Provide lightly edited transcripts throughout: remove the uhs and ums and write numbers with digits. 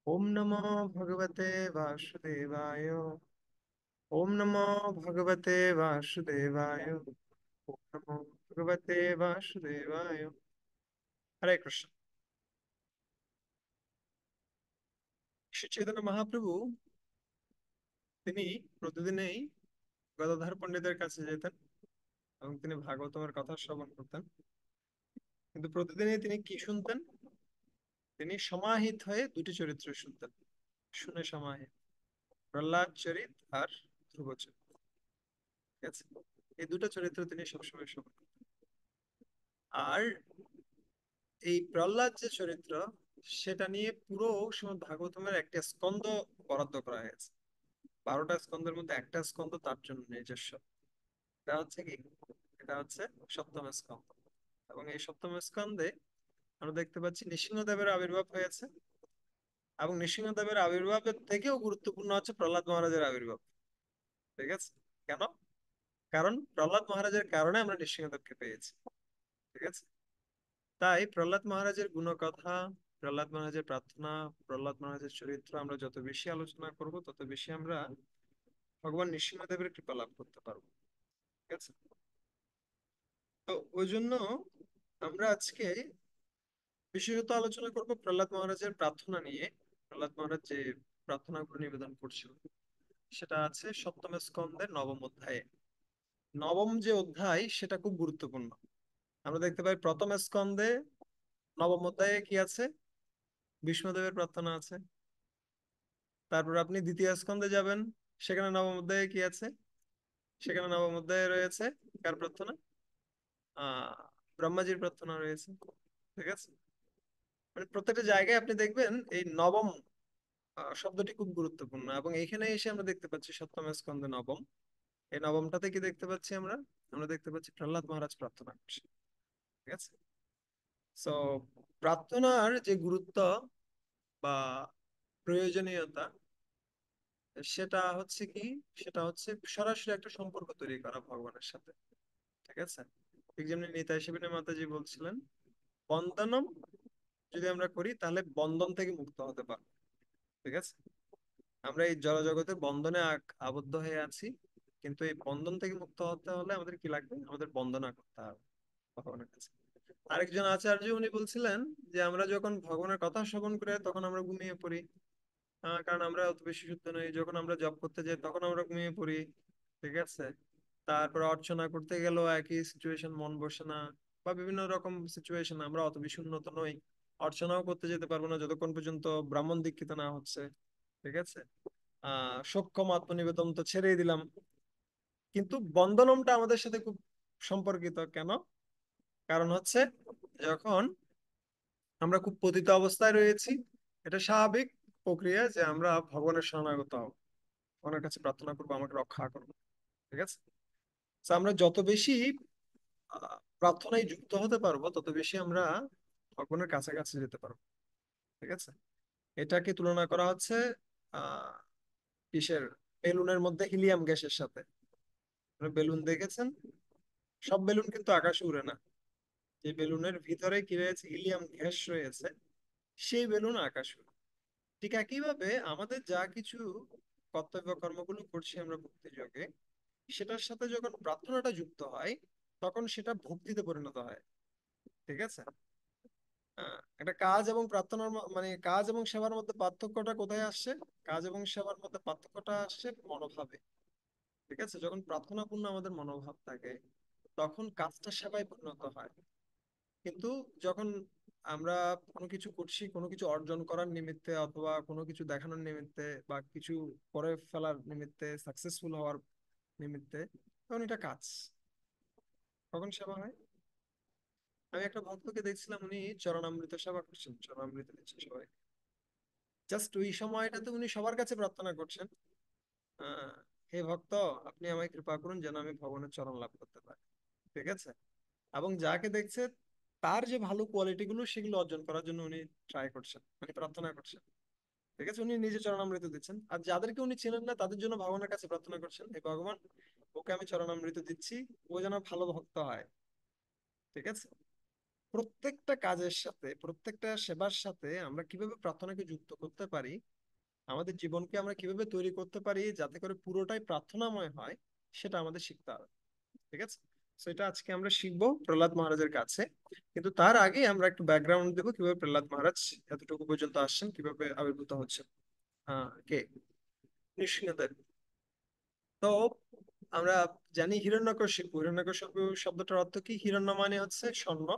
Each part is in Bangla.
ओम नमो भगवते वासुदेवाय। ओम नमो भगवते वासुदेवाय। ओम नमो भगवते वासुदेवाय। हरे कृष्ण। শ্রী চৈতন্য মহাপ্রভু তিনি প্রতিদিনই গদাধর পণ্ডিতের কাছে যেতেন এবং তিনি ভাগবতমের কথা শ্রবণ করতেন। কিন্তু প্রতিদিনই তিনি কি শুনতেন? তিনি সমাহিত হয়ে দুটি চরিত্র শুনতেন। শুনে সমাহিত, প্রহ্লাদ চরিত আর ধ্রুব চরিত। ঠিক আছে, এই দুটো চরিত্র তিনি সবসময় শ্রবণ করতেন। আর এই প্রহ্লাদ যে চরিত্র, সেটা নিয়ে পুরো শ্রীমদ্ ভাগবতমের একটা স্কন্ধ বরাদ্দ করা হয়েছে। 12টা স্কন্ধের মধ্যে একটা স্কন্ধ তার জন্য নিজস্ব। এটা হচ্ছে কি? এটা হচ্ছে সপ্তম স্কন্ধ। এবং এই সপ্তম স্কন্ধে আমরা দেখতে পাচ্ছি নৃসিংহদেবের আবির্ভাব হয়েছে। এবং নৃসিংহদেবের আবির্ভাবের থেকেও গুরুত্বপূর্ণ হচ্ছে প্রহ্লাদ মহারাজের আবির্ভাব। ঠিক আছে? কেন? কারণ প্রহ্লাদ মহারাজের কারণে আমরা নৃসিংহদেবকে পেয়েছি। ঠিক আছে? তাই প্রহ্লাদ মহারাজের গুণকথা, প্রহ্লাদ মহারাজের প্রার্থনা, প্রহ্লাদ মহারাজের চরিত্র আমরা যত বেশি আলোচনা করব, তত বেশি আমরা ভগবান নৃসিংহদেবের কৃপা লাভ করতে পারবো। ঠিক আছে? তো ওই জন্য আমরা আজকে বিশেষত আলোচনা করব প্রহ্লাদ মহারাজের প্রার্থনা নিয়ে। প্রহ্লাদ মহারাজ যে প্রার্থনাগুলো নিবেদন করছিল, সেটা আছে সপ্তম স্কন্ধের নবম অধ্যায়ে। নবম যে অধ্যায়, সেটা খুব গুরুত্বপূর্ণ। আমরা দেখতে পাই প্রথম স্কন্ধে নবম অধ্যায়ে কি আছে? বিষ্ণুদেবের প্রার্থনা আছে। তারপর আপনি দ্বিতীয় স্কন্ধে যাবেন, সেখানে নবম অধ্যায়ে কি আছে? সেখানে নবম অধ্যায়ে রয়েছে কার প্রার্থনা? আহ ব্রহ্মাজির প্রার্থনা রয়েছে। ঠিক আছে? মানে প্রত্যেকটা জায়গায় আপনি দেখবেন এই নবম শব্দটি খুব গুরুত্বপূর্ণ, এবং এইখানে এসে আমরা দেখতে পাচ্ছি সপ্তম স্কন্ধে নবম। এই নবমটাতে কি দেখতে পাচ্ছি আমরা? আমরা দেখতে পাচ্ছি প্রহ্লাদ মহারাজ প্রার্থনা করছে। ঠিক আছে? সো প্রার্থনার যে গুরুত্ব বা প্রয়োজনীয়তা, সেটা হচ্ছে কি? সেটা হচ্ছে সরাসরি একটা সম্পর্ক তৈরি করা ভগবানের সাথে। ঠিক আছে? ঠিক যেমনি নিতাই শিবির মাতাজি বলছিলেন, বন্দনম যদি আমরা করি তাহলে বন্ধন থেকে মুক্ত হতে পারবো। ঠিক আছে? আমরা এই জড়জগতে বন্ধনে আবদ্ধ হয়ে আছি, কিন্তু এই বন্ধন থেকে মুক্ত হতে হলে আমাদের কি লাগবে? আমাদের বন্দনা করতে হবে ভগবানের কাছে। আরেকজন আচার্য উনি বলছিলেন যে আমরা যখন ভগবানের কথা শ্রবণ করি তখন আমরা ঘুমিয়ে পড়ি। কারণ আমরা অত বেশি শুদ্ধ নই। যখন আমরা জব করতে যাই তখন আমরা ঘুমিয়ে পড়ি। ঠিক আছে? তারপর অর্চনা করতে গেলেও একই সিচুয়েশন, মন বসে না। বা বিভিন্ন রকম সিচুয়েশন, আমরা অত বেশি উন্নত নই। অর্চনাও করতে যেতে পারবো না যতক্ষণ পর্যন্ত ব্রাহ্মণ দীক্ষিত না হচ্ছে। ঠিক আছে? সক্ষম আত্মনিবেদন তো ছেড়েই দিলাম। কিন্তু বন্ধনমটা আমাদের সাথে খুব সম্পর্কিত। কেন? কারণ হচ্ছে যখন আমরা খুব পতিত অবস্থায় রয়েছি, এটা স্বাভাবিক প্রক্রিয়া যে আমরা ভগবানের শরণাগত হব, ভগবানের কাছে প্রার্থনা করবো আমাকে রক্ষা করবো। ঠিক আছে? তো আমরা যত বেশি প্রার্থনায় যুক্ত হতে পারবো, তত বেশি আমরা ভগবানের কাছাকাছি যেতে পারবো। ঠিক আছে? এটাকে তুলনা করা হচ্ছে আহ কিসের? বেলুনের মধ্যে হিলিয়াম গ্যাসের সাথে। আপনি বেলুন দেখেছেন? সব বেলুন কিন্তু আকাশে উড়ে না। যে বেলুনের ভিতরে কি রয়েছে? হিলিয়াম গ্যাস রয়েছে, সেই বেলুন আকাশে উড়ে। ঠিক একইভাবে আমাদের যা কিছু কর্তব্য কর্মগুলো করছি আমরা ভক্তি যোগে, সেটার সাথে যখন প্রার্থনাটা যুক্ত হয়, তখন সেটা ভক্তিতে পরিণত হয়। ঠিক আছে? একটা কাজ এবং প্রার্থনার মানে কাজ এবং সেবার মধ্যে পার্থক্যটা কোথায় আসছে? কাজ এবং সেবার মধ্যে পার্থক্যটা আসছে মনোভাবে। ঠিক আছে? যখন প্রার্থনাপূর্ণ আমাদের মনোভাব থাকে, তখন কাজটা সেবায় পরিণত হয়। কিন্তু যখন আমরা কোনো কিছু করছি কোনো কিছু অর্জন করার নিমিত্তে, অথবা কোনো কিছু দেখানোর নিমিত্তে, বা কিছু করে ফেলার নিমিত্তে, সাকসেসফুল হওয়ার নিমিত্তে, তখন এটা কাজ। কখন সেবা হয়? আমি একটা ভক্তকে দেখছিলাম, উনি চরণামৃত সেবা করছেন, চরণামৃত দিচ্ছেন সবাই। জাস্ট ওই সময়টাতে উনি সবার কাছে প্রার্থনা করছেন, আহ হে ভক্ত, আপনি আমায় কৃপা করুন যেন আমি ভগবানের চরণ লাভ করতে পারি। ঠিক আছে? এবং যাকে দেখছে, তার যে ভালো কোয়ালিটি গুলো সেগুলো অর্জন করার জন্য উনি ট্রাই করছেন, মানে প্রার্থনা করছেন। ঠিক আছে? উনি নিজে চরণামৃত দিচ্ছেন, আর যাদেরকে উনি চেনেন না তাদের জন্য ভগবানের কাছে প্রার্থনা করছেন, হে ভগবান, ওকে আমি চরণামৃত দিচ্ছি, ও যেন ভালো ভক্ত হয়। ঠিক আছে? প্রত্যেকটা কাজের সাথে, প্রত্যেকটা সেবার সাথে আমরা কিভাবে প্রার্থনাকে যুক্ত করতে পারি, আমাদের জীবনকে আমরা কিভাবে তৈরি করতে পারি যাতে করে পুরোটাই প্রার্থনাময় হয়, সেটা আমাদের শিখতে হবে। ঠিক আছে, সেটা আজকে আমরা শিখবো প্রহ্লাদ মহারাজের কাছে। কিন্তু তার আগে আমরা একটু ব্যাকগ্রাউন্ড দেবো কিভাবে প্রহ্লাদ মহারাজ এতটুকু পর্যন্ত আসছেন, কিভাবে আবির্ভূত হচ্ছে। কে? নৃসিংহদেব। তো আমরা জানি হিরণ্যকশিপু, হিরণ্যকশিপু শব্দটার অর্থ কি? হিরণ্য মানে হচ্ছে স্বর্ণ,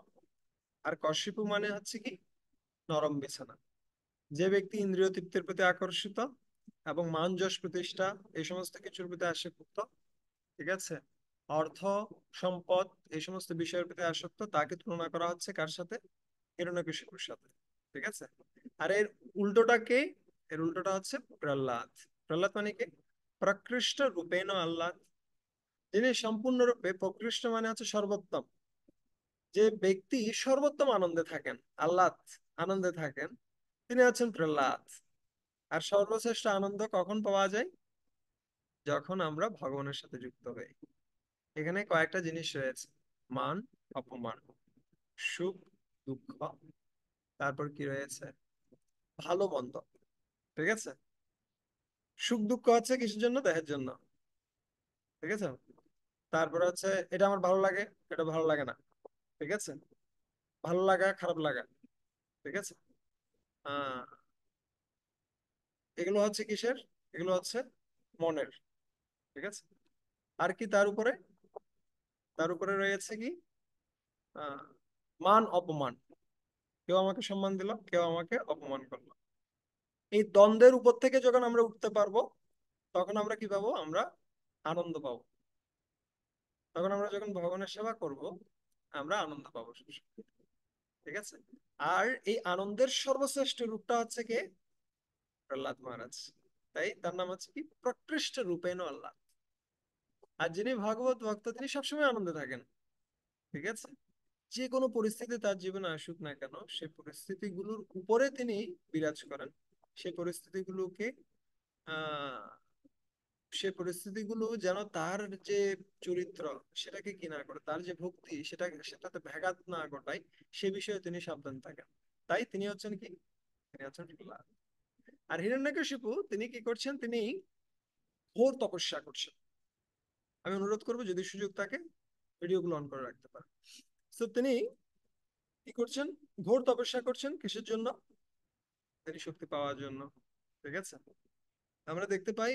আর কশিপু মানে হচ্ছে কি? নরম বিছানা। যে ব্যক্তি ইন্দ্রিয় তৃপ্তির প্রতি আকর্ষিত এবং মান যশ প্রতিষ্ঠা এই সমস্ত কিছুর প্রতি আসক্ত, ঠিক আছে, অর্থ, সম্পদ, এই সমস্ত বিষয়ের প্রতি আসক্ত, তাকে তুলনা করা হচ্ছে কার সাথে? হিরণ্যকশিপুর সাথে। ঠিক আছে। আর এর উল্টোটা কে? এর উল্টোটা হচ্ছে প্রহ্লাদ। প্রহ্লাদ মানে কি? প্রকৃষ্ট রূপেণ আহ্লাদ, যিনি সম্পূর্ণরূপে প্রকৃষ্ট মানে হচ্ছে সর্বোত্তম। যে ব্যক্তি সর্বোত্তম আনন্দে থাকেন, আহ্লাদ, আনন্দে থাকেন, তিনি হচ্ছেন প্রহ্লাদ। আর সর্বশ্রেষ্ঠ আনন্দ কখন পাওয়া যায়? যখন আমরা ভগবানের সাথে যুক্ত হই। এখানে কয়েকটা জিনিস রয়েছে: মান, অপমান, সুখ, দুঃখ, তারপর কি রয়েছে? ভালো মন্দ। ঠিক আছে। সুখ দুঃখ হচ্ছে কিসের জন্য? দেহের জন্য। ঠিক আছে। তারপরে হচ্ছে এটা আমার ভালো লাগে, এটা ভালো লাগে না। ঠিক আছে। ভালো লাগা, খারাপ লাগা। ঠিক আছে। আহ এগুলো হচ্ছে কিসের? এগুলো হচ্ছে মনের। ঠিক আছে। আর কি তার উপরে? তার উপরে রয়েছে কি? আহ মান, অপমান। কেউ আমাকে সম্মান দিল, কেউ আমাকে অপমান করলো। এই দ্বন্দ্বের উপর থেকে যখন আমরা উঠতে পারবো, তখন আমরা কি পাবো? আমরা আনন্দ পাবো। তখন আমরা যখন ভগবানের সেবা করব, আমরা আনন্দ পাবো সবসময়। ঠিক আছে। আর এই আনন্দের সর্বশ্রেষ্ঠ রূপটা হচ্ছে কে? প্রহ্লাদ মহারাজ। তাই তার নাম হচ্ছে কি? প্রকৃষ্ট রূপেণ আল্লাহ। আর যিনি ভাগবত ভক্ত, তিনি সবসময় আনন্দে থাকেন। ঠিক আছে। যে কোনো পরিস্থিতি তার জীবনে আসুক না কেন, সেই পরিস্থিতিগুলোর উপরে তিনি বিরাজ করেন। সেই পরিস্থিতিগুলোকে আহ সে পরিস্থিতিগুলো যেন তার যে চরিত্র, সেটাকে কি না করে, তার যে ভক্তি সেটাতে ব্যাঘাত না ঘটায়, সে বিষয়ে তিনি সাবধান থাকেন। তাই তিনি হচ্ছেন কি? তিনি হচ্ছেন প্রহ্লাদ। আর হিরণ্যকশিপু তিনি কি করছেন? তিনি ঘোর তপস্যা করছেন। আমি অনুরোধ করবো যদি সুযোগ থাকে ভিডিওগুলো অন করে রাখতে পারেন। তো তিনি কি করছেন? ঘোর তপস্যা করছেন কিসের জন্য? তিনি শক্তি পাওয়ার জন্য। ঠিক আছে। আমরা দেখতে পাই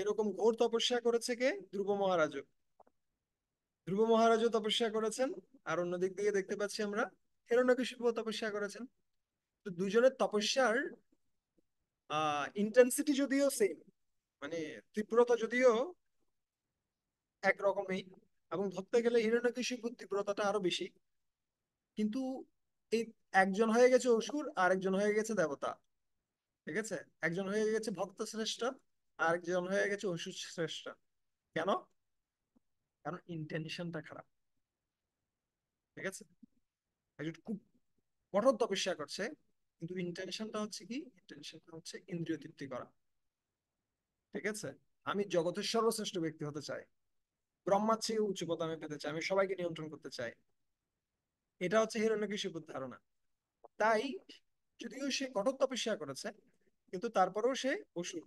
এরকম ঘোর তপস্যা করেছে কে? ধ্রুব মহারাজ। ধ্রুব মহারাজও তপস্যা করেছেন। আর অন্যদিক দিয়ে দেখতে পাচ্ছি আমরা হিরণ্যকশিপুও তপস্যা করেছেন। তো দুজনের তপস্যার ইন্টেন্সিটি যদিও সেম, মানে তীব্রতা যদিও একরকমই, এবং ধরতে গেলে হিরণ্যকশিপুর তীব্রতাটা আরো বেশি, কিন্তু এই একজন হয়ে গেছে অসুর আর একজন হয়ে গেছে দেবতা। ঠিক আছে। একজন হয়ে গেছে ভক্ত শ্রেষ্ঠ, আর একজন হয়ে গেছে অসুর শ্রেষ্ঠ। কেন? কারণ ইন্টেনশনটা খারাপ। ঠিক আছে। একজন খুব কঠোর তপস্যা করছে, কিন্তু ইন্টেনশনটা হচ্ছে কি? ইন্টেনশনটা হচ্ছে ইন্দ্রিয় তৃপ্তি করা। ঠিক আছে। আমি জগতের সর্বশ্রেষ্ঠ ব্যক্তি হতে চাই, ব্রহ্মার চেয়ে উচ্চ পদ আমি পেতে চাই, আমি সবাইকে নিয়ন্ত্রণ করতে চাই। এটা হচ্ছে হিরণ্যকশিপুর ধারণা। তাই যদিও সে কঠোর তপস্যা করেছে, কিন্তু তারপরেও সে অসুর।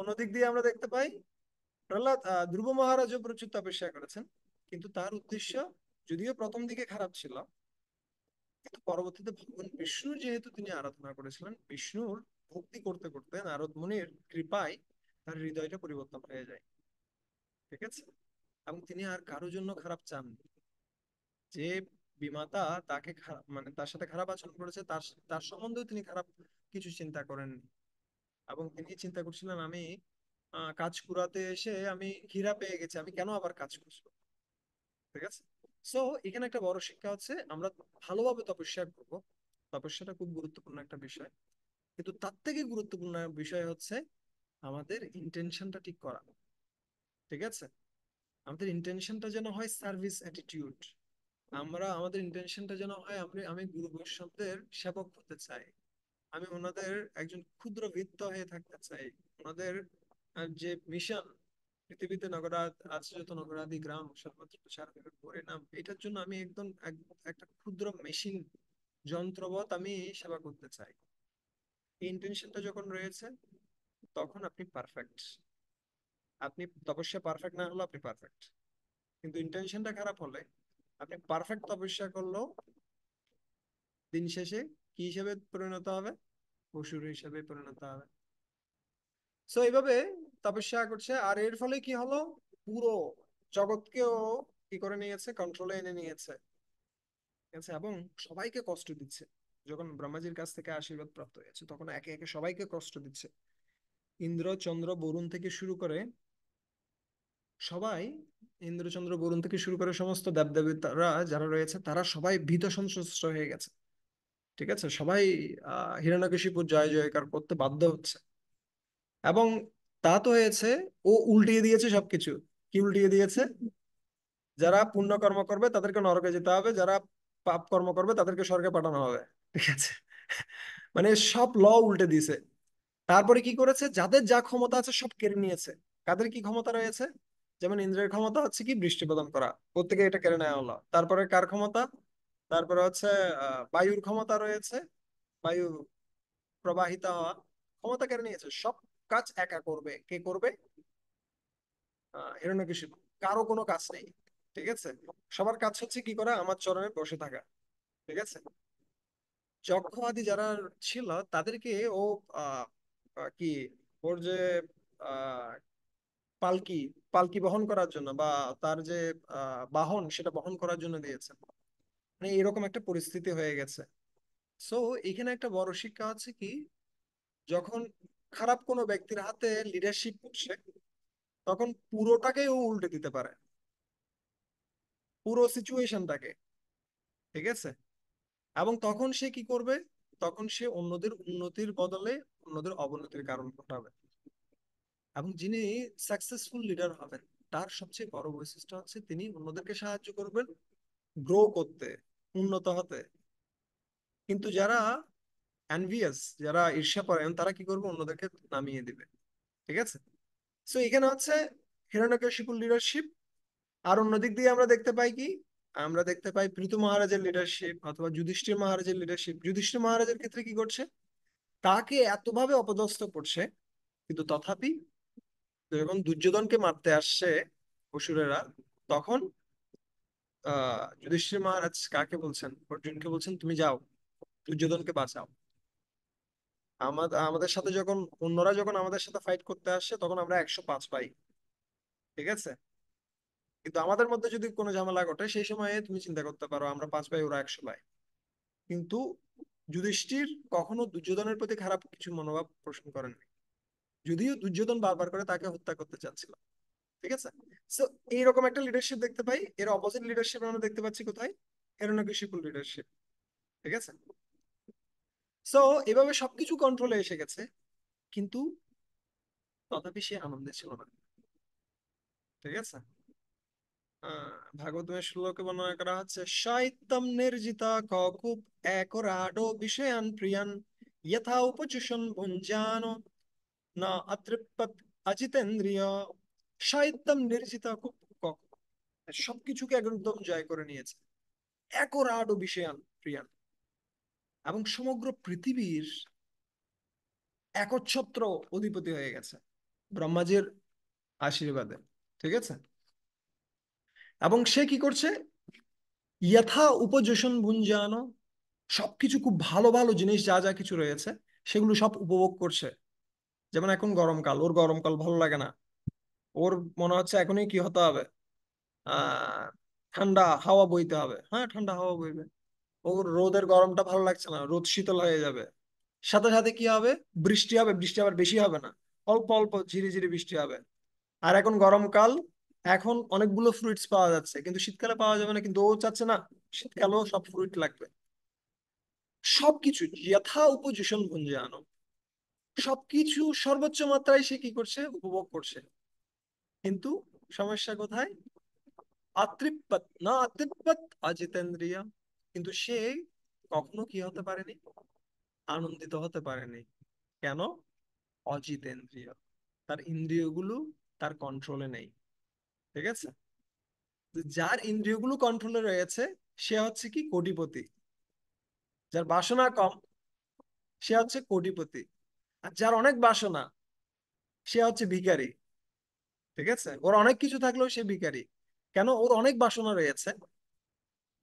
অন্যদিক দিয়ে আমরা দেখতে পাই প্রহ্লাদ, ধ্রুব মহারাজও প্রচুর তপস্যা করেছেন, কিন্তু তার উদ্দেশ্য যদিও প্রথম দিকে খারাপ ছিল, কিন্তু পরবর্তীতে ভগবান বিষ্ণুর যেহেতু তিনি আরাধনা করেছিলেন, বিষ্ণুর ভক্তি করতে করতে নারদ মুনির কৃপায় তার হৃদয়টা পরিবর্তন হয়ে যায়। ঠিক আছে। এবং তিনি আর কারোর জন্য খারাপ চাননি। যে বিমাতা তাকে খারাপ, মানে তার সাথে খারাপ আচরণ করেছে, তার তার সম্বন্ধেও তিনি খারাপ কিছু চিন্তা করেননি। এবং তিনি চিন্তা করছিলেন, আমি কাজ কুড়াতে এসে আমি হীরা পেয়ে গেছি, আমি কেন আবার কাজ করবো? ঠিক আছে। সো এখানে একটা বড় শিক্ষা হচ্ছে আমরা ভালোভাবে তপস্যা করব। তপস্যাটা খুব গুরুত্বপূর্ণ একটা বিষয়, কিন্তু তার থেকে গুরুত্বপূর্ণ বিষয় হচ্ছে আমাদের ইন্টেনশনটা ঠিক করা। ঠিক আছে। আমাদের ইন্টেনশনটা যেন হয় সার্ভিস অ্যাটিটিউড। আমরা আমাদের ইন্টেনশনটা যেন হয় আমি গুরু বৈষ্ণবদের সেবক হতে চাই, আমি ওনাদের একজন ক্ষুদ্র বৃত্ত হয়ে থাকতে চাই। ওনাদের যে মিশন, পৃথিবীতে নগরাত আছে যত নগরাদি গ্রাম সর্বত্র সারা পরিণাম, এটার জন্য আমি একদম একটা ক্ষুদ্র মেশিন যন্ত্রবৎ আমি সেবা করতে চাই। এই ইন্টেনশনটা যখন রয়েছে তখন আপনি পারফেক্ট। আপনি তপস্যা পারফেক্ট না হলে আপনি পারফেক্ট, কিন্তু ইন্টেনশনটা খারাপ হলে আপনি পারফেক্ট তপস্যা করলেও দিন শেষে কি হিসেবে পরিণত হবে? পশুর হিসেবে পরিণত হবে। সো এইভাবে তপস্যা করছে, আর এর ফলে কি হলো, পুরো জগৎকেও কি করে নিয়েছে, কন্ট্রোলে এনে নিয়েছে। ঠিক আছে? এবং সবাইকে কষ্ট দিচ্ছে। যখন ব্রহ্মাজির কাছ থেকে আশীর্বাদ প্রাপ্ত হয়েছে তখন একে একে সবাইকে কষ্ট দিচ্ছে। ইন্দ্র চন্দ্র বরুণ থেকে শুরু করে সবাই, ইন্দ্রচন্দ্র বরুণ থেকে শুরু করে সমস্ত দেবদেবীরা যারা রয়েছে তারা সবাই ভীত সন্ত্রস্ত হয়ে গেছে। ঠিক আছে? সবাই হিরণ্যকশিপুর জয় জয়কার করতে বাধ্য হচ্ছে। এবং তা তো হয়েছে, ও উল্টিয়ে দিয়েছে সবকিছু। কি উল্টিয়ে দিয়েছে? যারা পুণ্য কর্ম করবে তাদেরকে নরকে যেতে হবে, যারা পাপ কর্ম করবে তাদেরকে স্বর্গে পাঠানো হবে। ঠিক আছে? মানে সব ল উল্টে দিয়েছে। তারপরে কি করেছে, যাদের যা ক্ষমতা আছে সব কেড়ে নিয়েছে। কাদের কি ক্ষমতা রয়েছে? যেমন ইন্দ্রের ক্ষমতা হচ্ছে কি বৃষ্টি প্রদান করা, প্রত্যেকে এটা কেড়ে নেওয়া হলো। তারপরে কার ক্ষমতা? তারপরে হচ্ছে বায়ুর ক্ষমতা রয়েছে, বায়ু প্রবাহিত হওয়া, ক্ষমতা কেড়ে নিয়েছে। সব কাজ একা করবে, কে করবে? হিরণ্যকশিপু। কারো কোনো কাজ নেই। ঠিক আছে? সবার কাজ হচ্ছে কি করা, আমার চরণে বসে থাকা। ঠিক আছে? যক্ষ আদি যারা ছিল তাদেরকে ও আহ কি, ওর যে আহ পালকি, পালকি বহন করার জন্য, বা তার যে বাহন সেটা বহন করার জন্য দিয়েছেন। মানে এরকম একটা পরিস্থিতি হয়ে গেছে। সো এখানে একটা বড় শিক্ষা আছে কি, যখন খারাপ কোনো ব্যক্তির হাতে লিডারশিপ করছে তখন পুরোটাকে ও উল্টে দিতে পারে, পুরো সিচুয়েশনটাকে। ঠিক আছে? এবং তখন সে কি করবে? তখন সে অন্যদের উন্নতির বদলে অন্যদের অবনতির কারণ ঘটাবে। এবং যিনি সাকসেসফুল লিডার হবেন তার সবচেয়ে বড় বৈশিষ্ট্য হচ্ছে তিনি অন্যদেরকে সাহায্য করবেন গ্রো করতে, উন্নত হতে। কিন্তু যারা অ্যানভিয়াস, যারা ঈর্ষাপরায়ণ, তারা কি করবে? অন্যদেরকে নামিয়ে দিবে। ঠিক আছে? সো এখানে হচ্ছে হিরণ্যকশিপুর লিডারশিপ। আর অন্যদিক দিয়ে আমরা দেখতে পাই কি, আমরা দেখতে পাই পৃথু মহারাজের লিডারশিপ অথবা যুধিষ্ঠির মহারাজের লিডারশিপ। যুধিষ্ঠির মহারাজের ক্ষেত্রে কি করছে, তাকে এতভাবে অপদস্থ করছে, কিন্তু তথাপি যখন দুর্যোধনকে মারতে আসছে অসুরেরা, তখন যুধিষ্ঠির মহারাজ কাকে বলছেন? অর্জুনকে বলছেন তুমি যাও, দুর্যোধনকে বাঁচাও। আমাদের আমাদের সাথে যখন, অন্যরা যখন আমাদের সাথে ফাইট করতে আসছে তখন আমরা 105 পাই। ঠিক আছে? কিন্তু আমাদের মধ্যে যদি কোনো ঝামেলা ঘটে সেই সময়ে তুমি চিন্তা করতে পারো আমরা 5 পাই, ওরা 100 পায়। কিন্তু যুধিষ্ঠির কখনো দুর্যোধনের প্রতি খারাপ কিছু মনোভাব পোষণ করেননি, যদিও দুর্যোধন বারবার করে তাকে হত্যা করতে চাচ্ছিল। ঠিক আছে? সো এইরকম একটা লিডারশিপ দেখতে পাই। এর অপোজিট লিডারশিপ আমরা দেখতে পাচ্ছি কোথায়? হিরণ্যকশিপুর লিডারশিপ। ঠিক আছে? সো এভাবে সবকিছু কন্ট্রোলে এসে গেছে, কিন্তু তথাপি সে আনন্দে ছিল না। ঠিক আছে? ভাগবতের শ্লোকে বর্ণনা করা হচ্ছে, সাহিত্যম নির্জিতা ককুপ একরাডো বিষয়ান প্রিয়ান যথা উপচুষণ ভুঞ্জান না অতৃপ্ত অজিতেন্দ্রিয়। সাহিত্যম নির্জিতা খুব, সবকিছুকে একদম জয় করে নিয়েছে। একরাডো বিষয়ান প্রিয়ান, এবং সমগ্র পৃথিবীর একচ্ছত্র অধিপতি হয়ে গেছে ব্রহ্মাজির আশীর্বাদে। ঠিক আছে? এবং সে কি করছে? যথা উপযোষণ ভুঞ্জানো, সবকিছু খুব ভালো ভালো জিনিস যা যা কিছু রয়েছে সেগুলো সব উপভোগ করছে। যেমন এখন গরমকাল, ওর গরমকাল ভালো লাগে না। ওর মনে হচ্ছে এখনই কি হতে হবে, আহ ঠান্ডা হাওয়া বইতে হবে। হ্যাঁ, ঠান্ডা হাওয়া বইবে। ওর রোদের গরমটা ভালো লাগছে না, রোদ শীতল হয়ে যাবে। সাথে সাথে কি হবে? বৃষ্টি হবে, বৃষ্টি আবার বেশি হবে না, অল্প অল্প ঝিরি ঝিরি বৃষ্টি হবে। আর এখন গরমকাল, এখন অনেকগুলো ফ্রুইটস পাওয়া যাচ্ছে কিন্তু শীতকালে পাওয়া যাবে না, কিন্তু ও চাচ্ছে না শীতকালেও সব ফ্রুইট লাগবে। সবকিছু যথা উপযোষণ ভুঞ্জে আনো, সবকিছু সর্বোচ্চ মাত্রায় সে কি করছে? উপভোগ করছে। কিন্তু সমস্যা কোথায়? অতৃপ্ত না অতৃপ্ত অজিতেন্দ্রিয়, কিন্তু সে কখনো কি হতে পারেনি? আনন্দিত হতে পারেনি। কেন? অজিতেন্দ্রিয়, তার ইন্দ্রিয়গুলো তার কন্ট্রোলে নেই। ঠিক আছে? তো যার ইন্দ্রিয়গুলো কন্ট্রোলে রয়েছে সে হচ্ছে কি কোটিপতি। যার বাসনা কম সে হচ্ছে কোটিপতি। আর যার অনেক বাসনা সে হচ্ছে ভিখারি। ঠিক আছে? ওর অনেক কিছু থাকলেও সে ভিখারি। কেন? ওর অনেক বাসনা রয়েছে।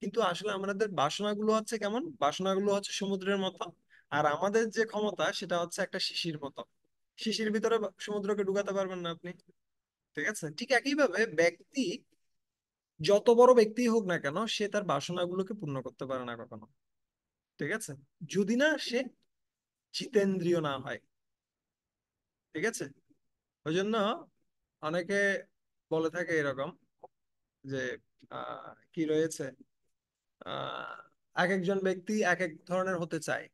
কিন্তু আসলে আমাদের বাসনাগুলো হচ্ছে কেমন? বাসনাগুলো হচ্ছে সমুদ্রের মতো। আর আমাদের যে ক্ষমতা সেটা হচ্ছে একটা শিশির মতো। শিশির ভিতরে সমুদ্রকে ঢুকাতে পারবেন না আপনি। ঠিক আছে? ঠিক একইভাবে ব্যক্তি যত বড় ব্যক্তি হোক না কেন সে তার বাসনাগুলোকে পূর্ণ করতে পারে না কখনো। ঠিক আছে? যদি না সে জিতেন্দ্রিয় না হয়। ঠিক আছে? ওই জন্য অনেকে বলে থাকে এরকম যে কি রয়েছে, এক একজন ব্যক্তি এক এক ধরনের হতে চায়।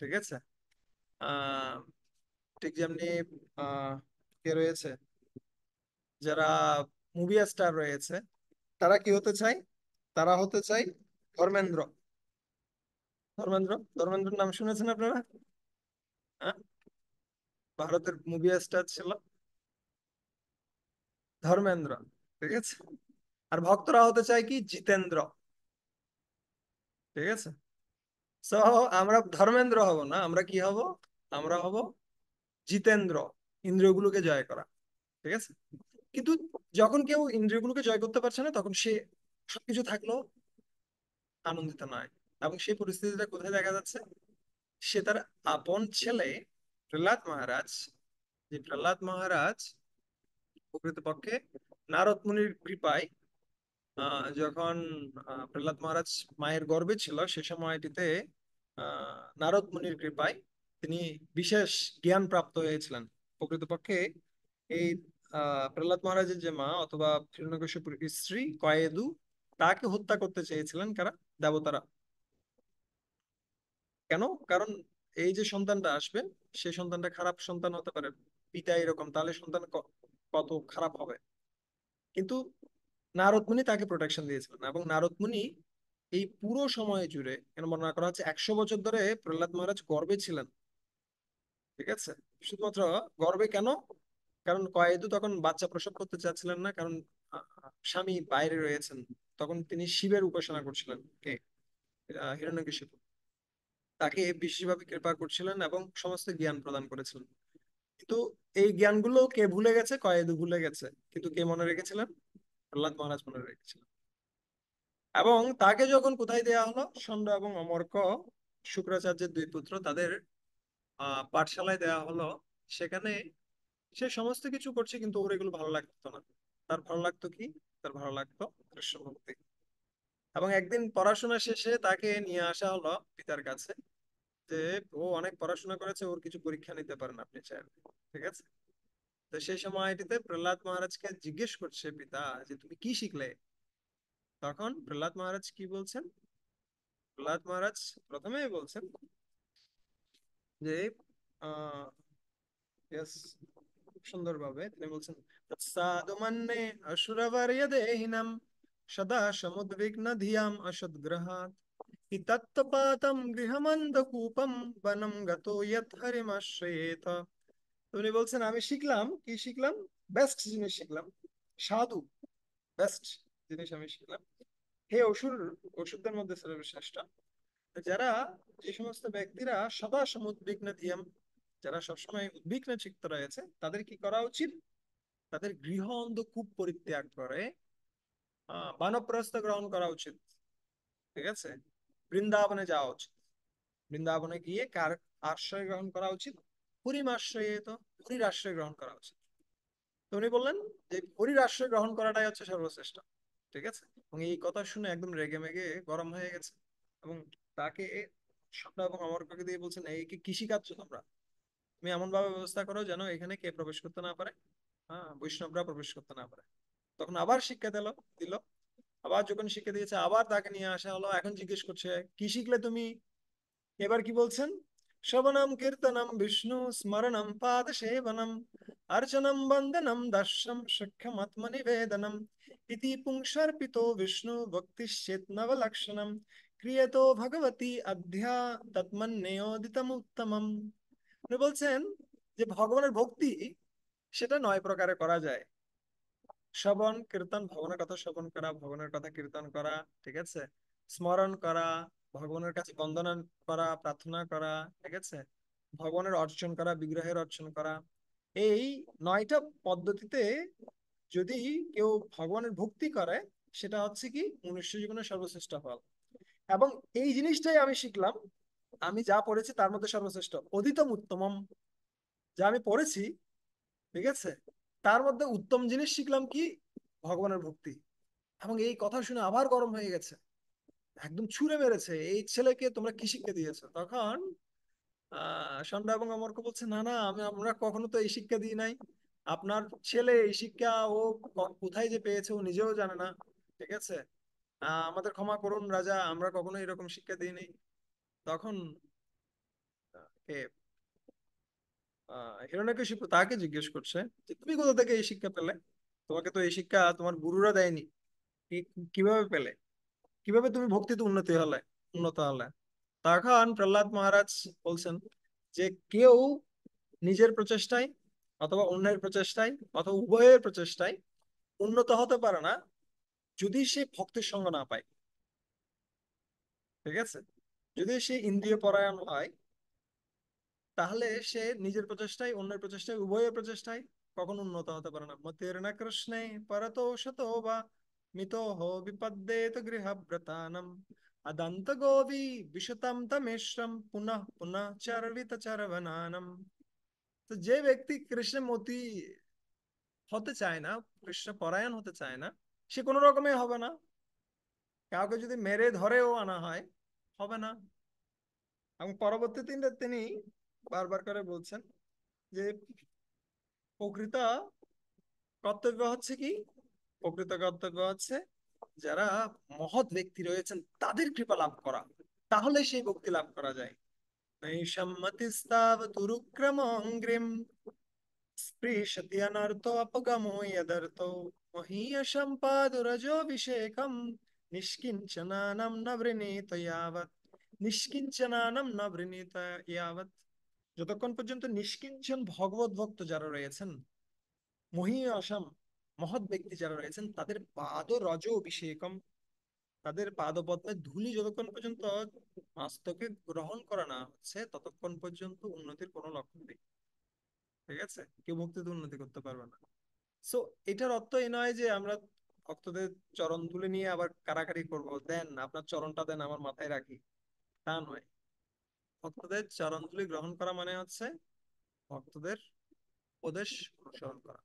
ঠিক আছে? আহ ঠিক যেমনি আহ কে রয়েছে, যারা মুভি স্টার রয়েছে তারা কি হতে চায়? তারা হতে চায় ধর্মেন্দ্র। ধর্মেন্দ্র, ধর্মেন্দ্রের নাম শুনেছেন আপনারা? হ্যাঁ? ভারতের মুভি স্টার ছিল ধর্মেন্দ্র। ঠিক আছে? আর ভক্তরা হতে চায় কি জিতেন্দ্র। ঠিক আছে? সো আমরা ধর্মেন্দ্র হব না, আমরা কি হব? আমরা হব জিতেন্দ্র, ইন্দ্রিয়গুলোকে জয় করা। ঠিক আছে? কিন্তু যখন কেউ ইন্দ্রিয়গুলোকে জয় করতে পারছে না তখন সে সবকিছু থাকলেও আনন্দিত নয়। এবং সেই পরিস্থিতিটা কোথায় দেখা যাচ্ছে? সে তার আপন ছেলে প্রহ্লাদ মহারাজ, যে প্রহ্লাদ মহারাজ প্রকৃতপক্ষে নারদ মুনির কৃপায় যখন প্রহ্লাদ মহারাজ মায়ের গর্ভে ছিল সে সময়টিতে নারদ মুনির কৃপায় তিনি বিশেষ জ্ঞান প্রাপ্ত হয়েছিলেন। প্রকৃতপক্ষে এই প্রহ্লাদ মহারাজের যে মা অথবা হিরণ্যকশিপুর স্ত্রী কয়েদু তাকে হত্যা করতে চেয়েছিলেন কারা? দেবতারা। কেন? কারণ এই যে সন্তানটা আসবে সেই সন্তানটা খারাপ সন্তান হতে পারে। পিতা এরকম, তাহলে সন্তান কত খারাপ হবে। কিন্তু নারদ মুনি তাকে প্রোটেকশন দিয়েছিলেন এবং নারদ মুনি এই পুরো সময় জুড়ে, কেন বর্ণনা করা হচ্ছে 100 বছর ধরে প্রহ্লাদ মহারাজ গর্ভে ছিলেন। ঠিক আছে? শুধুমাত্র গর্ভে কেন? কারণ কয়েদু তখন বাচ্চা প্রসব করতে চাচ্ছিলেন না, কারণ স্বামী বাইরে রয়েছেন। তখন তিনি শিবের উপাসনা করছিলেন, কে? হিরণ্যকশিপু। তাকে বিশেষভাবে কৃপা করছিলেন এবং সমস্ত জ্ঞান প্রদান করেছিলেন। কিন্তু এই জ্ঞানগুলো কে ভুলে গেছে? কয়েদু ভুলে গেছে। কিন্তু কে মনে রেখেছিলেন? প্রহ্লাদ মহারাজ মনে রেখেছিলেন। এবং তাকে যখন কোথায় দেয়া হলো, ষণ্ড এবং অমর্ক শুক্রাচার্যের দুই পুত্র, তাদের পাঠশালায় দেয়া হলো। সেখানে সে সমস্ত কিছু করছে কিন্তু ওর এগুলো ভালো লাগতো না। তার ভালো লাগতো কি? তার ভালো লাগতো কৃষ্ণ ভক্তি। এবং একদিন পড়াশোনা শেষে তাকে নিয়ে আসা হলো পিতার কাছে, যে ও অনেক পড়াশোনা করেছে, ওর কিছু পরীক্ষা নিতে পারেন আপনি চাইলে। ঠিক আছে? তো সেই সময়টিতে প্রহ্লাদ মহারাজকে জিজ্ঞেস করছে পিতা যে তুমি কি শিখলে? তখন প্রহ্লাদ মহারাজ কি বলছেন? প্রহ্লাদ মহারাজ প্রথমেই বলছেন যে আহ yes, খুব সুন্দরভাবে তিনি বলছেন, তৎসাধু মন্যে অসুরবর্য দেহিনাম সদা সমুদ্বিগ্ন ধিয়াম অসদ্গ্রহাৎ ইতত্তপাতম গৃহমন্দকূপম বনম গতো যৎ হরিমাশ্রয়েত। উনি বলছেন আমি শিখলাম, কি শিখলাম? বেস্ট জিনিস শিখলাম। সাধু, বেস্ট জিনিস আমি শিখলাম। হে অসুর, অসুরদের মধ্যে শ্রেষ্ঠ যারা, যে সমস্ত ব্যক্তিরা সদা সমুদ্বিগ্ন ধিয়াম, যারা সবসময় উদ্বিগ্ন চিত্ত রয়েছে, তাদের কি করা উচিত? তাদের গৃহ অন্ধকূপ পরিত্যাগ করে বানপ্রস্থ গ্রহণ করা উচিত। ঠিক আছে? বৃন্দাবনে যাওয়া উচিত। বৃন্দাবনে গিয়ে কার আশ্রয় গ্রহণ করা উচিত? হরিম আশ্রয়ে, তো হরির আশ্রয় গ্রহণ করা উচিত। তো উনি বললেন যে হরির আশ্রয় গ্রহণ করাটাই হচ্ছে সর্বশ্রেষ্ঠ। ঠিক আছে? এবং এই কথা শুনে একদম রেগে মেগে গরম হয়ে গেছে এবং তাকে স্বপ্ন এবং অমরকে দিয়ে বলছেন এই কি কৃষি কাজ তোমরা? তুমি এমন ভাবে ব্যবস্থা করো যেন এখানে কে প্রবেশ করতে না পারে, হ্যাঁ, বৈষ্ণবরা প্রবেশ করতে না পারে। তখন আবার শিক্ষা দিল। আবার যখন শিক্ষা দিয়েছে আবার তাকে নিয়ে আসা হলো, এখন জিজ্ঞেস করছে কি শিখলে তুমি? এবার কি বলছেন? শ্রবণম কীর্তনম বিষ্ণু স্মরণম পাদ সেবনম অর্চনম বন্দনম দর্শম সখ্যম আত্মনিবেদনম ইতি পুংসার্পিতো বিষ্ণু ভক্তিশ্চেত নবলক্ষণম ক্রিয়তো ভগবতী অধ্যা তৎমন্যেয়োদিতম উত্তমম। উনি বলছেন যে ভগবানের ভক্তি সেটা 9 প্রকারে করা যায়। শ্রবণ কীর্তন, ভগবানের কথা শ্রবণ করা, ভগবানের কথা কীর্তন করা, ঠিক আছে, স্মরণ করা, ভগবানের কাছে বন্দনা করা, প্রার্থনা করা, ঠিক আছে, ভগবানের অর্চন করা, বিগ্রহের অর্চন করা, এই 9টা পদ্ধতিতে যদি কেউ ভগবানের ভক্তি করে, সেটা হচ্ছে কি মনুষ্য জীবনের সর্বশ্রেষ্ঠ ফল। এবং এই জিনিসটাই আমি শিখলাম, আমি যা পড়েছি তার মধ্যে সর্বশ্রেষ্ঠ অধিতম উত্তমম, যা আমি পড়েছি, ঠিক আছে, তার মধ্যে উত্তম জিনিস শিখলাম কি, ভগবানের ভক্তি। এবং এই কথা শুনে আবার গরম হয়ে গেছে, একদম ছুঁড়ে মেরেছে, এই ছেলেকে তোমরা কি শিক্ষা দিয়েছো। তখন সন্ধ্যা এবং অমরকে বলছে, না না, আমরা কখনো তো এই শিক্ষা দিই নাই। আপনার ছেলে এই শিক্ষা ও কোথায় যে পেয়েছে ও নিজেও জানে না, ঠিক আছে। আমাদের ক্ষমা করুন রাজা, আমরা কখনো এরকম শিক্ষা দিইনি। তখন কে হিরণ্যকশিপু তাকে জিজ্ঞেস করছে যে তুমি কোথা থেকে এই শিক্ষা পেলে, তোমাকে তো এই শিক্ষা তোমার গুরুরা দেয়নি, কিভাবে পেলে, কিভাবে তুমি ভক্তিতে উন্নত হলে। তখন প্রহ্লাদ মহারাজ বলছেন যে কেউ নিজের প্রচেষ্টায় অথবা অন্যের প্রচেষ্টায় অথবা উভয়ের প্রচেষ্টায় উন্নত হতে পারে না যদি সে ভক্তের সঙ্গ না পায়, ঠিক আছে। যদি সে ইন্দ্রিয় পরায়ণ হয়, তাহলে সে নিজের প্রচেষ্টায় অন্যের প্রচেষ্টায় উভয়ের প্রচেষ্টায় কখনো উন্নত হতে পারে না। মতির না কৃষ্ণে পরতোষতো বা মিতো বিপদ্যেত গৃহভ্রতানম আদন্ত গোবি বিশতাম তমেশ্রম পুনঃ পুনঃ চর্বিত চরবনানম। তো যে ব্যক্তি কৃষ্ণ মতি হতে চায় না, কৃষ্ণ পরায়ণ হতে চায় না, সে কোনো রকমে হবে না। কাউকে যদি মেরে ধরেও আনা হয়, হবে না। এবং পরবর্তী দিনে তিনি বারবার করে বলছেন যে প্রকৃত কর্তব্য হচ্ছে কি, প্রকৃত কর্তব্য হচ্ছে যারা মহৎ ব্যক্তি রয়েছেন তাদের কৃপা লাভ করা, তাহলে সেই ভক্তি লাভ করা যায়। নৈষম্মতিস্তাবতুরুক্রমঙ্ঘ্রিম স্পৃশতি অনর্থ অপগমো যদর্থো মহীয়সম্ পাদুরজোऽভিষেকম নিষ্কিঞ্চনানম ন বৃণীত ইয়াবৎ, নিষ্কিঞ্চনানম ন বৃণীত ইয়াবৎ। যতক্ষণ পর্যন্ত নিষ্কিঞ্চন ভগবত ভক্ত যারা রয়েছেন, মহীয়সম মহৎ ব্যক্তি যারা রয়েছেন, তাদের পাদ রজ অভিষেকম, তাদের পাদপদ্মের ধূলি যতক্ষণ পর্যন্ত মস্তকে গ্রহণ করা না হচ্ছে, ততক্ষণ পর্যন্ত উন্নতির কোনো লক্ষণ নেই, ঠিক আছে। কেউ মুক্তিতে উন্নতি করতে পারবে না। সো এটার অর্থ এই নয় যে আমরা ভক্তদের চরণ তুলে নিয়ে আবার কারাকারি করব, দেন আপনার চরণটা দেন আমার মাথায় রাখি, তা নয়। ভক্তদের চরণ তুলি গ্রহণ করা মানে হচ্ছে ভক্তদের উপদেশ অনুসরণ করা।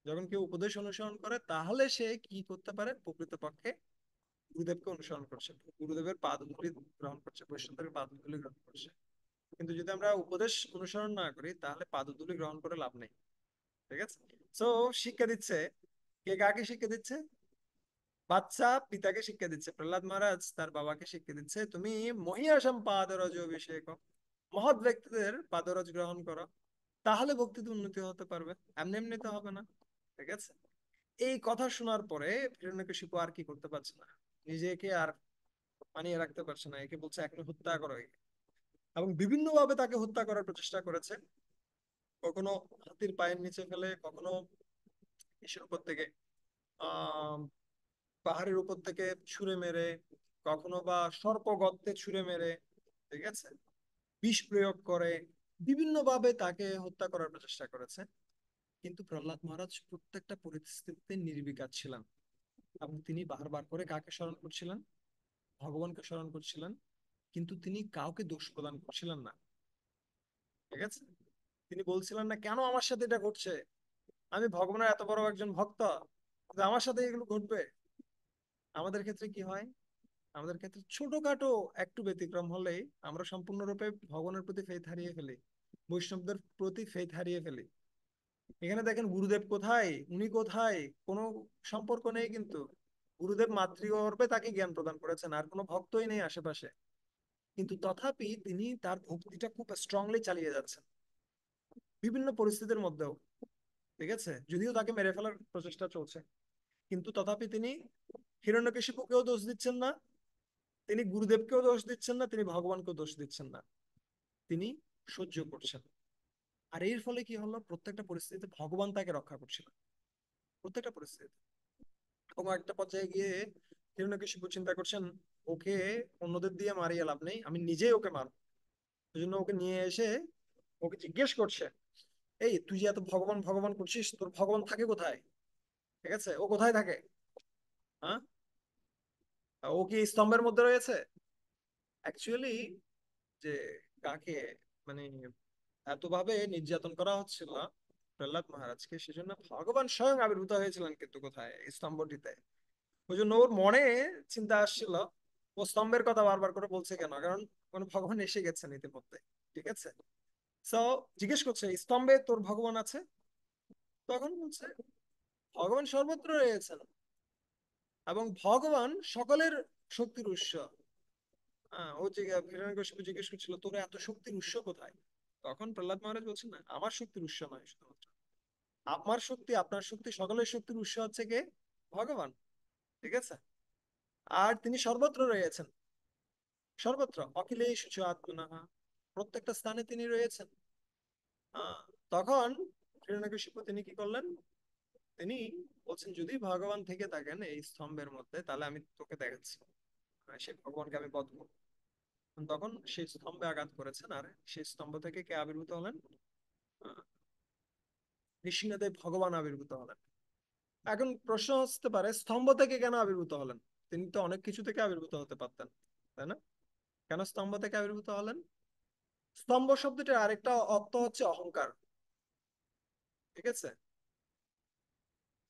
যখন কেউ উপদেশ অনুসরণ করে, তাহলে সে কি করতে পারে, প্রকৃতপক্ষে গুরুদেবকে অনুসরণ করছে, গুরুদেবের পাদধূলি গ্রহণ করছে, বৈষ্ণবের পাদধূলি গ্রহণ করছে। কিন্তু যদি আমরা উপদেশ অনুসরণ না করি, তাহলে পাদধূলি গ্রহণ করে লাভ নেই, ঠিক আছে। সো শিক্ষা দিচ্ছে, কে কাকে শিক্ষা দিচ্ছে, বাচ্চা পিতাকে শিক্ষা দিচ্ছে, প্রহ্লাদ মহারাজ তার বাবাকে শিক্ষা দিচ্ছে, তুমি মহিয়াসম পাদরজ অভিষেক, মহৎ ব্যক্তিদের পাদরজ গ্রহণ করো, তাহলে ভক্তিতে উন্নতি হতে পারবে, এমনি এমনি তো হবে না, ঠিক আছে। এই কথা শোনার পরে হিরণ্যকশিপু আর কি করতে পারছে না, নিজেকে আর মানিয়ে রাখতে পারছে না, একে বলছে এখন হত্যা করো একে। এবং বিভিন্ন ভাবে তাকে হত্যা করার প্রচেষ্টা করেছে, কখনো হাতির পায়ের নিচে ফেলে, কখনো ইসের উপর থেকে, আহ পাহাড়ের উপর থেকে ছুঁড়ে মেরে, কখনো বা সর্প গর্তে ছুঁড়ে মেরে, ঠিক আছে, বিষ প্রয়োগ করে, বিভিন্ন ভাবে তাকে হত্যা করার প্রচেষ্টা করেছে। কিন্তু প্রহ্লাদ মহারাজ প্রত্যেকটা পরিস্থিতিতে নির্বিকার ছিলেন, এবং তিনি বারবার করে কাকে স্মরণ করছিলেন, ভগবানকে স্মরণ করছিলেন। কিন্তু তিনি কাউকে দোষ প্রদান করছিলেন না, ঠিক আছে। তিনি বলছিলেন না কেন আমার সাথে এটা ঘটছে, আমি ভগবানের এত বড় একজন ভক্ত, কিন্তু আমার সাথে এগুলো ঘটবে। আমাদের ক্ষেত্রে কি হয়, আমাদের ক্ষেত্রে ছোটখাটো একটু ব্যতিক্রম হলেই আমরা সম্পূর্ণরূপে ভগবানের প্রতি ফেথ হারিয়ে ফেলি, বৈষ্ণবদের প্রতি ফেথ হারিয়ে ফেলি। এখানে দেখেন গুরুদেব কোথায়, উনি কোথায়, কোনো সম্পর্ক নেই কিন্তু। গুরুদেব মাতৃগর্ভে তাকে জ্ঞান প্রদান করেছেন, আর কোনো ভক্তই নেই আশেপাশে। কিন্তু তথাপি তিনি তার ভক্তিটা খুব স্ট্রংলি চালিয়ে যাচ্ছেন বিভিন্ন পরিস্থিতির মধ্যেও, ঠিক আছে, যদিও তাকে মেরে ফেলার প্রচেষ্টা চলছে। কিন্তু তথাপি তিনি হিরণ্যকশিপুকেও দোষ দিচ্ছেন না, তিনি গুরুদেবকেও দোষ দিচ্ছেন না, তিনি ভগবানকেও দোষ দিচ্ছেন না, তিনি সহ্য করছেন। আর এর ফলে কি হলো, প্রত্যেকটা পরিস্থিতিতে ভগবান তাকে রক্ষা করছিলেন। প্রত্যেকটা পরিস্থিতি। এবং একটা পর্যায়ে গিয়ে হিরণ্যকশিপু চিন্তা করছেন, ওকে অন্যদের দিয়ে মারিয়ে লাভ নেই, আমি নিজেই ওকে মারব। এই জন্য ওকে নিয়ে এসে ওকে জিজ্ঞেস করছে, এই তুই যে এত ভগবান ভগবান করছিস, তোর ভগবান থাকে কোথায়? ঠিক আছে, ও কোথায় থাকে? হ্যাঁ, ও কি স্তম্ভের মধ্যে রয়েছে? অ্যাকচুয়ালি যে কাকে মানে এতভাবে নির্যাতন করা হচ্ছিল প্রহ্লাদ মহারাজকে, সেজন্য ভগবান স্বয়ং আবির্ভূত হয়েছিলেন, কিন্তু কোথায়? এই স্তম্ভটিতে। ওই জন্য ওর মনে চিন্তা আসছিল, ও স্তম্ভের কথা বারবার করে বলছে কেন, কারণ কোন ভগবান এসে গেছেন ইতিমধ্যে। ঠিক আছে, তো জিজ্ঞেস করছে, স্তম্ভে তোর ভগবান আছে? তখন বলছে, ভগবান সর্বত্র রয়েছেন, এবং ভগবান সকলের শক্তির উৎস। ও হিরণ্যকশিপু জিজ্ঞেস করছিল, তোর এত শক্তির উৎস কোথায়? তখন প্রহ্লাদ মহারাজ বলছেন, না, আমার শক্তির উৎস নয় শুধুমাত্র, আমার শক্তি, আপনার শক্তি, সকলের শক্তির উৎস হচ্ছে কে? ভগবান। ঠিক আছে, আর তিনি সর্বত্র রয়েছেন, সর্বত্র, অখিলেষু চ আত্মনঃ, প্রত্যেকটা স্থানে তিনি রয়েছেন। আহ, তখন হিরণ্যকশিপু তিনি কি করলেন, তিনি বলছেন, যদি ভগবান থেকে থাকেন এই স্তম্ভের মধ্যে, তাহলে আমি তোকে দেখাচ্ছি, সেই ভগবানকে আমি বধ করবো। তখন সেই স্তম্ভে আঘাত করেছেন, আর সেই স্তম্ভ থেকে কে আবির্ভূত হলেন? আহ, নৃসিংহদেব ভগবান আবির্ভূত হলেন। এখন প্রশ্ন আসতে পারে, স্তম্ভ থেকে কেন আবির্ভূত হলেন? তিনি তো অনেক কিছু থেকে আবির্ভূত হতে পারতেন, তাই না? কেন স্তম্ভ থেকে আবির্ভূত হলেন? স্তম্ভ শব্দটির আরেকটা অর্থ হচ্ছে অহংকার। ঠিক আছে,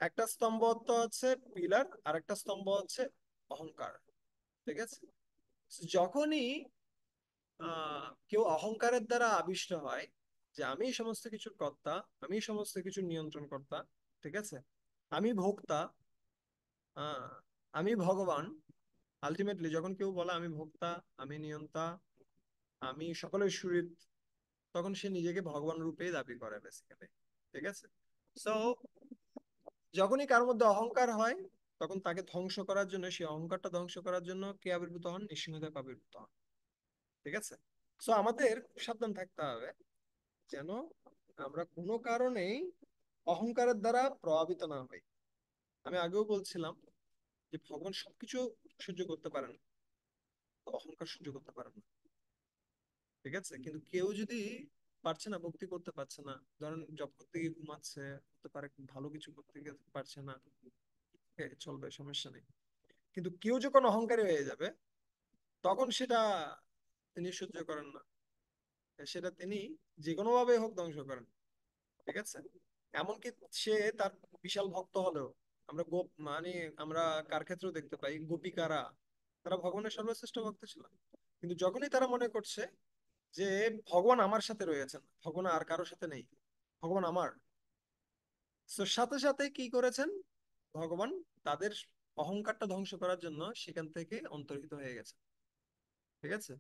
একটা স্তম্ভ অর্থ হচ্ছে পিলার, আর একটা স্তম্ভ হচ্ছে অহংকার। ঠিক আছে, যখনই কেউ অহংকারের দ্বারা আবিষ্ট হয়, যে আমি সমস্ত কিছুর কর্তা, আমি সমস্ত কিছুর নিয়ন্ত্রণ কর্তা, ঠিক আছে, আমি ভোক্তা, আহ আমি ভগবান, আলটিমেটলি যখন কেউ বলে আমি ভোক্তা, আমি নিয়ন্তা, আমি সকলের সুহৃদ, তখন সে নিজেকে ভগবান রূপেই দাবি করে বেসিক্যালি। ঠিক আছে, সো যখনই কার মধ্যে অহংকার হয়, তখন তাকে ধ্বংস করার জন্য, সেই অহংকারটা ধ্বংস করার জন্য কে আবির্ভূত হন? নৃসিংহদেব আবির্ভূত হন। ঠিক আছে, সো আমাদের খুব সাবধান থাকতে হবে, যেন আমরা কোনো কারণেই অহংকারের দ্বারা প্রভাবিত না হই। আমি আগেও বলছিলাম যে ভগবান সবকিছু সহ্য করতে পারেন, অহংকার সহ্য করতে পারেন না। ঠিক আছে, কিন্তু কেউ যদি পারছে না, ভক্তি করতে পারছে না, ধরেন জব করতে গিয়ে ঘুমাচ্ছে, হতে পারে খুব ভালো কিছু করতে গিয়ে পারছে না, চলবে, সমস্যা নেই। কিন্তু কেউ যখন অহংকারী হয়ে যাবে, তখন সেটা তিনি সহ্য করেন না, সেটা তিনি যে কোনো ভাবে হোক ধ্বংস করেন। ঠিক আছে, এমনকি সে তার বিশাল ভক্ত হলেও, আমরা আমরা কার ক্ষেত্রেও দেখতে পাই, গোপিকারা, তারা ভগবানের সর্বশ্রেষ্ঠ ভক্ত ছিল, কিন্তু যখনই তারা মনে করছে যে ভগবান আমার সাথে রয়েছেন, ভগবান আর কারোর সাথে নেই, ভগবান আমার, তো সাথে সাথে কি করেছেন ভগবান? তাদের অহংকারটা ধ্বংস করার জন্য সেখান থেকে অন্তর্হিত হয়ে গেছে। ঠিক আছে,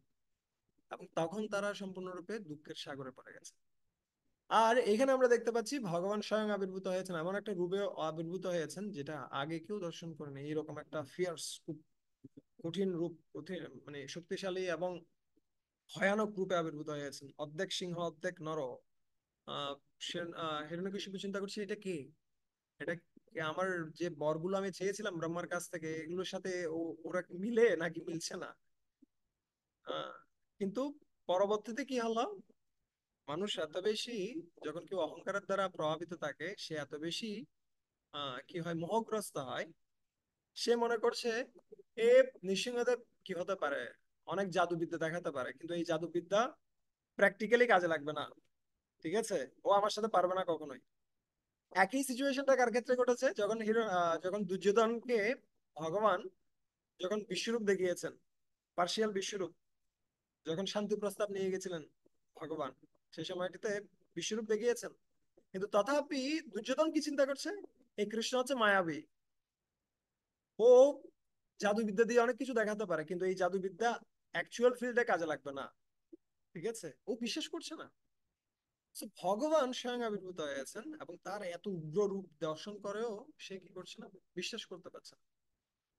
এবং তখন তারা সম্পূর্ণরূপে দুঃখের সাগরে পড়ে গেছে। আর এখানে আমরা দেখতে পাচ্ছি ভগবান স্বয়ং আবির্ভূত হয়েছেন, এমন একটা রূপে আবির্ভূত হয়েছেন যেটা আগে কেউ দর্শন করেনি। এইরকম একটা ফিয়ার্স, খুব কঠিন রূপ, কঠিন মানে শক্তিশালী এবং ভয়ানক রূপে আবির্ভূত হয়েছেন, অর্ধেক সিংহ অর্ধেক নর। আহ হিরণ্যকশিপু চিন্তা করছি, এটা কে? এটা কি আমার যে বরগুলো আমি চেয়েছিলাম ব্রহ্মার কাছ থেকে, এগুলোর সাথে ওরা কি মিলে নাকি মিলছে না? আহ, কিন্তু পরবর্তীতে কি হলো, মানুষ এত বেশি, যখন কেউ অহংকারের দ্বারা প্রভাবিত থাকে, সে এত বেশি কি হয়, মোহগ্রস্ত হয়। সে মনে করছে এ নৃসিংহদেব কি হতে পারে, অনেক জাদুবিদ্যা দেখাতে পারে, কিন্তু এই জাদুবিদ্যা প্র্যাকটিক্যালি কাজে লাগবে না। ঠিক আছে, ও আমার সাথে পারবে না কখনোই। একই সিচুয়েশনটা কার ক্ষেত্রে ঘটেছে, যখন দুর্যোধনকে ভগবান যখন বিশ্বরূপ দেখিয়েছেন, পার্শিয়াল বিশ্বরূপ, যখন শান্তি প্রস্তাব নিয়ে গেছিলেন ভগবান, সেই সময়টিতে বিশ্বরূপ দেখিয়েছেন, কিন্তু তথাপি দুর্যোধন কি চিন্তা করছে, এই কৃষ্ণ হচ্ছে মায়াবী, ও জাদুবিদ্যা দিয়ে অনেক কিছু দেখাতে পারে, কিন্তু এই জাদুবিদ্যা অ্যাকচুয়াল ফিল্ডে কাজে লাগবে না। ঠিক আছে, ও বিশ্বাস করছে না। So, ভগবান স্বয়ং আবির্ভূত হয়েছেন, এবং তার এত উগ্র রূপ দর্শন করেও সে কি করছে না, বিশ্বাস করতে পারছে না।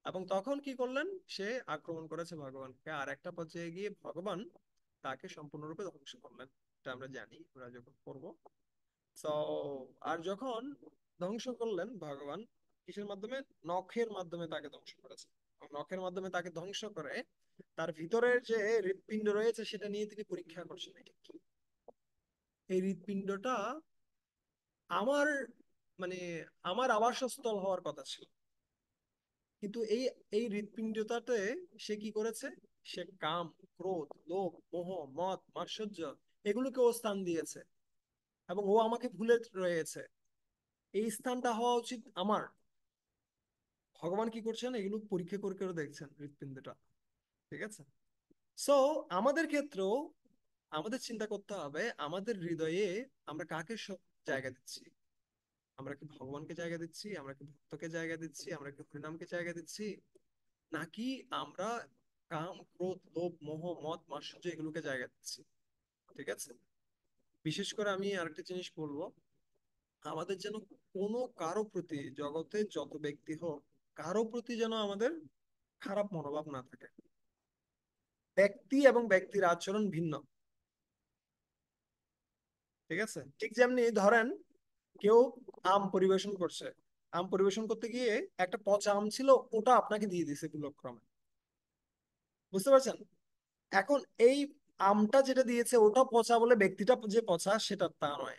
এবং তখন কি করলেন, সে আক্রমণ করেছে ভগবানকে, আর একটা পর্যায়ে গিয়ে ভগবান তাকে সম্পূর্ণরূপে ধ্বংস করলেন। এটা আমরা জানি, আমরা যখন পড়বো। তো আর যখন ধ্বংস করলেন ভগবান, কিসের মাধ্যমে? নখের মাধ্যমে তাকে ধ্বংস করেছে। এবং নখের মাধ্যমে তাকে ধ্বংস করে তার ভিতরের যে হৃৎপিণ্ড রয়েছে সেটা নিয়ে তিনি পরীক্ষা করছেন, এটা কি। এই হৃৎপিণ্ডটা আমার মানে আমার আবাসস্থল হওয়ার কথা ছিল, কিন্তু এই এই হৃৎপিণ্ডটাতে সে কি করেছে? সে কাম, ক্রোধ, লোভ, মোহ, মদ, মাৎসর্য এগুলোকে ও স্থান দিয়েছে, এবং ও আমাকে ভুলে রয়েছে। এই স্থানটা হওয়া উচিত আমার। ভগবান কি করছেন? এগুলো পরীক্ষা করে করে দেখছেন হৃৎপিণ্ডটা। ঠিক আছে। সো আমাদের ক্ষেত্রেও আমাদের চিন্তা করতে হবে আমাদের হৃদয়ে আমরা কাকে জায়গা দিচ্ছি। আমরা কি ভগবানকে জায়গা দিচ্ছি? আমরা কি ভক্তকে জায়গা দিচ্ছি? আমরা কি হরিনামকে জায়গা দিচ্ছি? নাকি আমরা কাম, ক্রোধ, লোভ, মোহ, মদ, মাৎসর্য এগুলোকে জায়গা দিচ্ছি? ঠিক আছে। বিশেষ করে আমি আরেকটা জিনিস বলবো, আমাদের যেন কোনো কারো প্রতি, জগতে যত ব্যক্তি হোক, কারো প্রতি যেন আমাদের খারাপ মনোভাব না থাকে। ব্যক্তি এবং ব্যক্তির আচরণ ভিন্ন। ঠিক আছে। ঠিক যেমনি ধরেন কেউ আম পরিবেশন করছে, আম পরিবেশন করতে গিয়ে একটা পচা আম ছিল, ওটা আপনাকে দিয়ে দিছে ভুলক্রমে। বুঝতে পারছেন? এখন এই আমটা যেটা দিয়েছে ওটা পচা বলে ব্যক্তিটা যে পচা সেটা তা নয়।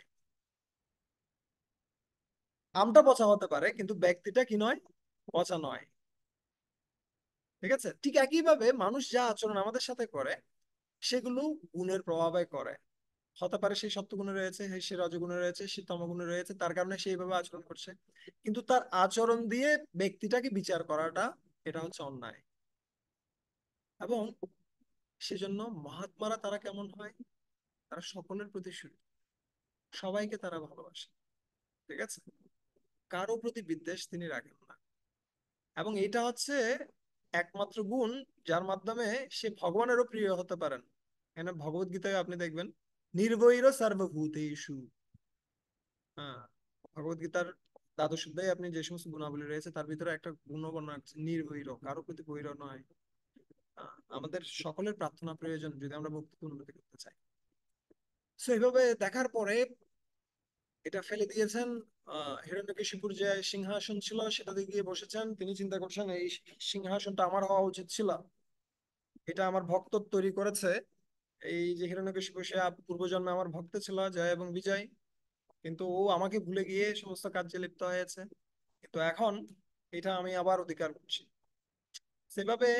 আমটা পচা হতে পারে কিন্তু ব্যক্তিটা কি নয়? পচা নয়। ঠিক আছে। ঠিক একইভাবে মানুষ যা আচরণ আমাদের সাথে করে সেগুলো গুণের প্রভাবে করে। হতে পারে সে সত্যগুণে রয়েছে, সে রজগুণে রয়েছে, সে তমগুণে রয়েছে, তার কারণে সে এইভাবে আচরণ করছে। কিন্তু তার আচরণ দিয়ে ব্যক্তিটাকে বিচার করাটা, এটা হচ্ছে অন্যায়। এবং সেজন্য মহাত্মারা তারা কেমন হয়? তারা সকলের প্রতি সবাইকে তারা ভালোবাসে। ঠিক আছে। কারো প্রতি বিদ্বেষ তিনি রাখেন না। এবং এটা হচ্ছে একমাত্র গুণ যার মাধ্যমে সে ভগবানেরও প্রিয় হতে পারেন। এখানে ভগবত গীতায় আপনি দেখবেন নির্বৈর সর্বভূতেষু। হ্যাঁ, ভগবত গীতার দ্বাদশ অধ্যায়ে আপনি যে সমস্ত গুণাবলী রয়েছে তার ভিতরে একটা গুণ বর্ণনা আছে, নির্বৈর, কারো প্রতি বৈর নয়। আমাদের সকলের প্রার্থনা প্রয়োজন যদি আমরা ভক্তিতে উন্নতি করতে চাই। সো এইভাবে দেখার পরে এটা ফেলে দিয়েছেন। হিরণ্যকশিপুর যে সিংহাসন ছিল সেটাতে গিয়ে বসেছেন। তিনি চিন্তা করছেন এই সিংহাসনটা আমার হওয়া উচিত ছিল, এটা আমার ভক্ত তৈরি করেছে। এই যে হিরণ্যকশিপু, সে পূর্বজন্মে আমার ভক্ত ছিল, জয় এবং বিজয়। কিন্তু ও আমাকে ভুলে গিয়ে সমস্ত কার্যে লিপ্ত হয়েছে, কিন্তু এখন এটা আমি আবার অধিকার করছি। সেভাবে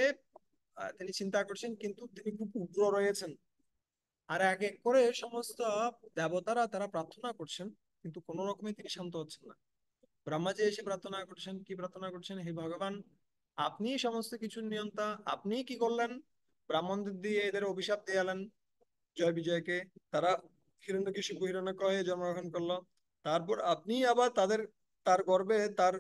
তিনি চিন্তা করছেন, কিন্তু তিনি খুব উগ্র রয়েছেন। আর এক এক করে সমস্ত দেবতারা তারা প্রার্থনা করছেন, কিন্তু কোন রকমে তিনি শান্ত হচ্ছেন না। ব্রহ্মাজি এসে প্রার্থনা করছেন, কি প্রার্থনা করছেন? হে ভগবান, আপনি সমস্ত কিছুর নিয়ন্তা, আপনি কি করলেন? ব্রাহ্মণদের দিয়ে এদের অভিশাপ দিয়ে এলেন জয় বিজয়কে। তারা হিরণ্যকশিপু হিরণ্যকশিপু হয়ে জন্মগ্রহণ করলো। তারপর আপনি আবার তার গর্ভে তার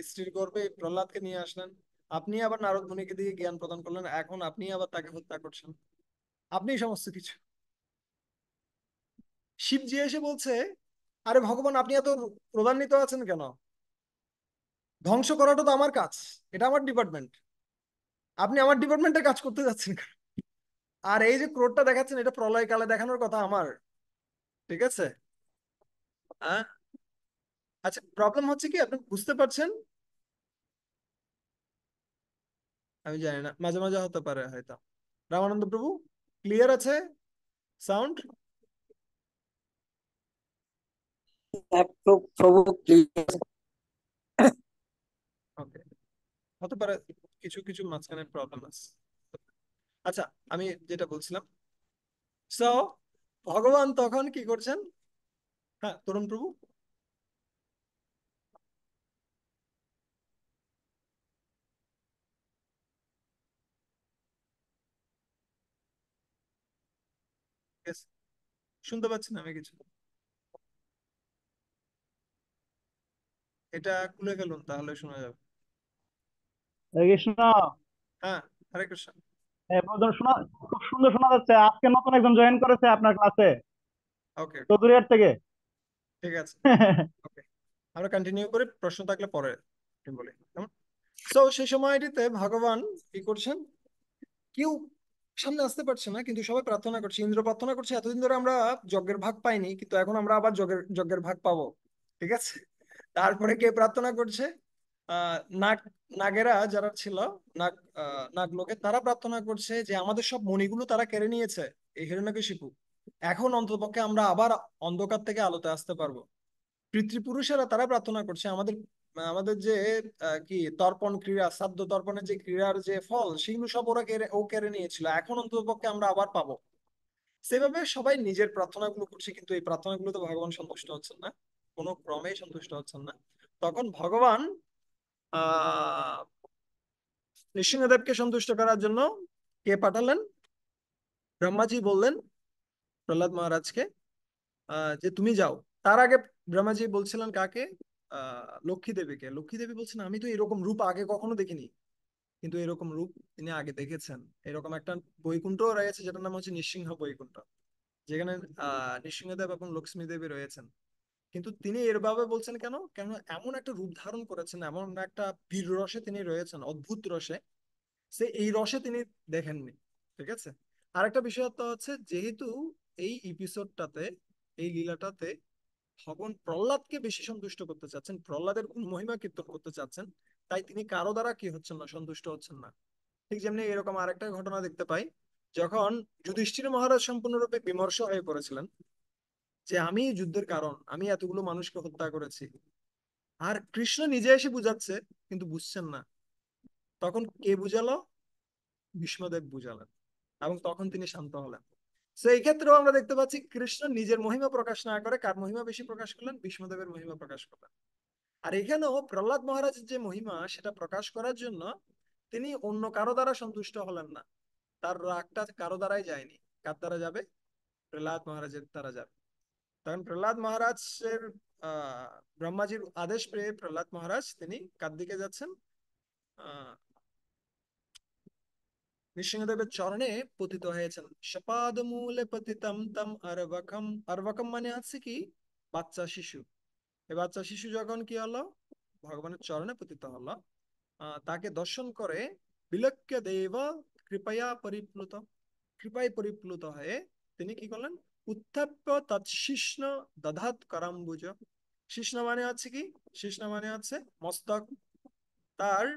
স্ত্রীর গর্ভে প্রহ্লাদকে নিয়ে আসলেন। আপনি আবার নারদ মুনিকে দিয়ে জ্ঞান প্রদান করলেন, এখন আপনি আবার তাকে হত্যা করছেন। আপনি সমস্ত কিছু। শিবজি এসে বলছে, আরে ভগবান, আপনি এত ক্রোধান্বিত আছেন কেন? ধ্বংস করাটা তো আমার কাজ, এটা আমার ডিপার্টমেন্ট। আপনি আমার ডিপার্টমেন্টের কাজ করতে যাচ্ছেন কেন? আর এই যে ক্রোধটা দেখাচ্ছেন, এটা প্রলয়কালে দেখানোর কথা আমার। ঠিক আছে। হ্যাঁ। আচ্ছা, প্রবলেম হচ্ছে কি আপনি বুঝতে পারছেন? আমি জানি না, মাঝে মাঝে হতে পারে হয়তো। রামানন্দ প্রভু, ক্লিয়ার আছে সাউন্ড? হ্যাঁ, প্রভু please। ওকে, হতে পারে কিছু কিছু মাঝখানে প্রবলেম আছে। আচ্ছা, আমি যেটা বলছিলাম, সো ভগবান তখন কি করছেন? হ্যাঁ, তরুণ প্রভু। Yes, শুনতে পাচ্ছেন আমি কিছু? এটা খুলে ফেলুন, তাহলে শোনা যাবে। হরে কৃষ্ণ। হ্যাঁ, হরে কৃষ্ণ। প্রথম শোনা, খুব সুন্দর শোনা যাচ্ছে। আজকে নতুন একজন জয়েন করেছে আপনার ক্লাসে, ওকে ওকে, চৌধুরীহাট থেকে। ঠিক আছে। ওকে, আমরা কন্টিনিউ করি, প্রশ্ন থাকলে পরে বলি কেমন। সো সেই সময়টিতে ভগবান কি করছেন? কেউ সামনে আসতে পারছে না, কিন্তু সবাই প্রার্থনা করছে, ইন্দ্র প্রার্থনা করছে এতদিন ধরে আমরা যজ্ঞের ভাগ পাইনি, কিন্তু এখন আমরা আবার যজ্ঞের যজ্ঞের ভাগ পাবো। ঠিক আছে। তারপরে কে প্রার্থনা করছে? নাগ, নাগেরা যারা ছিল, নাগ, নাগ লোকে তারা প্রার্থনা করছে যে আমাদের সব মণিগুলো তারা কেড়ে নিয়েছে এই হিরণ্যকশিপু, এখন অন্ততপক্ষে আমরা আবার অন্ধকার থেকে আলোতে আসতে পারবো। পিতৃপুরুষেরা তারা প্রার্থনা করছে আমাদের, আমাদের যে কি তর্পণ ক্রীড়া, শ্রাদ্ধ তর্পণের যে ক্রীড়ার যে ফল, সেগুলো সব ও কেড়ে নিয়েছিল, এখন অন্ততপক্ষে আমরা আবার পাবো। সেভাবে সবাই নিজের প্রার্থনাগুলো করছে, কিন্তু এই প্রার্থনাগুলো তো ভগবান সন্তুষ্ট হচ্ছেন না, কোনো ক্রমেই সন্তুষ্ট হচ্ছেন না। তখন ভগবান আহ নৃসিংহদেবকে সন্তুষ্ট করার জন্য কে পাঠালেন? ব্রহ্মাজি বললেন প্রহ্লাদ মহারাজকে যে তুমি যাও। তার আগে ব্রহ্মাজি বলছিলেন কাকে? লক্ষ্মী দেবীকে। লক্ষ্মী দেবী বলছেন আমি তো এরকম রূপ আগে কখনো দেখিনি, কিন্তু এরকম রূপ তিনি আগে দেখেছেন। এরকম একটা বৈকুণ্ঠ রয়েছে যেটার নাম হচ্ছে নৃসিংহ বৈকুণ্ঠ, যেখানে নৃসিংহদেব এবং লক্ষ্মী দেবী রয়েছেন। কিন্তু তিনি এরভাবে বলছেন কেন? কেন এমন একটা রূপ ধারণ করেছেন, এমন একটা বীর রসে তিনি রয়েছেন, অদ্ভুত রসে, সে এই রসে তিনি দেখেননি। ঠিক আছে। আরেকটা বিষয় তো হচ্ছে, যেহেতু এই এপিসোডটাতে, এই লীলাটাতে ভগবান প্রহ্লাদকে বেশি সন্তুষ্ট করতে চাচ্ছেন, প্রহ্লাদের গুণ মহিমা কীর্তন করতে চাচ্ছেন, তাই তিনি কারো দ্বারা কি হচ্ছেন না, সন্তুষ্ট হচ্ছেন না। ঠিক যেমনি এরকম আরেকটা ঘটনা দেখতে পাই, যখন যুধিষ্ঠির মহারাজ সম্পূর্ণরূপে বিমর্ষ হয়ে পড়েছিলেন যে আমি যুদ্ধের কারণ, আমি এতগুলো মানুষকে হত্যা করেছি, আর কৃষ্ণ নিজে এসে বুঝাচ্ছে, কিন্তু বুঝছেন না। তখন কে বুঝালো? ভীষ্মদেব বুঝালেন, এবং তখন তিনি শান্ত হলেন। তো এই ক্ষেত্রেও আমরা দেখতে পাচ্ছি কৃষ্ণ নিজের মহিমা প্রকাশ না করে কার মহিমা বেশি প্রকাশ করলেন? ভীষ্মদেবের মহিমা প্রকাশ করলেন। আর এখানেও প্রহ্লাদ মহারাজের যে মহিমা, সেটা প্রকাশ করার জন্য তিনি অন্য কারো দ্বারা সন্তুষ্ট হলেন না। তার রাগটা কারো দ্বারাই যায়নি। কার দ্বারা যাবে? প্রহ্লাদ মহারাজের দ্বারা যাবে। তখন প্রহ্লাদ মহারাজের আহ ব্রহ্মাজির আদেশ পেয়ে প্রহ্লাদ মহারাজ তিনি কার দিকে যাচ্ছেন? আহ নৃসিংহদেবের চরণে পতিত হয়েছেন। সপাদ মূলে পতিতম তম আরবকম। আরবকম মানে হচ্ছে কি? বাচ্চা শিশু। এই বাচ্চা শিশু যখন কি হলো, ভগবানের চরণে পতিত হলো, তাকে দর্শন করে বিলক্ষ্য দেব কৃপয়া পরিপ্লুত, কৃপায় পরিপ্লুত হয়ে তিনি কি করলেন? উত্থাপ্য তৎশিষ্ণ দধাত করাম্বুজ। শিষ্ণ মানে হচ্ছে কি? শিষ্ণ মানে হচ্ছে মস্তক। তার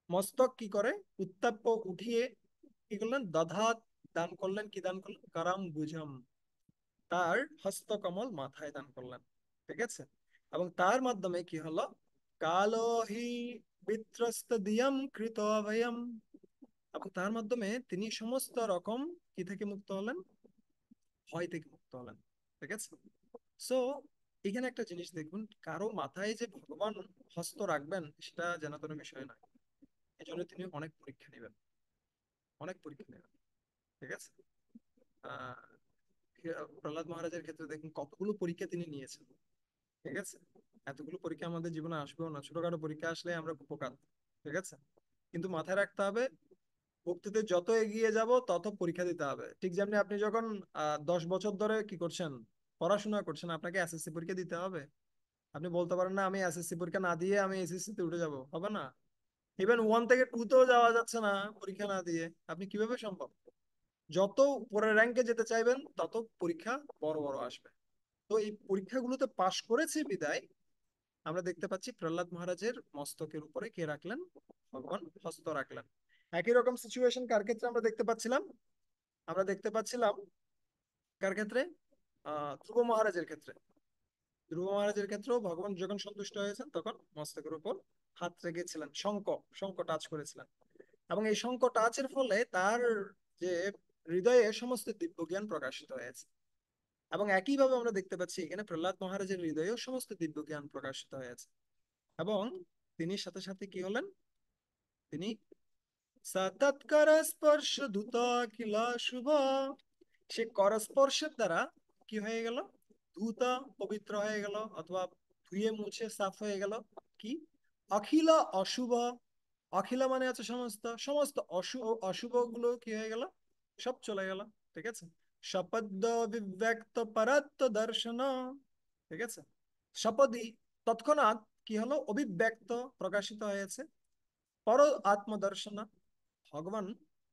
মস্তক কি করে? উত্তাপ্য উঠিয়ে কি করলেন? দধাত, দান করলেন। কি দান করলেন? করাম্বুজম, তার হস্তকমল মাথায় দান করলেন। ঠিক আছে। এবং তার মাধ্যমে কি হলো? কালো হি বিত্রস্ত দিয়ম কৃত অভয়ম, এবং তার মাধ্যমে তিনি সমস্ত রকম কি থেকে মুক্ত হলেন? ভয় থেকে মুক্ত হলেন। ঠিক আছে। সো এখানে একটা জিনিস দেখুন, কারো মাথায় যে ভগবান হস্ত রাখবেন সেটা জানাতন বিষয় নয়। এই জন্য তিনি অনেক পরীক্ষা নেবেন, অনেক পরীক্ষা নেবেন। ঠিক আছে। আহ প্রহ্লাদ মহারাজের ক্ষেত্রে দেখুন কতগুলো পরীক্ষা তিনি নিয়েছেন। ঠিক আছে। এতগুলো পরীক্ষা আমাদের জীবনে আসবেও না, ছোটখাটো পরীক্ষা আসলে আমরা উপকার। ঠিক আছে। কিন্তু মাথায় রাখতে হবে, ভক্তিতে যত এগিয়ে যাব তত পরীক্ষা দিতে হবে। ঠিক যেমনি আপনি যখন 10 বছর ধরে কি করছেন? পড়াশোনা করছেন, আপনাকে এসএসসি পরীক্ষা দিতে হবে। আপনি বলতে পারেন না আমি এসএসসি পরীক্ষা না দিয়ে আমি এসএসসি তে উঠে যাব, হবে না। ইভেন 1 থেকে 2 তেও যাওয়া যাচ্ছে না পরীক্ষা না দিয়ে, আপনি কিভাবে সম্ভব? যত উপরের র্যাঙ্কে যেতে চাইবেন তত পরীক্ষা বড় বড় আসবে। তো এই পরীক্ষাগুলোতে পাশ করেছে বিদায় আমরা দেখতে পাচ্ছি প্রহ্লাদ মহারাজের মস্তকের উপরে কে রাখলেন? ভগবান হস্ত রাখলেন। একই রকম সিচুয়েশন কার ক্ষেত্রে আমরা দেখতে পাচ্ছিলাম? আমরা দেখতে পাচ্ছিলাম কার ক্ষেত্রে? ধ্রুব মহারাজের ক্ষেত্রে। ধ্রুব মহারাজের ক্ষেত্রেও ভগবান যখন সন্তুষ্ট হয়েছেন তখন মস্তকের উপর হাত রেখেছিলেন, শঙ্খ, শঙ্খ টাচ করেছিলেন। এবং এই শঙ্খ টাচের ফলে তার যে হৃদয়ে সমস্ত দিব্য জ্ঞান প্রকাশিত হয়েছে। এবং একইভাবে আমরা দেখতে পাচ্ছি এখানে প্রহ্লাদ মহারাজের হৃদয়েও সমস্ত দিব্য জ্ঞান প্রকাশিত হয়েছে। এবং তিনি সাথে সাথে কি হলেন? তিনি সতৎকর স্পর্শ দ্রুত কিল শুভ, সে করস্পর্শের দ্বারা কি হয়ে গেল? দ্রুত পবিত্র হয়ে গেল, অথবা ধুয়ে মুছে সাফ হয়ে গেল। কি? অখিল অশুভ। অখিলা মানে আছে সমস্ত, সমস্ত অশুভ, অশুভ গুলো কি হয়ে গেল? সব চলে গেল। ঠিক আছে। সপদ্য বিব্যক্ত পরাত্ম দর্শন। ঠিক আছে। সপদি, তৎক্ষণাৎ কি হলো? অভিব্যক্ত, প্রকাশিত হয়েছে পর আত্মদর্শন। ভগবান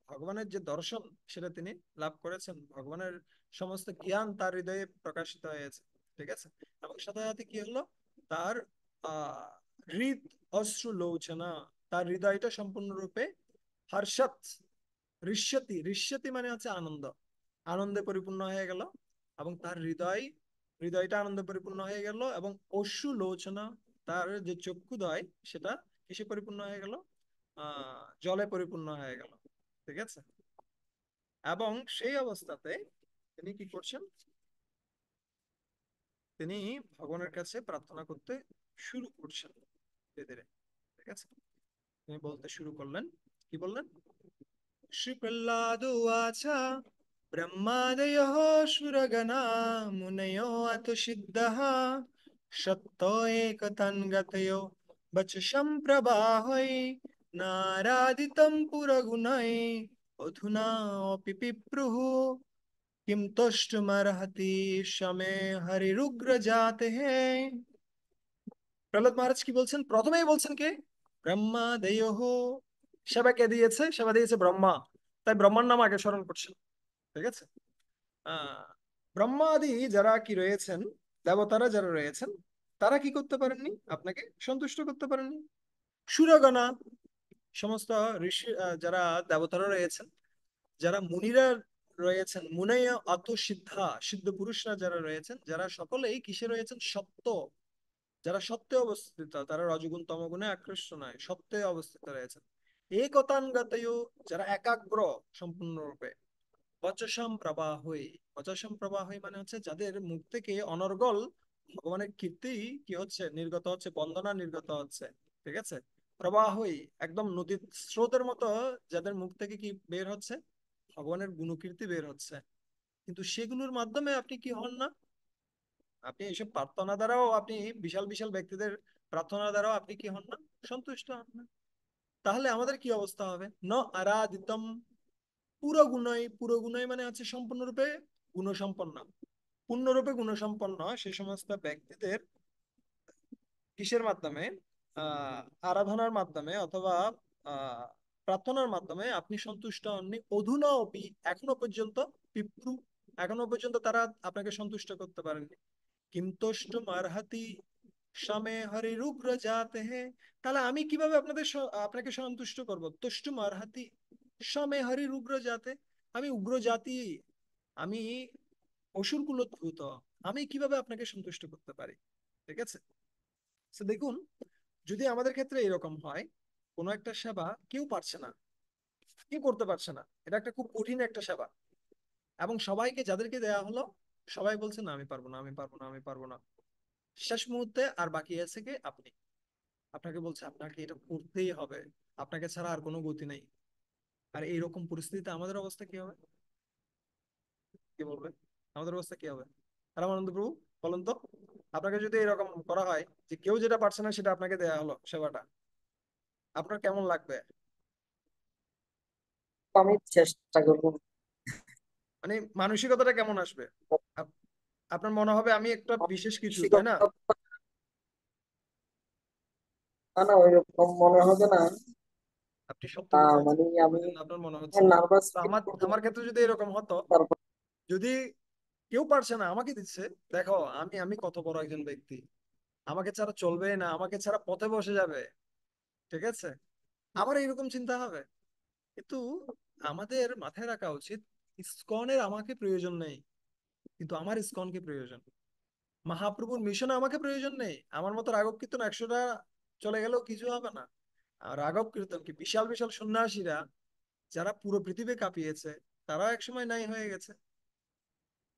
ভগবানের যে দর্শন সেটা তিনি লাভ করেছেন, ভগবানের সমস্ত জ্ঞান তার হৃদয়ে প্রকাশিত হয়েছে। ঠিক আছে। এবং সাথে সাথে কি হলো, তার আহ হৃদ অশ্রু লোচনা, তার হৃদয়টা সম্পূর্ণরূপে হর্ষাত, ঋষ্যতি, ঋষ্যতি মানে হচ্ছে আনন্দ, আনন্দে পরিপূর্ণ হয়ে গেল। এবং তার হৃদয়টা আনন্দে পরিপূর্ণ হয়ে গেল। এবং অশ্রু লোচনা, তার যে চক্ষুদয় সেটা কিসে পরিপূর্ণ হয়ে গেল, জলে পরিপূর্ণ হয়ে গেল। ঠিক আছে। এবং সেই অবস্থাতে তিনি কি করছেন, তিনি ভগবানের কাছে প্রার্থনা করতে শুরু করছেন ধীরে ধীরে। ঠিক আছে। তিনি বলতে শুরু করলেন, কি বললেন, শ্রী প্রহ্লাদ উবাচ ব্রহ্মাদয়ঃ সুরগণা মুনयो अथ सिद्धः सत्तो एकतन्गतयो वचसं प्रबाहै नारादितं पुरगुणै अधुनापि पिप्रुः किं तुष्टुमर्हति शमे हरिरुग्र जाते हैं। প্রহ্লাদ মহারাজ কি বলছেন, প্রথমেই বলছেন কে, ব্রহ্মা দেয়হ, সেবা কে দিয়েছে, সেবা দিয়েছে ব্রহ্মা, তাই ব্রহ্মার নাম আগে স্মরণ করছেন। ঠিক আছে। আহ ব্রহ্মাদি যারা কি রয়েছেন, দেবতারা যারা রয়েছেন, তারা কি করতে পারেননি, আপনাকে সন্তুষ্ট করতে পারেননি। সুরগণা, সমস্ত ঋষি, যারা দেবতারা রয়েছেন, যারা মুনিরা রয়েছেন, মুনেয় অত সিদ্ধা, সিদ্ধ পুরুষরা যারা রয়েছেন, যারা সকলেই কিসে রয়েছেন, সত্য, যারা সত্যে অবস্থিত, তারা রজগুণ তমগুণে আকৃষ্ট নয়, সত্যে অবস্থিত রয়েছেন। একতানগতয়, যারা একাগ্র সম্পূর্ণরূপে। বচসাম প্রবাহই, বচসাম প্রবাহই মানে হচ্ছে যাদের মুখ থেকে অনর্গল ভগবানের কীর্তি কি হচ্ছে, নির্গত হচ্ছে, বন্দনা নির্গত হচ্ছে। ঠিক আছে। প্রবাহই, একদম নদীর স্রোতের মতো যাদের মুখ থেকে কি বের হচ্ছে, ভগবানের গুণকীর্তি বের হচ্ছে। কিন্তু সেগুলোর মাধ্যমে আপনি কি হন না, আপনি এইসব প্রার্থনা দ্বারাও, আপনি বিশাল বিশাল ব্যক্তিদের প্রার্থনা দ্বারাও আপনি কি হন না, সন্তুষ্ট হন না। তাহলে আমাদের কি অবস্থা হবে, ন আরাধিতম পুরগুণই, পুরগুণই মানে হচ্ছে সম্পূর্ণরূপে গুণসম্পন্ন, পূর্ণরূপে গুণসম্পন্ন সে সমস্ত ব্যক্তিদের কিসের মাধ্যমে, আহ আরাধনার মাধ্যমে অথবা আহ প্রার্থনার মাধ্যমে আপনি সন্তুষ্ট হননি। অধুনা অপি, এখনো পর্যন্ত, পিপ্রু, এখনো পর্যন্ত তারা আপনাকে সন্তুষ্ট করতে পারেননি। কিন্তুষ্টুম আরহাতি সমে হরিরুগ্র জাতে হে, তাহলে আমি কিভাবে আপনাকে সন্তুষ্ট করব, তুষ্টুম আরহাতি সমে হরিরুগ্র জাতে, আমি উগ্র জাতি, আমি অসুর কুলোদ্ভূত, আমি কিভাবে আপনাকে সন্তুষ্ট করতে পারি। ঠিক আছে। তো দেখুন, যদি আমাদের ক্ষেত্রে এরকম হয়, কোনো একটা সেবা কেউ পারছে না, কেউ করতে পারছে না, এটা একটা খুব কঠিন একটা সেবা, এবং সবাইকে যাদেরকে দেয়া হলো, সবাই বলছে না আমি পারবো না, আমি পারবো না, আমি পারবো না। শেষ মুহূর্তে আর বাকি আছে কি আপনি, আপনাকে বলছে আপনাকে এটা করতেই হবে, আপনাকে ছাড়া আর কোনো গতি নেই। আর এইরকম পরিস্থিতিতে আমাদের অবস্থা কি হবে, কি বলবেন, আমাদের অবস্থা কি হবে। রামানন্দ প্রভু বলেন তো, আপনাকে যদি এরকম করা হয় যে কেউ যেটা পারছে না সেটা আপনাকে দেয়া হলো সেবাটা, আপনার কেমন লাগবে, আমি চেষ্টা করবো। মানে মানসিকতাটা কেমন আসবে, আপ- আপনার মনে হবে আমি একটা বিশেষ কিছু, তাই না। মানসিকতা না ওইরকম মনে হবে না। আপনি সত্য কথা মানে আমি বলছেন, আপনার মনে হচ্ছে না। নার্ভাস তো ফিল আমার করবো। আমার ক্ষেত্রে যদি এরকম হতো, তারপর যদি কেউ পারছে না আমাকে দিচ্ছে, দেখো আমি আমি কত বড় একজন ব্যক্তি, আমাকে ছাড়া চলবে না, আমাকে ছাড়া পথে বসে যাবে। ঠিক আছে। আমার এইরকম চিন্তা হবে। কিন্তু আমাদের মাথায় রাখা উচিত, ইসকনের আমাকে প্রয়োজন নেই, কিন্তু আমার ইসকনকে প্রয়োজন। মহাপ্রভুর মিশনে আমাকে প্রয়োজন নেই, আমার মতো রাঘব কীর্তন 100টা চলে গেলেও কিছু হবে না। আর রাঘব কীর্তন কি, বিশাল বিশাল সন্ন্যাসীরা যারা পুরো পৃথিবী কাঁপিয়েছে, তারাও একসময় নাই হয়ে গেছে,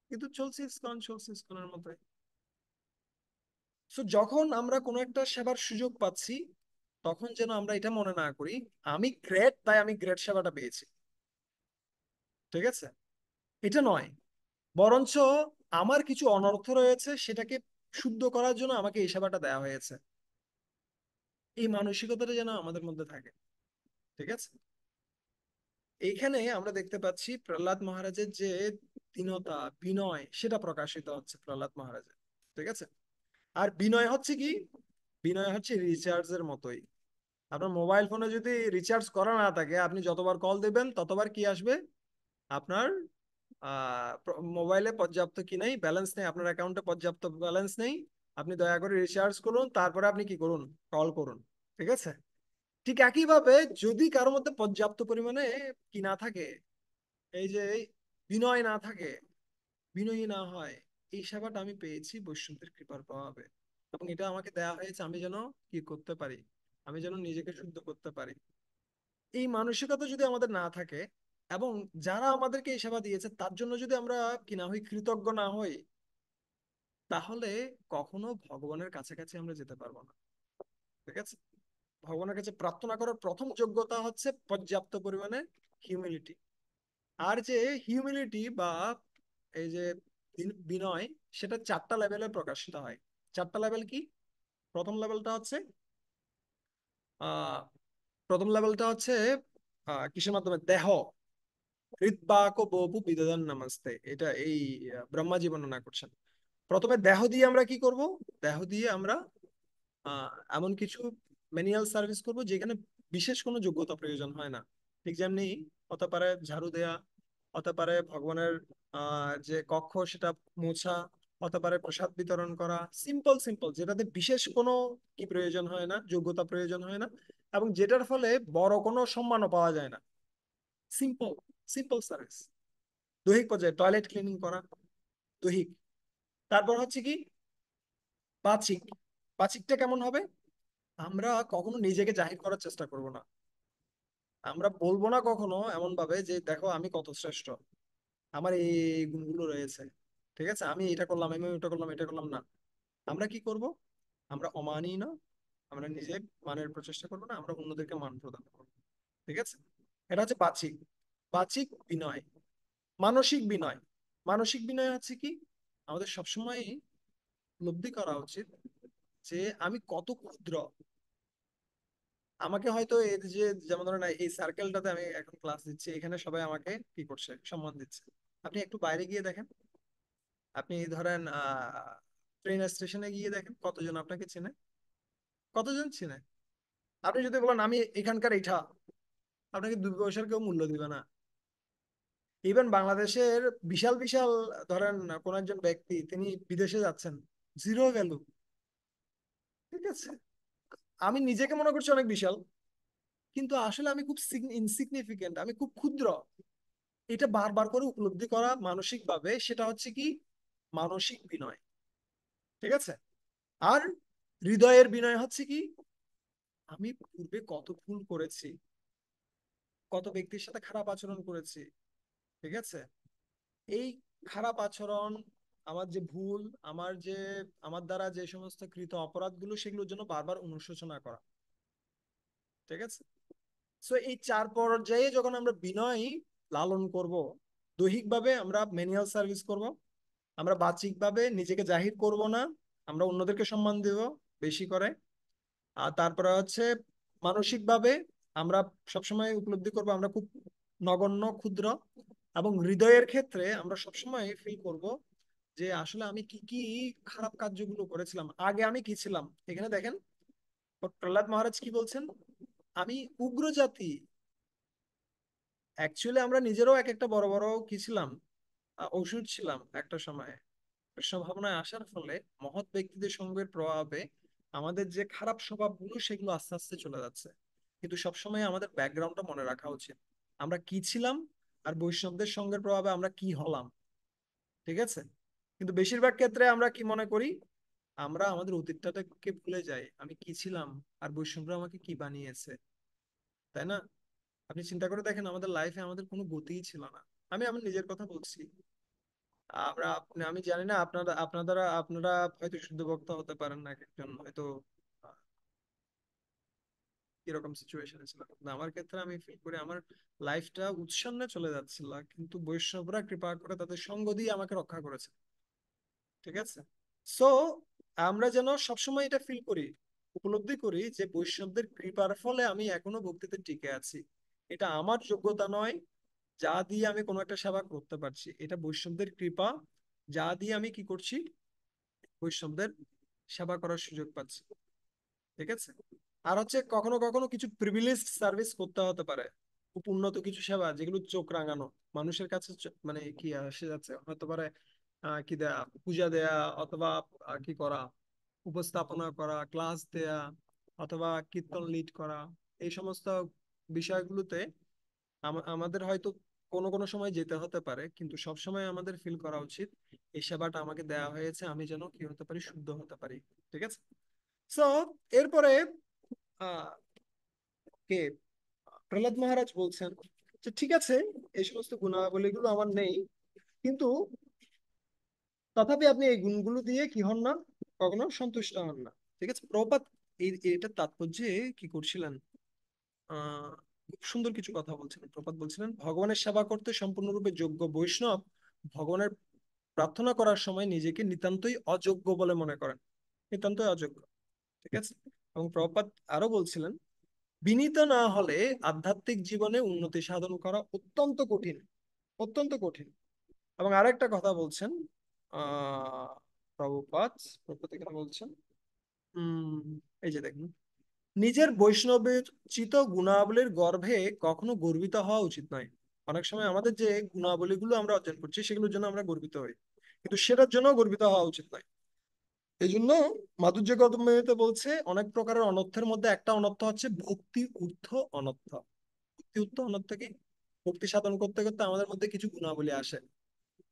কিন্তু চলছে ইসকন, চলছে ইসকনের মতোই। সো যখন আমরা কোনো একটা সেবার সুযোগ পাচ্ছি, তখন যেন আমরা এটা মনে না করি আমি গ্রেট, তাই আমি গ্রেট সেবাটা পেয়েছি। ঠিক আছে। এটা নয়, বরঞ্চ আমার কিছু অনর্থ রয়েছে, সেটাকে শুদ্ধ করার জন্য আমাকে এই সেবাটা দেওয়া হয়েছে, এই মানসিকতাটা যেন আমাদের মধ্যে থাকে। ঠিক আছে। এইখানে আমরা দেখতে পাচ্ছি প্রহ্লাদ মহারাজের যে দীনতা, বিনয়, সেটা প্রকাশিত হচ্ছে প্রহ্লাদ মহারাজের। ঠিক আছে। আর বিনয় হচ্ছে কি, বিনয় হচ্ছে রিচার্জের মতোই। আপনার মোবাইল ফোনে যদি রিচার্জ করা না থাকে, আপনি যতবার কল দেবেন ততবার কি আসবে? আপনার মোবাইলে পর্যাপ্ত কি নেই, ব্যালেন্স নেই, আপনার অ্যাকাউন্টে পর্যাপ্ত ব্যালেন্স নেই, আপনি দয়া করে রিচার্জ করুন, তারপরে আপনি কি করুন, কল করুন। ঠিক আছে? ঠিক একইভাবে যদি কারোর মধ্যে পর্যাপ্ত পরিমাণে কি না থাকে, এই যে বিনয় না থাকে, বিনয়ী না হয়, এই সেবাটা আমি পেয়েছি বৈষ্ণবদের কৃপার প্রভাবে, এবং এটা আমাকে দেয়া হয়েছে আমি যেন কি করতে পারি, আমি যেন নিজেকে শুদ্ধ করতে পারি। এই মানসিকতা যদি আমাদের না থাকে, এবং যারা আমাদেরকে এই সেবা দিয়েছে তার জন্য যদি আমরা কি না হই, কৃতজ্ঞ না হই, তাহলে কখনো ভগবানের কাছাকাছি আমরা যেতে পারবো না। ঠিক আছে? ভগবানের কাছে প্রার্থনা করার প্রথম যোগ্যতা হচ্ছে পর্যাপ্ত পরিমাণে হিউমিলিটি। আর যে হিউমিলিটি বা এই যে বিনয়, সেটা 4টা লেভেলে প্রকাশিত হয়। 4টা লেভেল কি? প্রথম লেভেলটা হচ্ছে আহ প্রথম লেভেলটা হচ্ছে কিসের মাধ্যমে? দেহ হৃদবাক বপু বিদদান নামাস্তে, এটা এই ব্রহ্মাজি বর্ণনা করছেন। প্রথমে দেহ দিয়ে আমরা কি করব? দেহ দিয়ে আমরা এমন কিছু ম্যানুয়াল সার্ভিস করব যেখানে বিশেষ কোনো যোগ্যতা প্রয়োজন হয় না। ঠিক যেমনি হতে পারে ঝাড়ু দেয়া, হতে পারে ভগবানের যে কক্ষ সেটা মোছা, হতে পারে প্রসাদ বিতরণ করা, সিম্পল সিম্পল, যেটাতে বিশেষ কোনো কি প্রয়োজন হয় না, যোগ্যতা প্রয়োজন হয় না, এবং যেটার ফলে বড় কোনো সম্মানও পাওয়া যায় না। Simple simple service. দৈহিক পর্যায়ে টয়লেট ক্লিনিং করা, দৈহিক। তারপর হচ্ছে কি? বাচিক। বাচিকটা কেমন হবে? আমরা কখনো নিজেকে জাহির করার চেষ্টা করব না। আমরা বলবো না কখনো এমন ভাবে যে দেখো আমি কত শ্রেষ্ঠ, আমার এই গুণগুলো রয়েছে। ঠিক আছে? আমি এটা করলাম, আমি ওটা করলাম, এটা করলাম না। আমরা কি করব? আমরা অমানই না, আমরা নিজে মানের প্রচেষ্টা করবো না, আমরা অন্যদেরকে মান প্রদান করবো। ঠিক আছে? এটা হচ্ছে বাচিক। বাচিক বিনয়। মানসিক বিনয়। মানসিক বিনয় হচ্ছে কি? আমাদের সবসময় উপলব্ধি করা উচিত যে আমি কত ক্ষুদ্র। আমাকে হয়তো এই যে, যেমন ধরেন এই সার্কেলটাতে আমি এখন ক্লাস দিচ্ছি, এখানে সবাই আমাকে কি করছে, সম্মান দিচ্ছে। আপনি একটু বাইরে গিয়ে দেখেন, আপনি ধরেন ট্রেন স্টেশনে গিয়ে দেখেন কতজন আপনাকে চেনে, কতজন চেনে। আপনি যদি বলেন আমি এখানকার এইটা, আপনাকে 2 পয়সার কেউ মূল্য দিবে না। ইভেন বাংলাদেশের বিশাল বিশাল, ধরেন কোন একজন ব্যক্তি তিনি বিদেশে যাচ্ছেন, জিরো ভ্যালু। ঠিক আছে? আমি নিজেকে মনে করছি অনেক বিশাল, কিন্তু আসলে আমি খুব ইনসিগনিফিকেন্ট, আমি খুব ক্ষুদ্র। এটা বারবার করে উপলব্ধি করা মানসিক ভাবে, সেটা হচ্ছে কি? মানসিক বিনয়। ঠিক আছে? আর হৃদয়ের বিনয় হচ্ছে কি? আমি পূর্বে কত ভুল করেছি, কত ব্যক্তির সাথে খারাপ আচরণ করেছি। ঠিক আছে? এই খারাপ আচরণ, আমার যে ভুল, আমার যে, আমার দ্বারা যে সমস্ত কৃত অপরাধগুলো, সেগুলোর জন্য বারবার অনুশোচনা করা। ঠিক আছে? সো এই 4 পর্যায়ে যখন আমরা বিনয় লালন করব, দৈহিকভাবে আমরা ম্যানুয়াল সার্ভিস করব, আমরা বাহ্যিকভাবে নিজেকে জাহির করব না, আমরা অন্যদেরকে সম্মান দেব বেশি করে। আর তারপরে হচ্ছে মানসিকভাবে আমরা সবসময় উপলব্ধি করব আমরা খুব নগণ্য, ক্ষুদ্র। এবং হৃদয়ের ক্ষেত্রে আমরা সবসময় ফিল করব যে আসলে আমি কি কি খারাপ কার্যগুলো করেছিলাম, আগে আমি কি ছিলাম। এখানে দেখেন প্রহ্লাদ মহারাজ কি বলছেন, আমি উগ্র জাতি। অ্যাকচুয়ালি আমরা নিজেরাও এক একটা বড় বড় কি ছিলাম, অসুর ছিলাম একটা সময়। কৃষ্ণ ভাবনায় আসার ফলে, মহৎ ব্যক্তিদের সঙ্গের প্রভাবে আমাদের যে খারাপ স্বভাবগুলো সেগুলো আস্তে আস্তে চলে যাচ্ছে। কিন্তু সবসময় আমাদের ব্যাকগ্রাউন্ডটা মনে রাখা উচিত, আমরা কি ছিলাম, আর বৈষ্ণবদের সঙ্গের প্রভাবে আমরা কি হলাম। ঠিক আছে? কিন্তু বেশিরভাগ ক্ষেত্রে আমরা কি মনে করি, আমরা আমাদের অতীতটাকে ভুলে যাই, আমি কি ছিলাম আর বৈষ্ণবরা আমাকে কি বানিয়েছে। তাই না? আপনি চিন্তা করে দেখেন, আমাদের লাইফে আমাদের কোনো গতিই ছিল না। আমি আমার নিজের কথা বলছি। আমি জানি না আপনারা হয়তো শুদ্ধ বক্তা হতে পারেন না, একজন হয়তো আহ, কিরকম সিচুয়েশনে ছিল, কিন্তু আমার ক্ষেত্রে আমি ফিল করি আমার লাইফটা উৎসন্নে চলে যাচ্ছিল, কিন্তু বৈষ্ণবরা কৃপা করে তাদের সঙ্গ দিয়ে আমাকে রক্ষা করেছে। ঠিক আছে? সো আমরা যেন সবসময় এটা ফিল করি, উপলব্ধি করি যে বৈষ্ণবদের কৃপার ফলে আমি এখনো ভক্তিতে টিকে আছি। এটা আমার যোগ্যতা নয় যা দিয়ে আমি কোনো একটা সেবা করতে পারছি, এটা বৈষ্ণবদের কৃপা, যা দিয়ে আমি কি করছি, বৈষ্ণবদের সেবা করার সুযোগ পাচ্ছি। ঠিক আছে? আর হচ্ছে কখনো কখনো কিছু প্রিভিলেজ সার্ভিস করতে হতে পারে, খুব উন্নত কিছু সেবা যেগুলো চোখ রাঙানো, মানুষের কাছে মানে কি আসে যাচ্ছে হতে পারে, কি দেয়া, পূজা দেয়া, অথবা কি করা, উপস্থাপনা করা, ক্লাস দেয়া, অথবা কীর্তন লিড করা। এই সমস্ত বিষয়গুলোতে আমাদের হয়তো কোনো কোনো সময় যেতে হতে পারে, কিন্তু সব সময় আমাদের ফিল করা উচিত এই সেবাটা আমাকে দেয়া হয়েছে, আমি যেন কি হতে পারি, শুদ্ধ হতে পারি। ঠিক আছে। সো এরপরে আহ কে প্রহ্লাদ মহারাজ বলছেন যে ঠিক আছে, এই সমস্ত গুণাবলীগুলো আমার নেই, কিন্তু তথাপি আপনি এই গুণগুলো দিয়ে কি হন না, কখনো সন্তুষ্ট হন না। ঠিক আছে। প্রভুপাদ এটার তাৎপর্যে কি করছিলেন, খুব সুন্দর কিছু কথা বলছিলেন। প্রভুপাদ বলছিলেন, ভগবানের সেবা করতে সম্পূর্ণরূপে যোগ্য বৈষ্ণব ভগবানের প্রার্থনা করার সময় নিজেকে নিতান্তই অযোগ্য বলে মনে করেন, নিতান্তই অযোগ্য। ঠিক আছে। এবং প্রভুপাদ আরো বলছিলেন, বিনীত না হলে আধ্যাত্মিক জীবনে উন্নতি সাধন করা অত্যন্ত কঠিন, অত্যন্ত কঠিন। এবং আরেকটা কথা বলছেন আহ প্রভুপাদ, প্রভুপাদ এখানে বলছেন, উম এই যে দেখুন, নিজের বৈষ্ণবের চিত গুণাবলীর গর্ভে কখনো গর্বিত হওয়া উচিত নয়। অনেক সময় আমাদের যে গুণাবলীগুলো আমরা অর্জন করছি সেগুলোর জন্য আমরা গর্বিত হই, কিন্তু সেটার জন্য গর্বিত হওয়া উচিত নয়। এই জন্য মাধুর্য গৌতমীতে বলছে, অনেক প্রকারের অনর্থের মধ্যে একটা অনর্থ হচ্ছে ভক্তি ঊর্ধ্ব অনর্থ। ভক্তি ঊর্ধ্ব অনর্থ কি? ভক্তি সাধন করতে করতে আমাদের মধ্যে কিছু গুণাবলী আসে,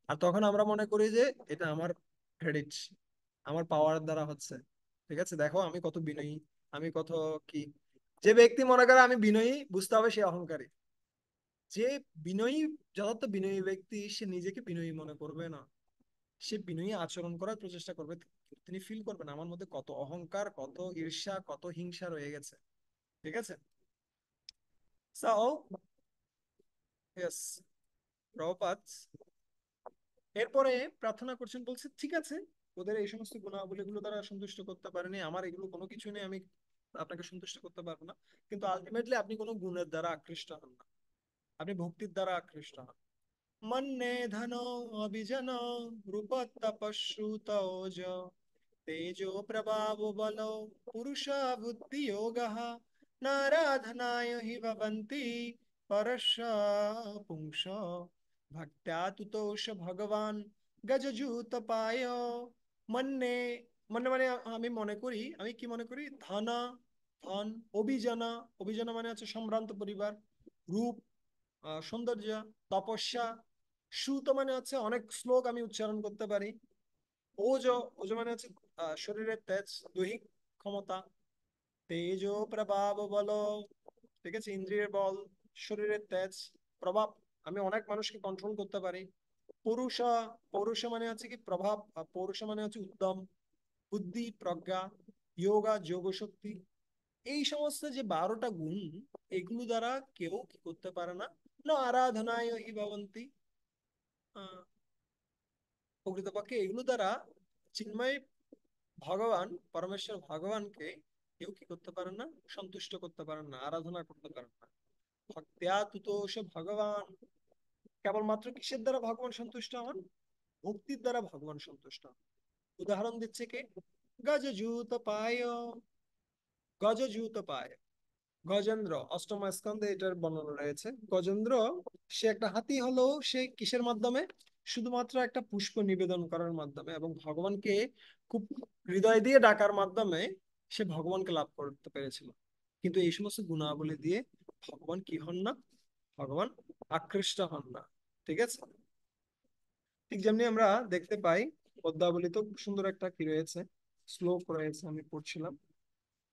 আর তখন আমরা মনে করি যে এটা আমার ক্রেডিট, আমার পাওয়ার দ্বারা হচ্ছে। ঠিক আছে, দেখো আমি কত বিনয়ী, আমি কত কি। যে ব্যক্তি মনে করে আমি বিনয়ী, বুঝতে হবে সে অহংকারী। যে বিনয়ী, যথার্থ বিনয়ী ব্যক্তি সে নিজেকে বিনয়ী মনে করবে না, সে বিনয়ী আচরণ করার প্রচেষ্টা করবে। তিনি ফিল করবেন আমার মধ্যে কত অহংকার, কত ঈর্ষা, কত হিংসা রয়ে গেছে। ঠিক আছে। সো ইয়েস, প্রভুপাদ এরপরে প্রার্থনা করছেন, বলছে ঠিক আছে, ওদের এই সমস্ত গুণাবলীগুলো দ্বারা সন্তুষ্ট করতে পারেনি, আমার এগুলো কোনো কিছু নেই, আমি আপনাকে সন্তুষ্ট করতে পারবো না। কিন্তু আলটিমেটলি আপনি কোনো গুণের দ্বারা আকৃষ্ট হন না, আপনি ভক্তির দ্বারা আকৃষ্ট হন। মন্যে ধন অভিজন রূপ তপশ্রুত ওজ তেজো প্রভাব বল পুরুষ বুদ্ধি যোগ নারাধনায় হি ভবন্তি পরশ পুংস ভক্ত্যা তুতোষ ভগবান গজজুত পায়। মন্যে, মন্যে মানে আমি মনে করি, আমি কি মনে করি, ধন, ধন, অভিজানা, অভিজানা মানে হচ্ছে সম্ভ্রান্ত পরিবার, রূপ, সৌন্দর্য, তপস্যা, শ্রুত মানে হচ্ছে অনেক শ্লোক আমি উচ্চারণ করতে পারি, ওজ, ওজ মানে হচ্ছে শরীরের তেজ, দৈহিক ক্ষমতা, তেজো প্রভাব বল, ঠিক আছে, ইন্দ্রিয়ের বল, শরীরের তেজ, প্রভাব, আমি অনেক মানুষকে কন্ট্রোল করতে পারি। পৌরুষ, পৌরুষ মানে হচ্ছে কি প্রভাব, পৌরুষ মানে হচ্ছে উদ্যম, বুদ্ধি, প্রজ্ঞা, যোগা, যোগ শক্তি। এই সমস্ত যে 12টা গুণ, এগুলো দ্বারা কেউ কি করতে পারে না, না আরাধনায় হি ভবন্তি, আহ, প্রকৃতপক্ষে এগুলো দ্বারা চিন্ময় ভগবান, পরমেশ্বর ভগবানকে কেউ কি করতে পারেন না, সন্তুষ্ট করতে পারেন না, আরাধনা করতে পারেন না। ভক্ত্যা তুতোষ ভগবান, কেবলমাত্র কিসের দ্বারা ভগবান সন্তুষ্ট হন? ভক্তির দ্বারা ভগবান সন্তুষ্ট হন। উদাহরণ দিচ্ছে কে? গজজুত পায়, গজজুত পায়, গজেন্দ্র, অষ্টম স্কন্ধে এটার বর্ণনা রয়েছে। গজেন্দ্র, সে একটা হাতি হলো, সে কিসের মাধ্যমে? শুধুমাত্র একটা পুষ্প নিবেদন করার মাধ্যমে এবং ভগবানকে খুব হৃদয় দিয়ে ডাকার মাধ্যমে সে ভগবানকে লাভ করতে পেরেছিল। কিন্তু এই সমস্ত গুণাবলী দিয়ে ভগবান কি হন না, ভগবান আকৃষ্ট হন না। ঠিক আছে। ঠিক যেমনি আমরা দেখতে পাই, পদ্মাবলীতেও খুব সুন্দর একটা কি রয়েছে, শ্লোক রয়েছে, আমি পড়ছিলাম,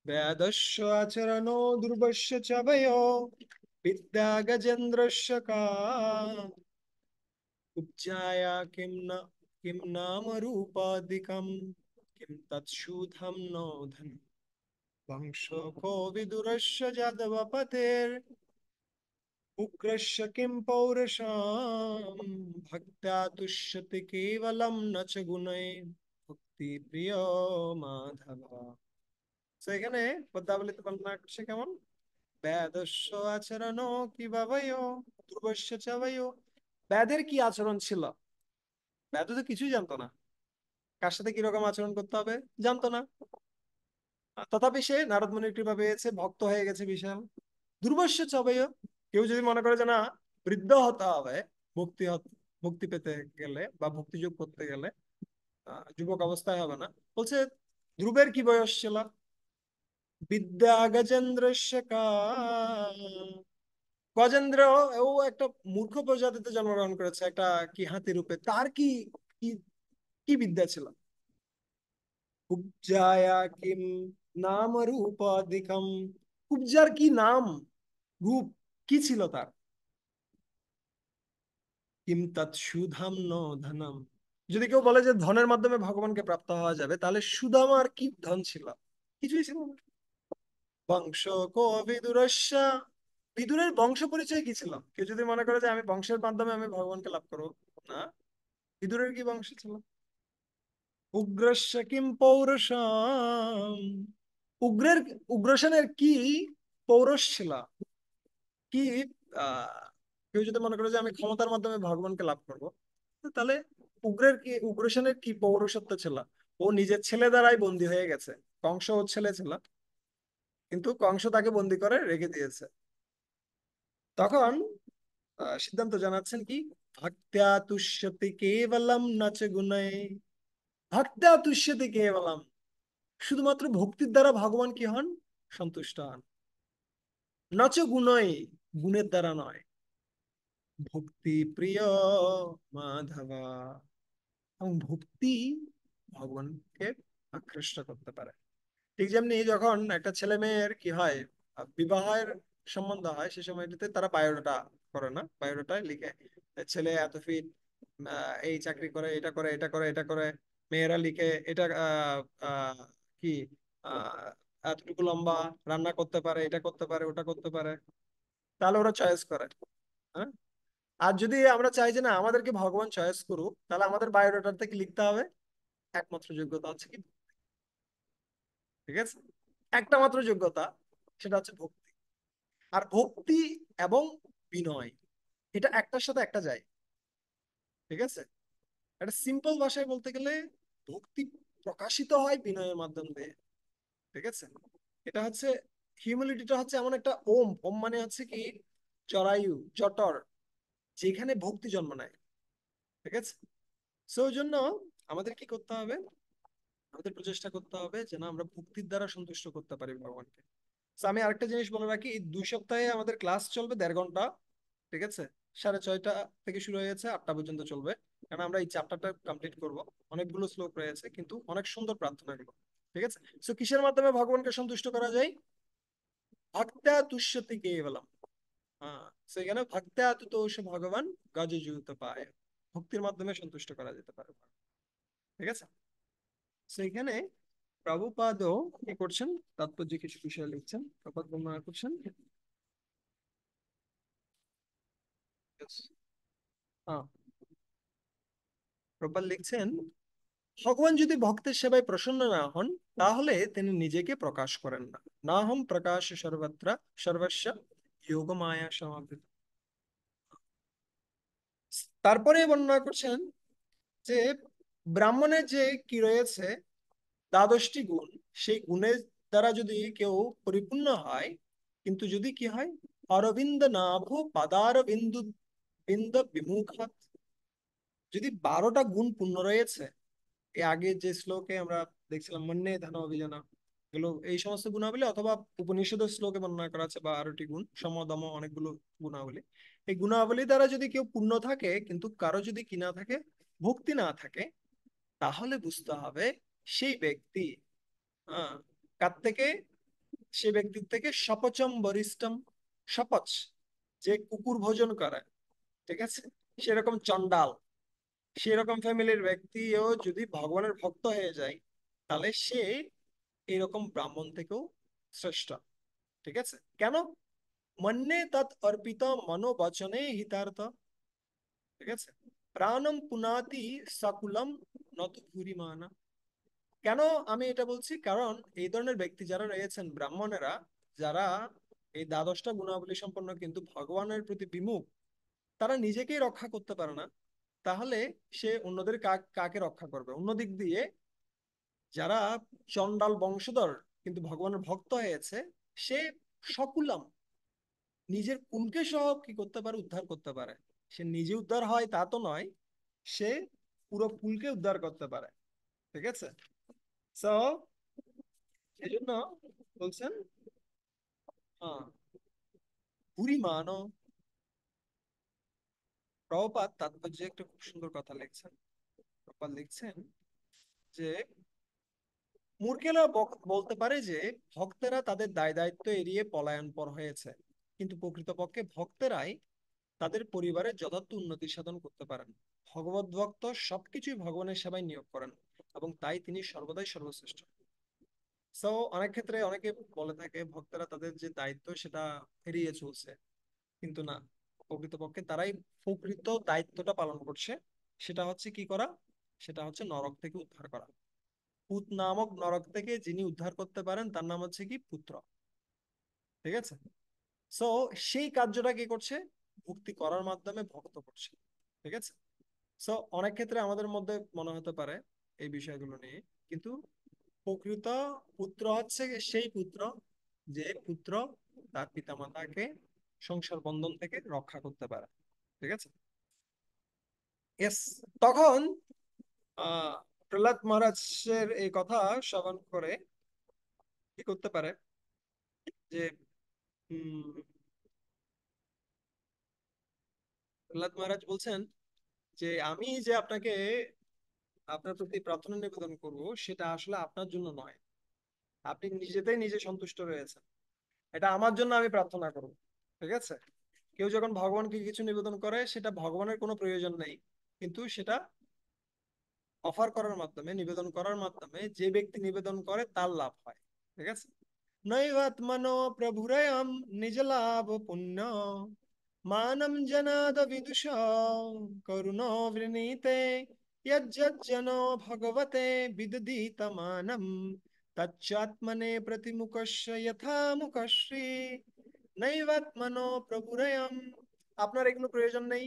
বেদস্য আচরণো দুর্বশ্য চ ভয়ো বিদ্যা গজেন্দ্রস্য কা উপজায়া কিম নাম রূপাদিকম কিম তৎসূধম নো ধন বংশ কো বিদুরস্য যাদব পথের উগ্রস্য কিম পৌরুষাম ভক্ত্যা তুষ্যতি কেবলম ন চ গুণে ভক্তি প্রিয় মাধব। তো এখানে পদ্মাবলীতে বর্ণনা করছে কেমন, বেদস্য আচরণ কি বাবয় ধ্রুবস্য চ বয়। বেদের কি আচরণ ছিল? বেদ তো কিছুই জানতো না, কার সাথে কিরকম আচরণ করতে হবে জানতো না। তথাপি সে নারদ মুনির কৃপা পেয়েছে, ভক্ত হয়ে গেছে বিশাল। দুর্বশ্য চবেয়, কেউ যদি মনে করে যে না, বৃদ্ধ হতে হবে মুক্তি মুক্তি পেতে গেলে বা ভক্তি যোগ করতে গেলে, যুবক অবস্থায় হবে না, বলছে ধ্রুবের কি বয়স ছিল? বিদ্যা গজেন্দ্রস্য কাল। গজেন্দ্র, ও একটা মূর্খ প্রজাতিতে জন্মগ্রহণ করেছে, একটা কি হাতি রূপে, তার কি কি কি বিদ্যা ছিল? কুব্জায়া কিম নাম রূপাদিকম। কুব্জার কি নাম, রূপ, কি ছিল তার? কিম তৎ সুধাম ন ধনম। যদি কেউ বলে যে ধনের মাধ্যমে ভগবানকে প্রাপ্ত হওয়া যাবে, তাহলে সুদামার কি ধন ছিল? কিছুই ছিল না। বংশ কো বিদুরস্য। বিদুরের বংশ পরিচয় কি ছিল? কেউ যদি মনে করে যে আমি বংশের মাধ্যমে আমি ভগবানকে লাভ করবো, না। বিদুরের কি বংশ ছিল? উগ্রস্য কিম পৌরুষম। উগ্রের, উগ্রসেনের কি পৌরষ ছিল? কি কেউ যদি মনে করে যে আমি ক্ষমতার মাধ্যমে ভগবানকে লাভ করব, তাহলে উগ্রের কি, উগ্রসেনের কি পৌরষত্ব ছিল? ও নিজের ছেলে দ্বারাই বন্দী হয়ে গেছে। কংস ওর ছেলে ছিল, কিন্তু কংস তাকে বন্দী করে রেখে দিয়েছে। তখন সিদ্ধান্ত জানাচ্ছেন কি, ভক্ত্যা তুষ্যতি কেবলম নচ গুণে। ভক্ত্যা তুষ্যতি কেবলম, শুধুমাত্র ভক্তির দ্বারা ভগবান কি হন? সন্তুষ্ট হন। নচ গুণই, গুণের দ্বারা নয়। ভক্তি প্রিয় মাধবা, এবং ভক্তি ভগবানকে আকৃষ্ট করতে পারে। ঠিক যেমনি যখন একটা ছেলে মেয়ের কি হয়, বিবাহের সম্বন্ধ হয়, সে সময়টাতে তারা বায়োডাটা করে, না, বায়োডাটায় লিখে ছেলে এত ফিট, এই চাকরি করে, এটা করে, এটা করে, এটা করে। মেয়েরা লিখে এটা কি, আহ, এতটুকু লম্বা, রান্না করতে পারে, এটা করতে পারে, ওটা করতে পারে। তাহলে ওরা চয়েস করে। হ্যাঁ। আর যদি আমরা চাই যে না, আমাদেরকে ভগবান চয়েস করুক, তাহলে আমাদের বায়োডাটার থেকে লিখতে হবে একমাত্র যোগ্যতা আছে কি, ঠিক আছে, একটা মাত্র যোগ্যতা, সেটা হচ্ছে ভক্তি। আর ভক্তি এবং বিনয়, এটা একটার সাথে একটা যায়, ঠিক আছে। একটা সিম্পল ভাষায় বলতে গেলে, ভক্তি প্রকাশিত হয় বিনয়ের মাধ্যম দিয়ে, ঠিক আছে। এটা হচ্ছে, হিউমিলিটিটা হচ্ছে এমন একটা ওম, ওম মানে হচ্ছে কি, জরায়ু, জটর, যেখানে ভক্তি জন্ম নেয়, ঠিক আছে। সো ওই জন্য আমাদের কি করতে হবে? আমাদের প্রচেষ্টা করতে হবে যেন আমরা ভক্তির দ্বারা সন্তুষ্ট করতে পারি ভগবানকে। তো আমি আরেকটা জিনিস বলে রাখি, এই 2 সপ্তাহে আমাদের ক্লাস চলবে 1.5 ঘন্টা, ঠিক আছে। 6:30 থেকে শুরু হয়েছে, 8টা পর্যন্ত চলবে। কারণ আমরা এই চ্যাপ্টারটা কমপ্লিট করব। অনেকগুলো শ্লোক রয়েছে, কিন্তু অনেক সুন্দর প্রার্থনা গুলো, ঠিক আছে। তো কিসের মাধ্যমে ভগবানকে সন্তুষ্ট করা যায়? ভক্ত্যা তুষ্যতি কেবলম। হ্যাঁ, সেখানে ভক্ত্যা তুতোষ ভগবান গজযুত পায়। ভক্তির মাধ্যমে সন্তুষ্ট করা যেতে পারে, ঠিক আছে। সেইখানে প্রভুপাদও কি করছেন, তাৎপর্য কিছু বিষয় লিখছেন, প্রপাত বর্ণনা করছেন। Yes. হ্যাঁ, প্রপাত লিখছেন, ভগবান যদি ভক্তের সেবায় প্রসন্ন না হন, তাহলে তিনি নিজেকে প্রকাশ করেন না। না হম প্রকাশ সর্বত্র সর্বস্ব যোগ মায়া সমাবৃত। তারপরে বর্ণনা করছেন যে ব্রাহ্মণের যে কি রয়েছে, 12টি গুণ, সেই গুণের দ্বারা যদি কেউ পরিপূর্ণ হয়, কিন্তু যদি কি হয়, অরবিন্দ নাভ পাদার বিন্দু বিন্দ বিমুখ, যদি 12টা গুণ পূর্ণ রয়েছে, এই আগে যে শ্লোকে আমরা দেখছিলাম, মন্যে ধন অভিযান, এগুলো এই সমস্ত গুণাবলী, অথবা উপনিষদের শ্লোকে বর্ণনা করা আছে 12টি গুণ, সম দম, অনেকগুলো গুণাবলী। এই গুণাবলী দ্বারা যদি কেউ পূর্ণ থাকে, কিন্তু কারো যদি কি না থাকে, ভক্তি না থাকে, তাহলে বুঝতে হবে সেই ব্যক্তি, হ্যাঁ, কার থেকে, সে ব্যক্তির থেকে সপচম বরিষ্ঠম। সপচ, যে কুকুর ভোজন করে, ঠিক আছে, সেরকম চন্ডাল, সেরকম ফ্যামিলির ব্যক্তিও যদি ভগবানের ভক্ত হয়ে যায়, তাহলে সে এরকম ব্রাহ্মণ থেকেও শ্রেষ্ঠ, ঠিক আছে। কেন? মন্যে তৎ অর্পিত মনোবচনে হিতার্থ, ঠিক আছে। প্রাণম পুনাতি সকুলম নত ভুরিমানা। কেন আমি এটা বলছি? কারণ এই ধরনের ব্যক্তি যারা রয়েছেন, ব্রাহ্মণেরা, যারা এই 12টা গুণাবলী সম্পন্ন কিন্তু ভগবানের প্রতি বিমুখ, তারা নিজেকেই রক্ষা করতে পারে না, তাহলে সে অন্যদের কাকে রক্ষা করবে? অন্যদিক দিয়ে যারা চন্ডাল বংশধর, কিন্তু ভগবানের ভক্ত হয়েছে, সে সকুলাম, নিজের কুলকে সহ কি করতে পারে, উদ্ধার করতে পারে। সে নিজে উদ্ধার হয় তা তো নয়, সে পুরো কুলকে উদ্ধার করতে পারে। ঠিক আছে, সো এই জন্য বলছেন, হ্যাঁ, বুড়ি মানো। প্রভুপাদ তাৎপর্যে একটা খুব সুন্দর কথা লিখছেন। প্রভুপাদ লিখছেন যে মূর্খেরা বলতে পারে যে ভক্তেরা তাদের দায় দায়িত্ব এড়িয়ে পলায়নপর হয়েছে, কিন্তু প্রকৃতপক্ষে ভক্তেরাই তাদের পরিবারের যথার্থ উন্নতি সাধন করতে পারেন। ভগবত ভক্ত সবকিছুই ভগবানের সেবায় নিয়োগ করেন, এবং তাই তিনি সর্বদাই সর্বশ্রেষ্ঠ। সো অনেক ক্ষেত্রে অনেকে বলে থাকে ভক্তরা তাদের যে দায়িত্ব সেটা এড়িয়ে চলছে, কিন্তু না, প্রকৃতপক্ষে তারাই প্রকৃত দায়িত্বটা পালন করছে। সেটা হচ্ছে কি করা, সেটা হচ্ছে নরক থেকে উদ্ধার করা। পুত নামক নরক থেকে যিনি উদ্ধার করতে পারেন তার নাম হচ্ছে কি পুত্র। ঠিক আছে, সো সেই কার্যটা কি করছে, ভক্তি করার মাধ্যমে ভক্ত করছে। ঠিক আছে, সো অনেক ক্ষেত্রে আমাদের মধ্যে মনে হতে পারে এই বিষয়গুলো নিয়ে, কিন্তু প্রকৃত পুত্র হচ্ছে সেই পুত্র যে পুত্র তার পিতামাতাকে সংসার বন্ধন থেকে রক্ষা করতে পারে। ঠিক আছে, এস, তখন আহ প্রহ্লাদ মহারাজের এই কথা শ্রবণ করে কি করতে পারে, যে উম প্রহ্লাদ মহারাজ বলছেন যে আমি যে আপনাকে আপনার প্রতি প্রার্থনা নিবেদন করব সেটা আসলে আপনার জন্য নয়, আপনি নিজেতেই নিজে সন্তুষ্ট রয়েছেন, এটা আমার জন্য আমি প্রার্থনা করব। ঠিক আছে, কেউ যখন ভগবানকে কিছু নিবেদন করে সেটা ভগবানের কোনো প্রয়োজন নেই, কিন্তু সেটা অফার করার মাধ্যমে, নিবেদন করার মাধ্যমে যে ব্যক্তি নিবেদন করে তার লাভ হয়। ঠিক আছে, নৈবাত্মনো প্রভুরয়ম নিজ লাভ পুণ্য মানম জনাদ বিদুষ করুণো বৃণীতে যজ্জনো ভগবতে বিদধীতমানম তচ্চাত্মনে প্রতিমুখস্য যথা মুখশ্রী নৈবাত্মনো প্রভুরয়ম। আপনার এগুলো প্রয়োজন নেই,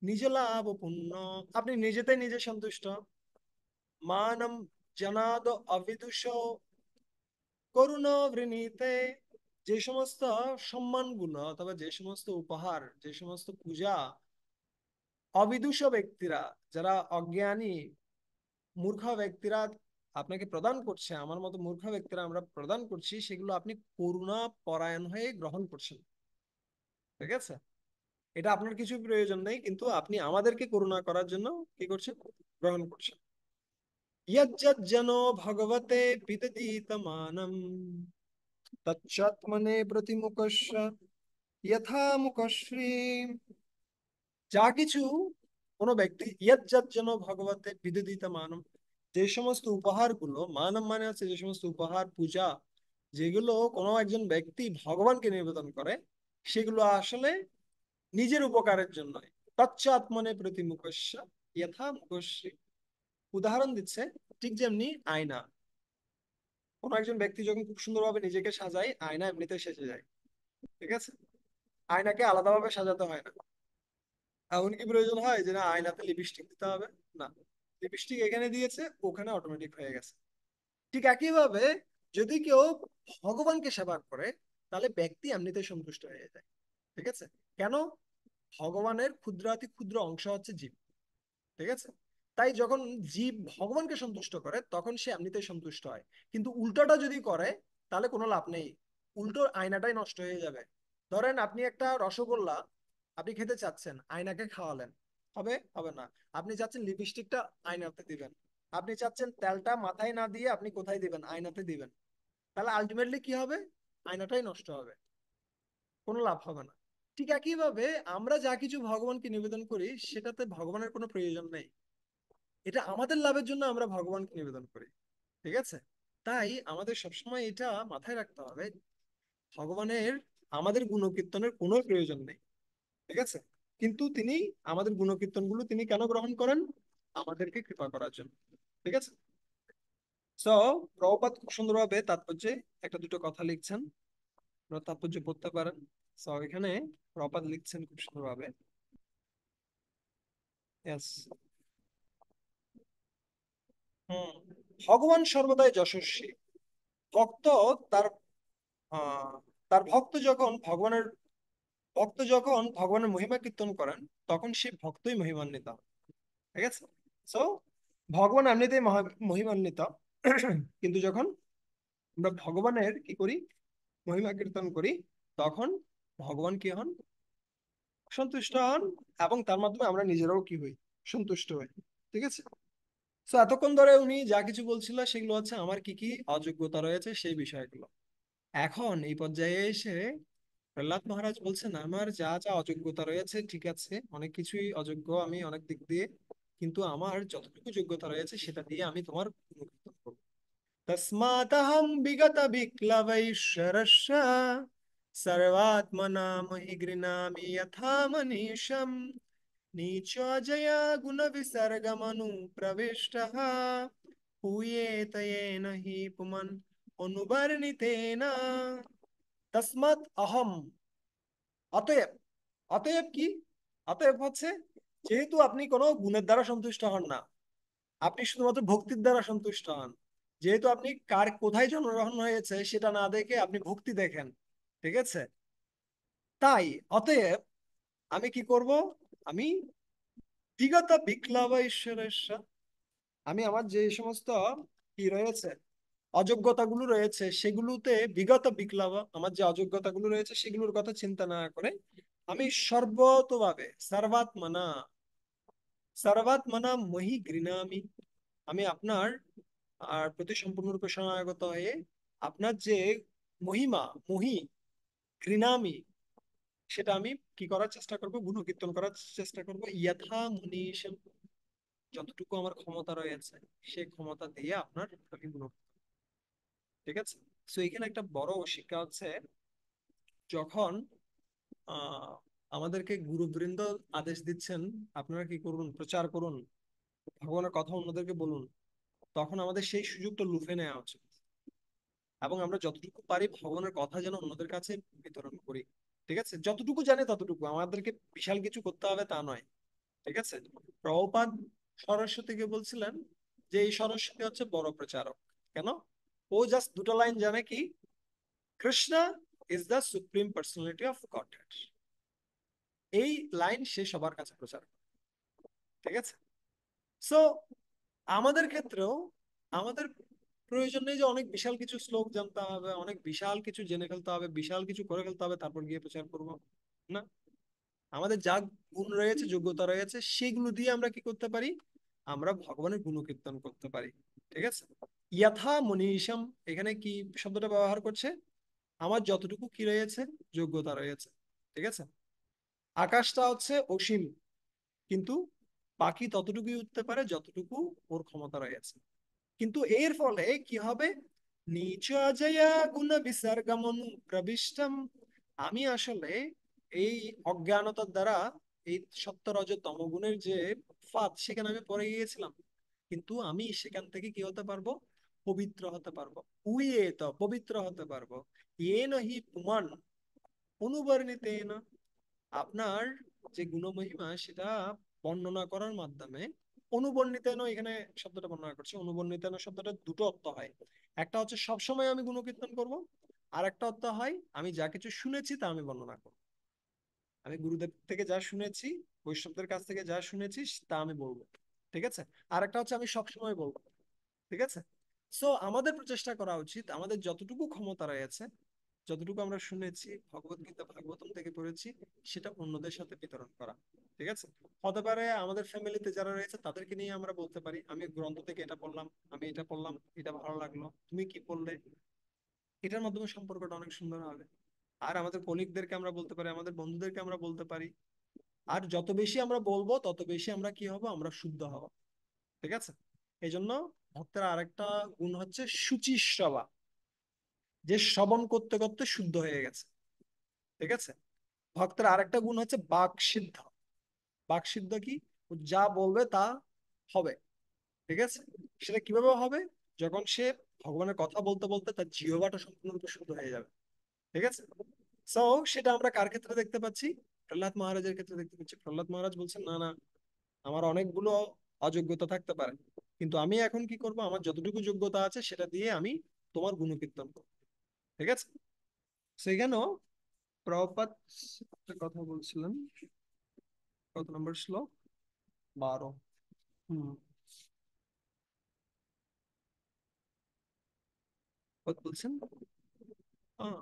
নিজ লাভ পুণ্য, আপনি নিজেতে নিজে সন্তুষ্ট। মানম জনাদ অবিদুষ করুণ বৃণীতে, যে সমস্ত সম্মানগুলো অথবা যে সমস্ত উপহার, যে সমস্ত পূজা অবিদুষ ব্যক্তিরা, যারা অজ্ঞানী মূর্খ ব্যক্তিরা আপনাকে প্রদান করছে, আমার মতো মূর্খ ব্যক্তিরা আমরা প্রদান করছি, সেগুলো আপনি করুণা পরায়ণ হয়ে গ্রহণ করছেন। ঠিক আছে, এটা আপনার কিছু প্রয়োজন নেই, কিন্তু আপনি আমাদেরকে করুণা করার জন্য কি করছেন, গ্রহণ করছেন। যজ্জনো ভগবতে বিদধীতমানম তচ্চাত্মনে প্রতিমুখস্য যথা মুখশ্রী। যা কিছু কোনো ব্যক্তি যেন ভগবতে বিদদিত মানব, যে সমস্ত উপহারগুলো, মানব মানে হচ্ছে যে সমস্ত উপহার পূজা যেগুলো কোনো একজন ব্যক্তি ভগবানকে নিবেদন করে, সেগুলো আসলে নিজের উপকারের জন্য। তচ্চাত্মনে প্রতিমুখস্য যথা মুখশ্রী, উদাহরণ দিচ্ছে ঠিক যেমনি আয়না। কোনো একজন ব্যক্তি যখন খুব সুন্দরভাবে নিজেকে সাজায়, আয়না এমনিতে সেজে যায়। ঠিক আছে, আয়নাকে আলাদাভাবে সাজাতে হয় না। এমন কি প্রয়োজন হয় যে না আয়নাতে লিপস্টিক দিতে হবে? না, লিপস্টিক এখানে দিয়েছে, ওখানে অটোমেটিক হয়ে গেছে। ঠিক একইভাবে যদি কেউ ভগবানকে সেবা করে, তাহলে ব্যক্তি এমনিতে সন্তুষ্ট হয়ে যায়। ঠিক আছে, কেন? ভগবানের ক্ষুদ্রাতি ক্ষুদ্র অংশ হচ্ছে জীব। ঠিক আছে, তাই যখন জীব ভগবানকে সন্তুষ্ট করে তখন সে এমনিতেই সন্তুষ্ট হয়। কিন্তু উল্টোটা যদি করে তাহলে কোনো লাভ নেই, উল্টো আয়নাটাই নষ্ট হয়ে যাবে। ধরেন আপনি একটা রসগোল্লা আপনি খেতে চাচ্ছেন, আয়নাকে খাওয়ালেন, হবে? হবে না। আপনি চাচ্ছেন লিপস্টিকটা আয়নাতে দিবেন, আপনি চাচ্ছেন তেলটা মাথায় না দিয়ে আপনি কোথায় দিবেন, আয়নাতে দিবেন, তাহলে আলটিমেটলি কি হবে, আয়নাটাই নষ্ট হবে, কোনো লাভ হবে না। ঠিক একইভাবে আমরা যা কিছু ভগবানকে নিবেদন করি সেটাতে ভগবানের কোনো প্রয়োজন নেই, এটা আমাদের লাভের জন্য আমরা ভগবানকে নিবেদন করি। ঠিক আছে, তাই আমাদের সবসময় এটা মাথায় রাখতে হবে, ভগবানের আমাদের গুণকীর্তনের কোনো প্রয়োজন নেই। ঠিক আছে, কিন্তু তিনি আমাদের গুণকীর্তনগুলো তিনি কেন গ্রহণ করেন, আমাদেরকে কৃপা করার জন্য। ঠিক আছে, সো প্রভুপাদ খুব সুন্দরভাবে তাৎপর্যে একটা দুটো কথা লিখছেন, আপনারা তাৎপর্য পড়তে পারেন। সো এখানে প্রভুপাদ লিখছেন খুব সুন্দরভাবে, Yes. হুম, ভগবান সর্বদাই যশস্বী, ভক্ত তার আহ তার ভক্ত যখন ভগবানের মহিমা কীর্তন করেন, তখন সেই ভক্তই মহিমান্বিত হন। ঠিক আছে। সো ভগবান এমনিতেই মহিমান্বিত, কিন্তু যখন আমরা ভগবানের কি করি, মহিমা কীর্তন করি, তখন ভগবান কি হন, সন্তুষ্ট হন, এবং তার মাধ্যমে আমরা নিজেরাও কি হই, সন্তুষ্ট হই। ঠিক আছে। তো এতক্ষণ ধরে উনি যা কিছু বলছিল সেগুলো হচ্ছে আমার কি কি অযোগ্যতা রয়েছে সেই বিষয়গুলো। এখন এই পর্যায়ে এসে প্রহ্লাদ মহারাজ বলছেন, আমার যা যা অযোগ্যতা রয়েছে ঠিক আছে, অনেক কিছুই অযোগ্য আমি অনেক দিক দিয়ে, কিন্তু আমার যতটুকু যোগ্যতা রয়েছে সেটা দিয়ে আমি তোমার গুণকীর্তন করবো। তস্মাদহম বিগত বিক্লবৈশ্বরস্য সর্বাত্মনা মহি গৃণামি যথা মনীষম नीचोजया गुणविसर्गमनुप्रविष्टः पूयेत येन हि पुमन् অনুবর্ণিতেন। তসমাৎ অহম, অতএব। অতএব কি? অতএব হচ্ছে, যেহেতু আপনি কোনো গুণের দ্বারা সন্তুষ্ট হন না, আপনি শুধুমাত্র ভক্তির দ্বারা সন্তুষ্ট হন। যেহেতু আপনি কার কোথায় জন্মগ্রহণ হয়েছে সেটা না দেখে আপনি ভক্তি দেখেন। ঠিক আছে। তাই অতএব আমি কি করব, আমি বিগত বিক্লব ঈশ্বরের, আমি আমার যে সমস্ত কি রয়েছে, অযোগ্যতাগুলো রয়েছে সেগুলোতে বিগত বিক্লব, আমার যে অযোগ্যতাগুলো রয়েছে সেগুলোর কথা চিন্তা না করে আমি সর্বতোভাবে সর্বাত্মনা সর্বাত্মনা মহি ঘৃণামি, আমি আপনার প্রতি সম্পূর্ণরূপে শরণাগত হয়ে আপনার যে মহিমা, মহি ঘৃণামি, সেটা আমি কি করার চেষ্টা করব, গুণকীর্তন করার চেষ্টা করব, যথা মনীষ, যতটুকু আমার ক্ষমতা রয়েছে সেই ক্ষমতা দিয়ে আপনার আমি গুণ। ঠিক আছে। সো এখানে একটা বড় শিক্ষা হচ্ছে, যখন আহ আমাদেরকে গুরুবৃন্দ আদেশ দিচ্ছেন আপনারা কি করুন, প্রচার করুন, ভগবানের কথা অন্যদেরকে বলুন, তখন আমাদের সেই সুযোগটা লুফে নেওয়া উচিত, এবং আমরা যতটুকু পারি ভগবানের কথা যেন অন্যদের কাছে বিতরণ করি। ঠিক আছে। যতটুকু জানে ততটুকু, আমাদেরকে বিশাল কিছু করতে হবে তা নয়। ঠিক আছে। প্রভুপাদ সরস্বতীকে বলছিলেন যে এই সরস্বতী হচ্ছে বড় প্রচারক। কেন? ও জাস্ট দুটো লাইন জানে, কি, Krishna is the supreme personality of Godhead, এই লাইন সে সবার কাছে প্রচার করে। ঠিক আছে। সো আমাদের ক্ষেত্রেও আমাদের প্রয়োজন নেই যে অনেক বিশাল কিছু শ্লোক জানতে হবে, অনেক বিশাল কিছু জেনে ফেলতে হবে, বিশাল কিছু করে ফেলতে হবে, তারপর গিয়ে প্রচার করব। না, আমাদের যা গুণ রয়েছে, যোগ্যতা রয়েছে, সেগুলো দিয়ে আমরা কি করতে পারি, আমরা ভগবানের গুণকীর্তন করতে পারি। ঠিক আছে। যথা মনীষম, এখানে কি শব্দটা ব্যবহার করছে, আমার যতটুকু কি রয়েছে, যোগ্যতা রয়েছে। ঠিক আছে। আকাশটা হচ্ছে অসীম, কিন্তু পাখি ততটুকুই উঠতে পারে যতটুকু ওর ক্ষমতা রয়েছে। কিন্তু এর ফলে কি হবে, নিচ অজয়া গুণ বিসর্গমনু প্রবিষ্টম, আমি আসলে এই অজ্ঞানতার দ্বারা এই সত্য রজ তম গুণের যে ফাঁদ সেখানে আমি পড়ে গিয়েছিলাম, কিন্তু আমি সেখান থেকে কি হতে পারবো, পবিত্র হতে পারবো। উইয়ে তো পবিত্র হতে পারবো। ইয়ে নহি পুমান অনুবর্ণিতেন, আপনার যে গুণমহিমা সেটা বর্ণনা করার মাধ্যমে। অনুবর্ণিতেন, এখানে শব্দটা বর্ণনা করছে, অনুবর্ণিতেন শব্দটা দুটো অর্থ হয়। একটা হচ্ছে সবসময় আমি গুণকীর্তন করব, আর একটা অর্থ হয় আমি যা কিছু শুনেছি তা আমি বর্ণনা করব। আমি গুরুদেব থেকে যা শুনেছি, বৈষ্ণবদের কাছ থেকে যা শুনেছি তা আমি বলবো। ঠিক আছে। আর একটা হচ্ছে আমি সবসময় বলবো। ঠিক আছে। সো আমাদের প্রচেষ্টা করা উচিত, আমাদের যতটুকু ক্ষমতা রয়েছে, যতটুকু আমরা শুনেছি ভগবত গীতা ভাগবতম থেকে পড়েছি, সেটা অন্যদের সাথে বিতরণ করা। ঠিক আছে। হতে পারে আমাদের ফ্যামিলিতে যারা রয়েছে তাদেরকে নিয়ে আমরা বলতে পারি, আমি গ্রন্থ থেকে এটা পড়লাম, আমি এটা পড়লাম, এটা ভালো লাগলো, তুমি কি পড়লে, এটার মাধ্যমে সম্পর্কটা অনেক সুন্দর হবে। আর আমাদের কলিগদেরকে আমরা বলতে পারি, আমাদের বন্ধুদেরকে আমরা বলতে পারি। আর যত বেশি আমরা বলবো তত বেশি আমরা কি হব, আমরা শুদ্ধ হব। ঠিক আছে। এই জন্য ভক্তের আরেকটা গুণ হচ্ছে শুচিশ্রবা, যে শ্রবণ করতে করতে শুদ্ধ হয়ে গেছে। ঠিক আছে। ভক্তের আরেকটা গুণ হচ্ছে বাকসিদ্ধ। বাকসিদ্ধ কি? ও যা বলবে তা হবে। ঠিক আছে। সেটা কিভাবে হবে, যখন সে ভগবানের কথা বলতে বলতে তার জিহ্বাটা সম্পূর্ণরূপে শুদ্ধ হয়ে যাবে। ঠিক আছে। সো সেটা আমরা কার ক্ষেত্রে দেখতে পাচ্ছি, প্রহ্লাদ মহারাজের ক্ষেত্রে দেখতে পাচ্ছি। প্রহ্লাদ মহারাজ বলছেন, না না, আমার অনেকগুলো অযোগ্যতা থাকতে পারে, কিন্তু আমি এখন কি করব, আমার যতটুকু যোগ্যতা আছে সেটা দিয়ে আমি তোমার গুণকীর্তন করব। ঠিক আছে, সেখানেও প্রভুপাদ একটা কথা বলছিলেন, কত নম্বর শ্লোক, 12। হুম। কত বলছেন, আহ,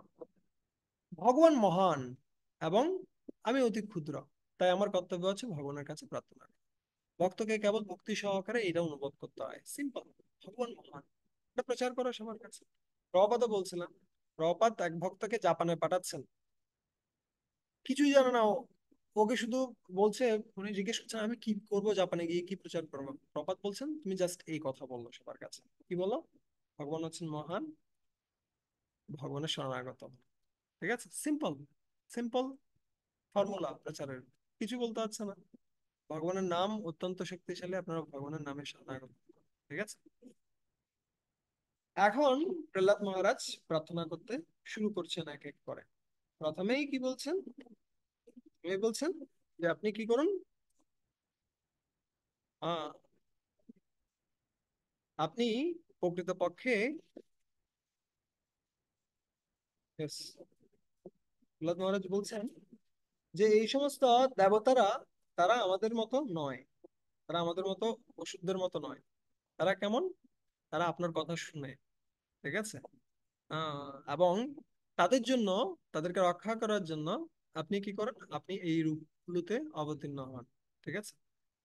ভগবান মহান এবং আমি অতি ক্ষুদ্র, তাই আমার কর্তব্য হচ্ছে ভগবানের কাছে প্রার্থনা করা। ভক্তকে কেবল ভক্তি সহকারে এটা অনুভব করতে হয়, সিম্পল। ভগবান মহান, এটা প্রচার করো সবার কাছে। প্রভুপাদও বলছিলেন, প্রভুপাদ এক ভক্তকে জাপানে পাঠাচ্ছেন, কিছুই জানে না ও, ওকে শুধু বলছে, উনি জিজ্ঞেস করছেন আমি কি করব, জাপানে গিয়ে কি প্রচার করবো। প্রভুপাদ বলছেন তুমি জাস্ট এই কথা বললো সবার কাছে, কি বলো, ভগবান হচ্ছেন মহান, ভগবানের শরণাগত হও। ঠিক আছে, সিম্পল, সিম্পল ফর্মুলা প্রচারের, কিছু বলতে হচ্ছে না। ভগবানের নাম অত্যন্ত শক্তিশালী, আপনারা ভগবানের নামে শরণাগত। ঠিক আছে, এখন প্রহ্লাদ মহারাজ প্রার্থনা করতে শুরু করছেন এক এক করে। প্রথমেই কি বলছেন, এই বলছেন যে আপনি কি করুন, আহ আপনি প্রকৃতপক্ষে, yes, প্রহ্লাদ মহারাজ বলছেন যে এই সমস্ত দেবতারা, তারা আমাদের মতো নয়, তারা আমাদের মতো ওষুধের মতো নয়। তারা কেমন, তারা আপনার কথা শুনে। ঠিক আছে, এবং তাদের জন্য, তাদেরকে রক্ষা করার জন্য আপনি কি করেন, আপনি এই রূপগুলোতে অবতীর্ণ হন। ঠিক আছে,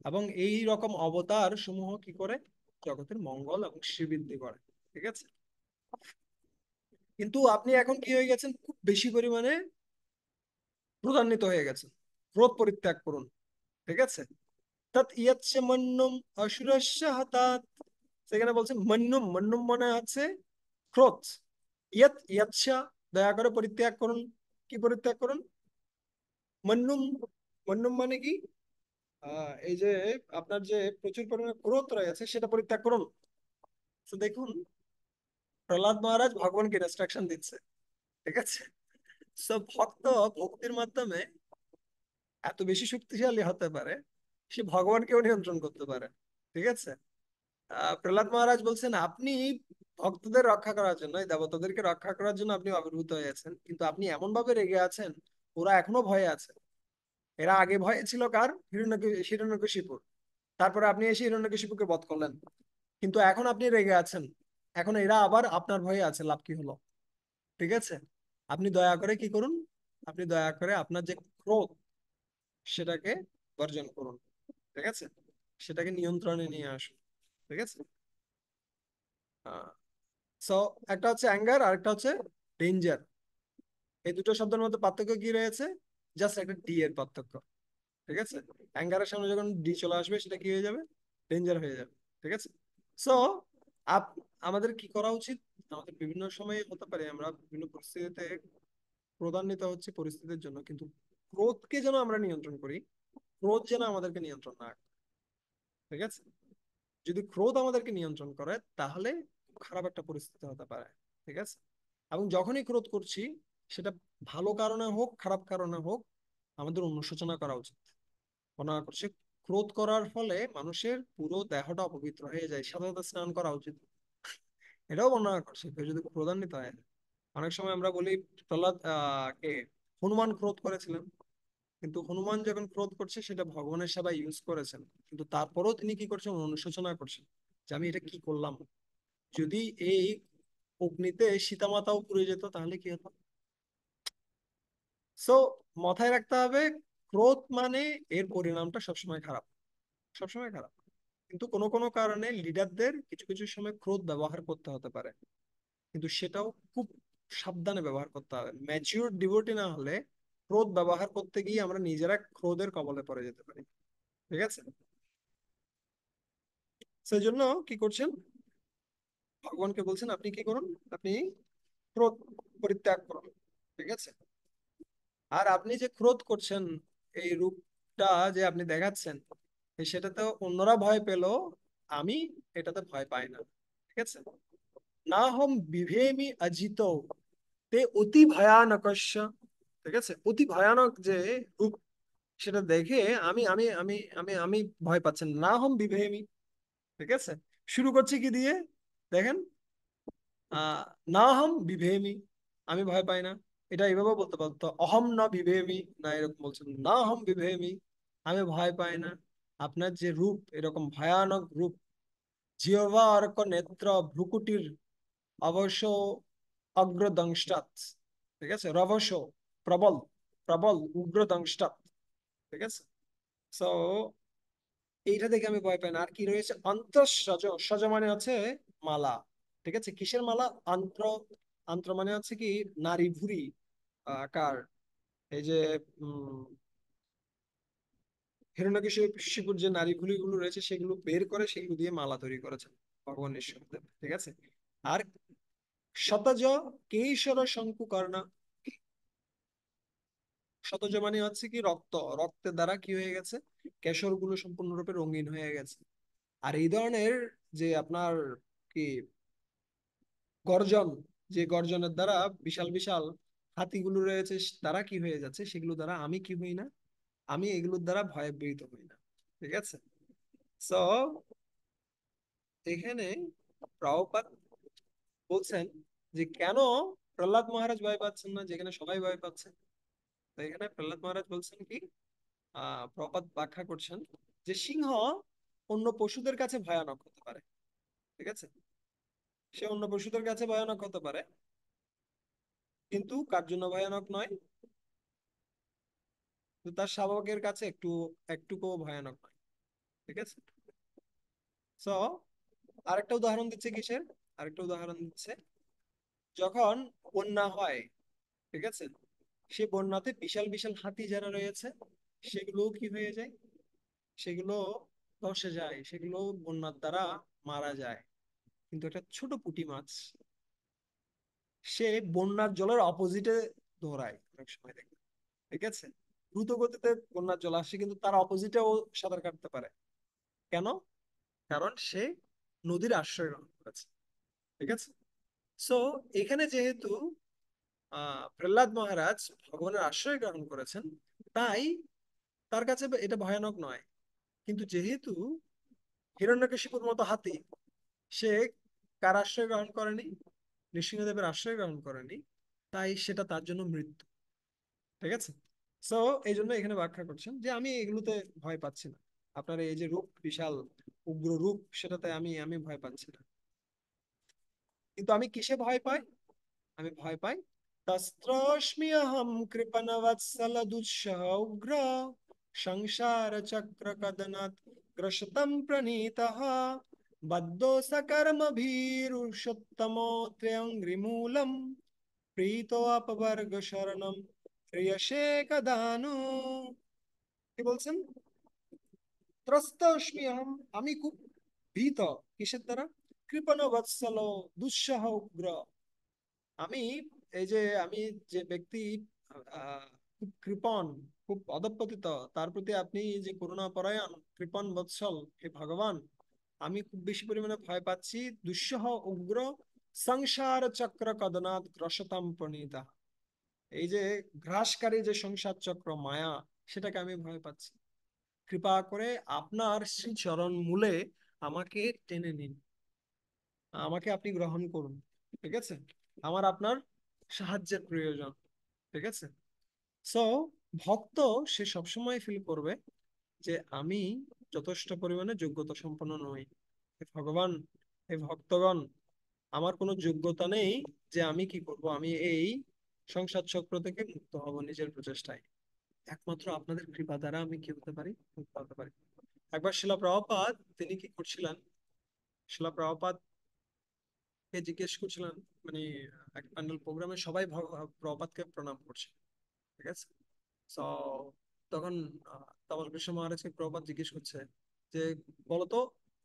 এবং এই রকম অবতার সমূহ কি করে, জগতের মঙ্গল এবং শ্রীবৃদ্ধি করে। ঠিক আছে, কিন্তু আপনি এখন কি হয়ে গেছেন, খুব বেশি পরিমাণে ক্রোধান্বিত হয়ে গেছেন। ক্রোধ পরিত্যাগ করুন। ঠিক আছে, তৎ ইয়ৎস মন্যম অসুরস্য হতাৎ, সেখানে বলছেন মন্যম, মন্যম মানে আছে ক্রোধ। ইয়ৎ ইয়ৎস, দয়া করে পরিত্যাগ করুন। কি পরিত্যাগ করুন, মন্যম, মন্যম মানে কি, এই যে আপনার যে প্রচুর পরিমাণে ক্রোধ রয়েছে সেটা পরিত্যাগ করুন। তো দেখুন, প্রহ্লাদ মহারাজ ভগবানকে ইনস্ট্রাকশন দিচ্ছে। ঠিক আছে, সব ভক্ত ভক্তির মাধ্যমে এত বেশি শক্তিশালী হতে পারে, সে ভগবানকেও নিয়ন্ত্রণ করতে পারে। ঠিক আছে, প্রহ্লাদ মহারাজ বলছেন আপনি ভক্তদের রক্ষা করার জন্য, এই দেবতাদেরকে রক্ষা করার জন্য আপনি আবির্ভূত হয়েছেন, কিন্তু আপনি এমন ভাবে রেগে আছেন, ওরা এখনো ভয়ে আছে। এরা আগে ভয়ে ছিল কার, হিরণ্যকশিপুর। তারপরে আপনি এসে হিরণ্যকশিপুকে বধ করলেন, কিন্তু এখন আপনি রেগে আছেন, এখন এরা আবার আপনার ভয়ে আছে, লাভ কি হলো। ঠিক আছে, আপনি দয়া করে কি করুন, আপনি দয়া করে আপনার যে ক্রোধ সেটাকে বর্জন করুন। ঠিক আছে, সেটাকে নিয়ন্ত্রণে নিয়ে আসুন। ঠিক আছে, সো একটা হচ্ছে অ্যাঙ্গার আর একটা হচ্ছে ডেঞ্জার। এই দুটো শব্দের মধ্যে পার্থক্য কি রয়েছে, জাস্ট একটা ডি এর পার্থক্য। ঠিক আছে, অ্যাঙ্গারের সামনে যখন ডি চলে আসবে সেটা কি হয়ে যাবে, ডেঞ্জার হয়ে যাবে। ঠিক আছে, সো আপ আমাদের কি করা উচিত, আমাদের বিভিন্ন সময় হতে পারে আমরা বিভিন্ন পরিস্থিতিতে ক্রোধান্বিত হচ্ছে পরিস্থিতির জন্য, কিন্তু ক্রোধকে যেন আমরা নিয়ন্ত্রণ করি, ক্রোধ যেন আমাদেরকে নিয়ন্ত্রণ না করে। ঠিক আছে, যদি ক্রোধ আমাদেরকে নিয়ন্ত্রণ করে তাহলে খুব খারাপ একটা পরিস্থিতি হতে পারে। ঠিক আছে, এবং যখনই ক্রোধ করছি, সেটা ভালো কারণে হোক খারাপ কারণে হোক, আমাদের অনুশোচনা করা উচিত। মনে করছে ক্রোধ করার ফলে মানুষের পুরো দেহটা অপবিত্র হয়ে যায়, সাথে সাথে স্নান করা উচিত, এটাও বর্ণনা করছে কেউ যদি ক্রোধান্বিত হয়। অনেক সময় আমরা বলি প্রহ্লাদ কে হনুমান ক্রোধ করেছিলেন, কিন্তু হনুমান যখন ক্রোধ করছে সেটা ভগবানের সেবায় ইউজ করেছেন, কিন্তু তারপরেও তিনি কি করছেন, অনুশোচনা করছেন যে আমি এটা কি করলাম। যদি এই অগ্নিতে সীতামাতাও পুড়ে যেত তাহলে কি হতো। সো মাথায় রাখতে হবে, ক্রোধ মানে এর পরিণামটা সবসময় খারাপ, সবসময় খারাপ। কিন্তু কোনো কোনো কারণে লিডারদের কিছু কিছু সময় ক্রোধ ব্যবহার করতে হতে পারে, কিন্তু সেটাও খুব সাবধানে ব্যবহার করতে হবে। ম্যাচিউর ডিভোটি না হলে ক্রোধ ব্যবহার করতে গিয়ে আমরা নিজেরা ক্রোধের কবলে পড়ে যেতে পারি। ঠিক আছে, সেই জন্য কি করছেন, ভগবানকে বলছেন আপনি কি করুন, আপনি ক্রোধ পরিত্যাগ করুন। ঠিক আছে, আর আপনি যে ক্রোধ করছেন, এই রূপটা যে আপনি দেখাচ্ছেন, সেটাতে অন্যরা ভয় পেল, আমি এটাতে ভয় পাই না। ঠিক আছে, না হম বিভেমি অজিত, তে অতি ভয়ানকস্য। ঠিক আছে, অতি ভয়ানক যে রূপ, সেটা দেখে আমি ভয় পাচ্ছেন না, হম বিভেমি। ঠিক আছে, শুরু করছি কি দিয়ে, দেখেন, আহ না হম বিভেমি, আমি ভয় পাই না। এটা এইভাবে বলতে পারতো, অহম না বিভেমি, না এরকম বলছেন না হম বিভেমি, আমি ভয় পাই না। আপনার যে রূপ, এরকম ভয়ানক রূপ, জিহ্বা অর্ক নেত্র ভ্রুকুটির অবশ্য অগ্রদংষ্টাৎ, ঠিক আছে, রবশ, প্রবল, প্রবল উগ্রদংষ্টাৎ, ঠিক আছে। সো এইটা দেখে আমি ভয় পাই না। আর কি রয়েছে, অন্তঃসজ, সজ মানে হচ্ছে মালা, ঠিক আছে, কিসের মালা, আন্ত্র, আন্ত্র মানে হচ্ছে কি নারী ভুঁড়ি আকার, এই যে উম হিরণ্যকশিপুর যে নারী ভুঁড়ি গুলো রয়েছে সেগুলো বের করে সেগুলো দিয়ে মালা তৈরি করেছেন ভগবান ঈশ্বরদেব, ঠিক আছে। আর শতজ কেশর শঙ্কুকর্ণ, শতজ মানে হচ্ছে কি রক্ত, রক্তের দ্বারা কি হয়ে গেছে, কেশর গুলো সম্পূর্ণরূপে রঙিন হয়ে গেছে। আর এই ধরনের যে আপনার কি গর্জন, যে গর্জনের দ্বারা বিশাল বিশাল হাতিগুলো রয়েছে তারা কি হয়ে যাচ্ছে, সেগুলো দ্বারা আমি কি হই না, আমি এগুলোর দ্বারা ভয়ভীত হই না, ঠিক আছে। সো এখানে প্রভুপাদ বলছেন যে কেন প্রহ্লাদ মহারাজ ভয় পাচ্ছেন না, যেখানে সবাই ভয় পাচ্ছে। তো এখানে প্রহ্লাদ মহারাজ বলছেন কি, প্রভুপাদ ব্যাখ্যা করছেন যে সিংহ অন্য পশুদের কাছে ভয়ানক হতে পারে, ঠিক আছে, সে অন্য পশুদের কাছে ভয়ানক হতে পারে, কিন্তু কার জন্য ভয়ানক নয়, তো তার শাবকের কাছে একটুকুও ভয়ানক নয়, ঠিক আছে। সো আরেকটা উদাহরণ দিচ্ছে কিসের, আরেকটা উদাহরণ দিচ্ছে যখন বন্যা হয়, ঠিক আছে, সে বন্যাতে বিশাল বিশাল হাতি যারা রয়েছে সেগুলো কি হয়ে যায়, সেগুলো ধসে যায়, সেগুলো বন্যার দ্বারা মারা যায়। কিন্তু একটা ছোট পুঁটি মাছ, সে বন্যার জলের অপোজিটে দৌড়ায় অনেক সময় দেখবে, ঠিক আছে, দ্রুত গতিতে বন্যার জল আসে কিন্তু তার অপোজিটেও সাঁতার কাটতে পারে। কেন? কারণ সে নদীর আশ্রয় গ্রহণ করেছে, ঠিক আছে। সো এখানে যেহেতু প্রহ্লাদ মহারাজ ভগবানের আশ্রয় গ্রহণ করেছেন, তাই তার কাছে এটা ভয়ানক নয়। কিন্তু যেহেতু হিরণ্যকশিপুর মতো হাতি, সে কার আশ্রয় গ্রহণ করেনি, নৃসিংহদেবের আশ্রয় গ্রহণ করেনি, তাই সেটা তার জন্য মৃত্যু, ঠিক আছে। সো এই জন্য এখানে ব্যাখ্যা করছেন যে আমি এগুলোতে ভয় পাচ্ছি না, আপনার এই যে রূপ, বিশাল উগ্র রূপ, সেটাতে আমি আমি ভয় পাচ্ছি না। কিন্তু আমি কিসে ভয় পাই, আমি ভয় পাই তস্ত্রস্ম্যহম কৃপণ বৎসল দুঃসহ উগ্র সংসার চক্র কদনাৎ গ্রসতম প্রণীতঃ বদ্ধো সকর্ম ভীরুষোত্তমো ত্র্যঙ্ঘ্রিমূলম প্রীতো অপবর্গ শরণম ক্রিয়সে কদানু। কি বলছেন, ত্রস্ত অস্ম্যহম, আমি খুব ভীত, কিসের দ্বারা, কৃপণ বৎসল দুঃসহ উগ্র, আমি এই যে আমি যে ব্যক্তি আহ, খুব কৃপণ, খুব অধঃপতিত, তার প্রতি আপনি যে করুণা পরায়ণ কৃপণ বৎসল, হে ভগবান, আমি খুব বেশি পরিমাণে ভয় পাচ্ছি দুঃসহ উগ্র সংসার চক্র কদনাৎ গ্রসতাম প্রণীতা, এই যে গ্রাসকারী যে সংসার চক্র মায়া, সেটাকে আমি ভয় পাচ্ছি। কৃপা করে আপনার শ্রী চরণ মূলে আমাকে টেনে নিন, আমাকে আপনি গ্রহণ করুন, ঠিক আছে, আমার আপনার সাহায্যের প্রয়োজন, ঠিক আছে। সো ভক্ত সে সবসময় ফিল করবে যে আমি যথেষ্ট পরিমাণে যোগ্যতা সম্পন্ন নই, হে ভগবান, হে ভক্তগণ, আমার কোনো যোগ্যতা নেই যে আমি কি করব, আমি এই সংসার চক্র থেকে মুক্ত হব নিজের প্রচেষ্টায়, একমাত্র আপনাদের কৃপা দ্বারা আমি কি হতে পারি, মুক্ত হতে পারি। একবার শিলা প্রভুপাদ তিনি কি করছিলেন, শিলা প্রভুপাদ কে জিজ্ঞেস করছিলেন, মানে এক প্যান্ডেল প্রোগ্রামে সবাই প্রভুপাদকে প্রণাম করছে, ঠিক আছে। তো তখন তমাল কৃষ্ণ মহারাজকে প্রভুপাদ জিজ্ঞেস করছে যে বলতো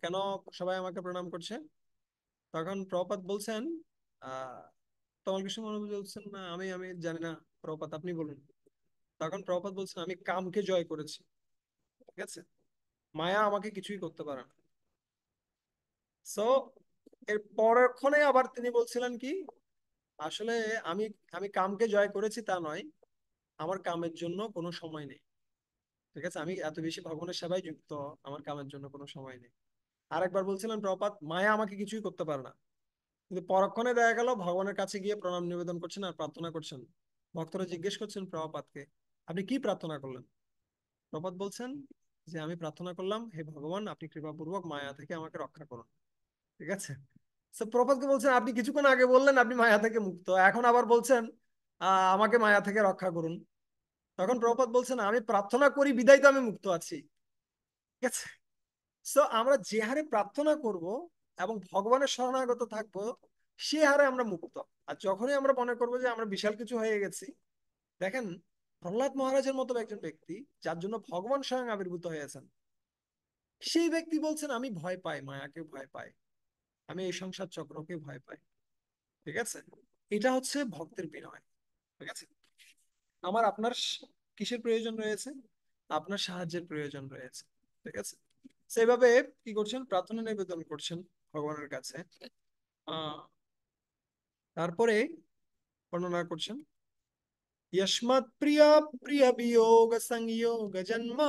কেন সবাই আমাকে প্রণাম করছে। তখন প্রভুপাদ বলছেন, আহ তমাল কৃষ্ণ মহারাজ বলছেন না আমি আমি জানি না, প্রভুপাদ আপনি বলুন। তখন প্রভুপাদ বলছেন আমি কামকে জয় করেছি, ঠিক আছে, মায়া আমাকে কিছুই করতে পারে না। সো এর পরক্ষণে আবার তিনি বলছিলেন কি, আসলে আমি আমি কামকে জয় করেছি তা নয়, আমার কামের জন্য কোনো সময় নেই, ঠিক আছে, আমি এত বেশি ভগবানের সেবায় যুক্ত, আমার কামের জন্য কোনো সময় নেই। আরেকবার বলছিলেন প্রপাত, মায়া আমাকে কিছুই করতে পারে না। কিন্তু পরক্ষণে দেখা গেল ভগবানের কাছে গিয়ে প্রণাম নিবেদন করছেন আর প্রার্থনা করছেন। ভক্তরা জিজ্ঞেস করছেন প্রভুপাদকে, আপনি কি প্রার্থনা করলেন? প্রভুপাদ বলছেন যে আমি প্রার্থনা করলাম, হে ভগবান আপনি কৃপাপূর্বক মায়া থেকে আমাকে রক্ষা করুন। ঠিক আছে। তো প্রভুপাদকে বলছেন আপনি কিছুক্ষণ আগে বললেন আপনি মায়া থেকে মুক্ত, এখন আবার বলছেন আমাকে মায়া থেকে রক্ষা করুন। তখন প্রভুপাদ বলছেন আমি প্রার্থনা করি বিধায় তো আমি মুক্ত আছি। ঠিক আছে। সো আমরা যে হারে প্রার্থনা করব এবং ভগবানের শরণাগত থাকবো, সে হারে আমরা মুক্ত। আর যখনই আমরা মনে করবো যে আমরা বিশাল কিছু হয়ে গেছি, দেখেন প্রহ্লাদ মহারাজের মতো একজন ব্যক্তি যার জন্য ভগবান স্বয়ং আবির্ভূত হয়েছেন, সেই ব্যক্তি বলছেন আমি ভয় পাই, মায়াকে ভয় পাই, আমি এই সংসার চক্রকে ভয় পাই। ঠিক আছে। এটা হচ্ছে ভক্তের বিনয়। ঠিক আছে। আমার আপনার কিসের প্রয়োজন রয়েছে? আপনার সাহায্যের প্রয়োজন রয়েছে। ঠিক আছে। সেইভাবে কি করছেন, প্রার্থনা নিবেদন করছেন ভগবানের কাছে। তারপরে বর্ণনা করছেন, यस्मत् प्रिय प्रिय वियोग संयोग जन्म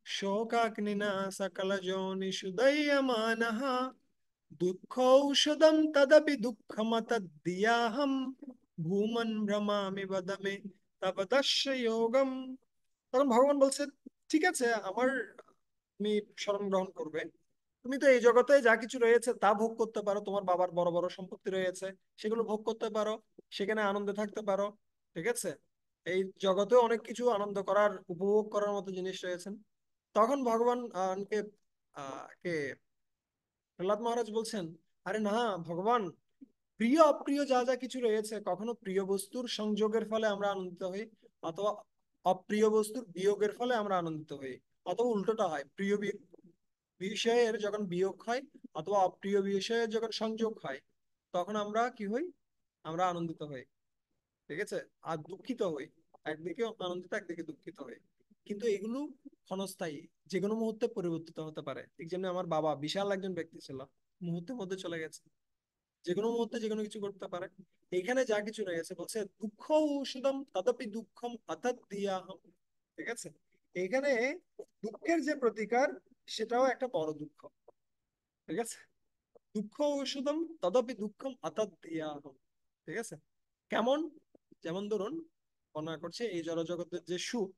शोकाग्निना सकल जोनिषु दह्यमानः दुःखौषधं तदपि दुःखमतद्दियाहं भूमन् भ्रमामि वद मे तव दर्श योगम। তখন ভগবান বলছে ঠিক আছে, আমার তুমি শরণ গ্রহণ করবে। তুমি তো এই জগতে যা কিছু রয়েছে তা ভোগ করতে পারো, তোমার বাবার বড় বড় সম্পত্তি রয়েছে, সেগুলো ভোগ করতে পারো, সেখানে আনন্দে থাকতে পারো। ঠিক আছে। এই জগতে অনেক কিছু আনন্দ করার উপভোগ করার মতো জিনিস রয়েছেন। তখন ভগবান কে কে প্রহ্লাদ মহারাজ বলছেন, আরে না ভগবান, প্রিয় অপ্রিয় যা যা কিছু রয়েছে, কখনো প্রিয় বস্তুর সংযোগের ফলে আমরা আনন্দিত হই, অথবা অপ্রিয় বস্তুর বিয়োগের ফলে আমরা আনন্দিত হই, অথবা উল্টোটা হয়, প্রিয় বিষয়ের যখন বিয়োগ হয় অথবা অপ্রিয় বিষয়ের যখন সংযোগ হয়, তখন আমরা কি হই, আমরা আনন্দিত হই। ঠিক আছে। আর দুঃখিত হই, একদিকে আনন্দিত একদিকে দুঃখিত হই। কিন্তু এগুলো ক্ষণস্থায়ী, যে কোনো মুহূর্তে পরিবর্তিত হতে পারে। ঠিক যেমনি আমার বাবা বিশাল একজন ব্যক্তি ছিল, মুহূর্তের মধ্যে চলে গেছে, যে কোনো মুহূর্তে যে কোনো কিছু করতে পারে। এখানে যা কিছু রয়েছে বলছে দুঃখ ঔষধম তদপি দুঃখম অর্থাৎ দিয়াহম। ঠিক আছে। এখানে দুঃখের যে প্রতিকার, সেটাও একটা বড় দুঃখ। ঠিক আছে। দুঃখ ঔষধম তদপি দুঃখম অর্থাৎ দিয়াহম। ঠিক আছে। কেমন? যেমন ধরুন, বর্ণনা করছে এই জড়জগতের যে সুখ,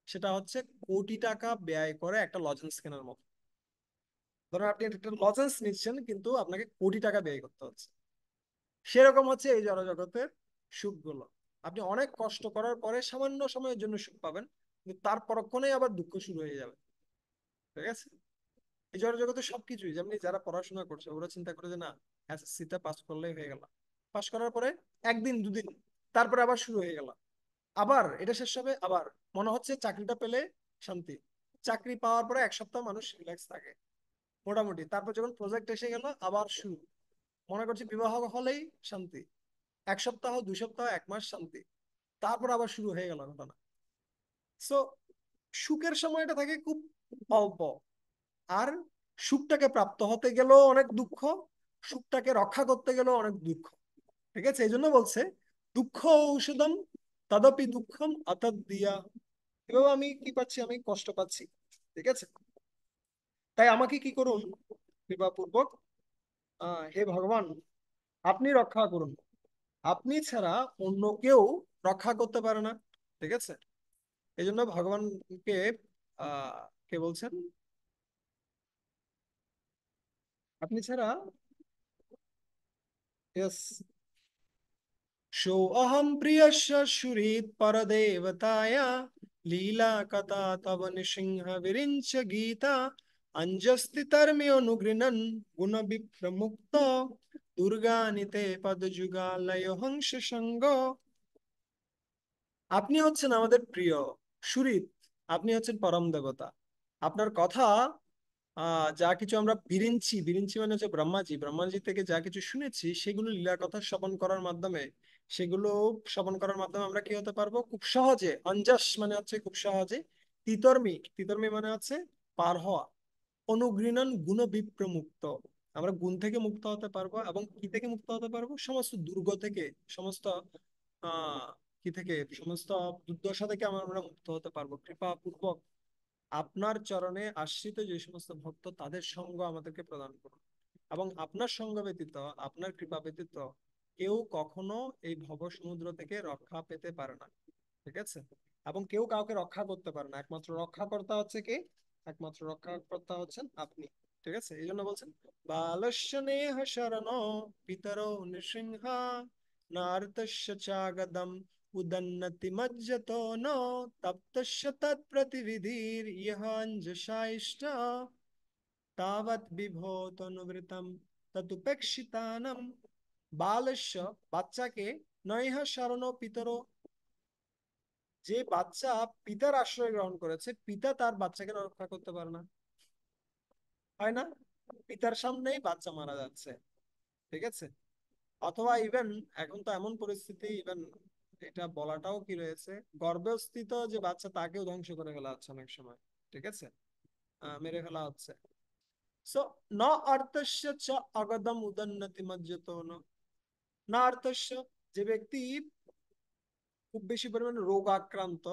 সেটা হচ্ছে কোটি টাকা ব্যয় করে একটা লজেন্স কেনার মতো। ধরুন আপনি একটা লজেন্স নিচ্ছেন, কিন্তু আপনাকে কোটি টাকা ব্যয় করতে হচ্ছে। সেরকম হচ্ছে এই জড়জগতের সুখগুলো। আপনি অনেক কষ্ট করার পরে সামান্য সময়ের জন্য সুখ পাবেন, কিন্তু তার পরক্ষণেই আবার দুঃখ শুরু হয়ে যাবে। ঠিক আছে। এই জড়জগতে সবকিছুই যেমনি, যারা পড়াশোনা করছে ওরা চিন্তা করে যে না, এসএসসি তে পাস করলেই হয়ে গেল, পাস করার পরে একদিন দুদিন, তারপরে আবার শুরু হয়ে গেল, আবার এটা শেষ হবে, আবার মনে হচ্ছে চাকরিটা পেলে শান্তি। চাকরি পাওয়ার পরে এক সপ্তাহ মানুষ রিল্যাক্স থাকে মোটামুটি, তারপর যখন প্রজেক্ট এসে গেল আবার শুরু। মনে করছে বিবাহ হলেই শান্তি, এক সপ্তাহ দুই সপ্তাহ এক মাস শান্তি, তারপর আবার শুরু হয়ে গেল ঘটনা। সো সুখের সময়টা থাকে খুব অল্প, আর সুখটাকে প্রাপ্ত হতে গেলেও অনেক দুঃখ, সুখটাকে রক্ষা করতে গেলেও অনেক দুঃখ। ঠিক আছে। এই জন্য বলছে দুঃখ ঔষধম তদপি দুঃখম অর্থাৎ দিয়া। এভাবে আমি কি পাচ্ছি, আমি কষ্ট পাচ্ছি। ঠিক আছে। তাই আমাকে কি করুন, কৃপাপূর্বক হে ভগবান আপনি রক্ষা করুন, আপনি ছাড়া অন্য কেউ রক্ষা করতে পারে না। ঠিক আছে। এই জন্য ভগবানকে আহ কে বলছেন, আপনি ছাড়া, यस, सोऽहं प्रियस्य सुहृत् परदेवताया लीला कथा तव नृसिंह विरिञ्च गीता अञ्जस्ति तर्म्योऽनुगृह्णन् गुणविप्रमुक्त दुर्गानिते पदजुगालय हंस সঙ্গ। আপনি হচ্ছেন আমাদের প্রিয় সুহৃদ, আপনি হচ্ছেন পরম দেবতা। আপনার কথা যা কিছু আমরা বিরিঞ্চি, বিরিঞ্চি মানে হচ্ছে ব্রহ্মাজি, ব্রহ্মাজি থেকে যা কিছু শুনেছি সেগুলো লীলা কথা শ্রবণ করার মাধ্যমে, সেগুলো শ্রবণ করার মাধ্যমে আমরা কি হতে পারবো খুব সহজে। অঞ্জস মানে হচ্ছে খুব সহজে, তিতর্মি, তিতর্মি মানে হচ্ছে পার হওয়া, অনুগৃণন গুণ বিপ্রমুক্ত, আমরা গুণ থেকে মুক্ত হতে পারবো। এবং কি থেকে মুক্ত হতে পারবো? সমস্ত দুর্গ থেকে, সমস্ত আহ কি থেকে, সমস্ত দুর্দশা থেকে আমরা মুক্ত হতে পারবো কৃপা পূর্বক। আপনার চরণে আশ্রিত যে সমস্ত ভক্ত, তাদের সঙ্গ আমাদেরকে প্রদান করুন। এবং আপনার সঙ্গ ব্যতীত, আপনার কৃপা ব্যতীত কেউ কখনো এই ভব সমুদ্র থেকে রক্ষা পেতে পারে না। ঠিক আছে? এবং কেউ কাউকে রক্ষা করতে পারে না, একমাত্র রক্ষাকর্তা হচ্ছে কে? একমাত্র রক্ষাকর্তা হচ্ছেন আপনি। ঠিক আছে, এই জন্য বলছেন বালস্য নেহ শরণ পিতরো নৃসিংহা নার্তস্য চাগদম উদন্নতি মজ্জতো ন তপ্তস্য তৎপ্রতিবিধির ইহাঞ্জসাইষ্ট তাবৎ বিভূতনুবৃতম তদুপেক্ষিতানম। বালস্য বাচ্চাকে, নৈহ শরণ পিতরো, যে বাচ্চা পিতার আশ্রয় গ্রহণ করেছে, পিতা তার বাচ্চাকে রক্ষা করতে পারে না। হয় না? পিতার সামনেই বাচ্চা মারা যাচ্ছে। ঠিক আছে? অথবা ইভেন এখন তো এমন পরিস্থিতি, ইভেন এটা বলাটাও কি রয়েছে, গর্ভস্থিত যে বাচ্চা তাকেও ধ্বংস করে ফেলা হচ্ছে অনেক সময়। ঠিক আছে? মেরে ফেলা হচ্ছে। সো ন অর্থস্য চ অগদম উদন্নতি মজ্জত না অর্থস্য, যে ব্যক্তি খুব বেশি পরিমাণে রোগ আক্রান্ত,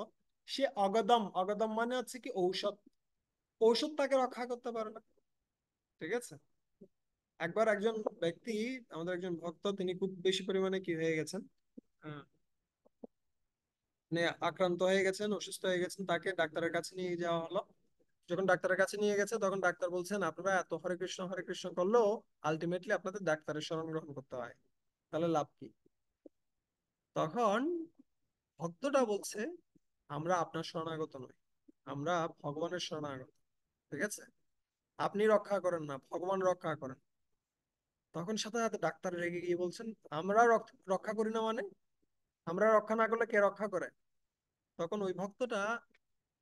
সে অগদম, অগদম মানে হচ্ছে কি ঔষধ, ঔষধ তাকে রক্ষা করতে পারে না। ঠিক আছে? একবার একজন ব্যক্তি, আমাদের একজন ভক্ত, তিনি খুব বেশি পরিমাণে কি হয়ে গেছেন, আহ, মানে আক্রান্ত হয়ে গেছেন, অসুস্থ হয়ে গেছেন, তাকে ডাক্তারের কাছে নিয়ে যাওয়া হলো। যখন ডাক্তারের কাছে নিয়ে গেছে, তখন ডাক্তার বলছেন আপনারা এত হরে কৃষ্ণ করলেও আলটিমেটলি আপনাদের ডাক্তারের শরণ গ্রহণ করতে হয়, তাহলে লাভ কি? তখন ভক্তটা বলছে আমরা আপনার শরণাগত নই, আমরা ভগবানের শরণাগত। ঠিক আছে? আপনি রক্ষা করেন না, ভগবান রক্ষা করেন। তখন সাথে সাথে ডাক্তার রেগে গিয়ে বলছেন আমরা রক্ষা করি না মানে? আমরা রক্ষা না করলে কে রক্ষা করে? তখন ওই ভক্তটা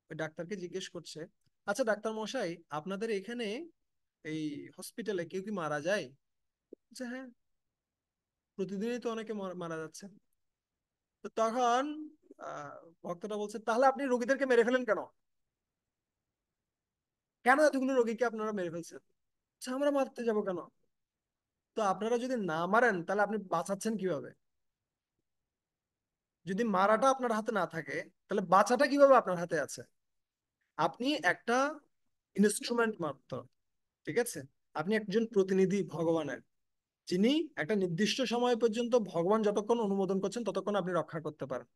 ওই ডাক্তারকে জিজ্ঞেস করছে, আচ্ছা ডাক্তার মশাই, আপনাদের এখানে এই হসপিটালে কেউ কি মারা যায়? বলছে, হ্যাঁ, প্রতিদিনই তো অনেকে মারা যাচ্ছে। তো তখন আহ ভক্তটা বলছে তাহলে আপনি রোগীদেরকে মেরে ফেলেন কেন? কেন এতগুলো রোগীকে আপনারা মেরে ফেলছেন? আচ্ছা, আমরা মারতে যাব কেন? তো আপনারা যদি না মারেন তাহলে আপনি বাঁচাচ্ছেন কিভাবে? যদি মারাটা আপনার হাতে না থাকে, তাহলে বাঁচাটা কিভাবে আপনার হাতে আছে? আপনি একটা ইনস্ট্রুমেন্ট মাত্র। ঠিক আছে? আপনি একজন প্রতিনিধি ভগবানের, যিনি একটা নির্দিষ্ট সময় পর্যন্ত, ভগবান যতক্ষণ অনুমোদন করছেন ততক্ষণ আপনি রক্ষা করতে পারেন,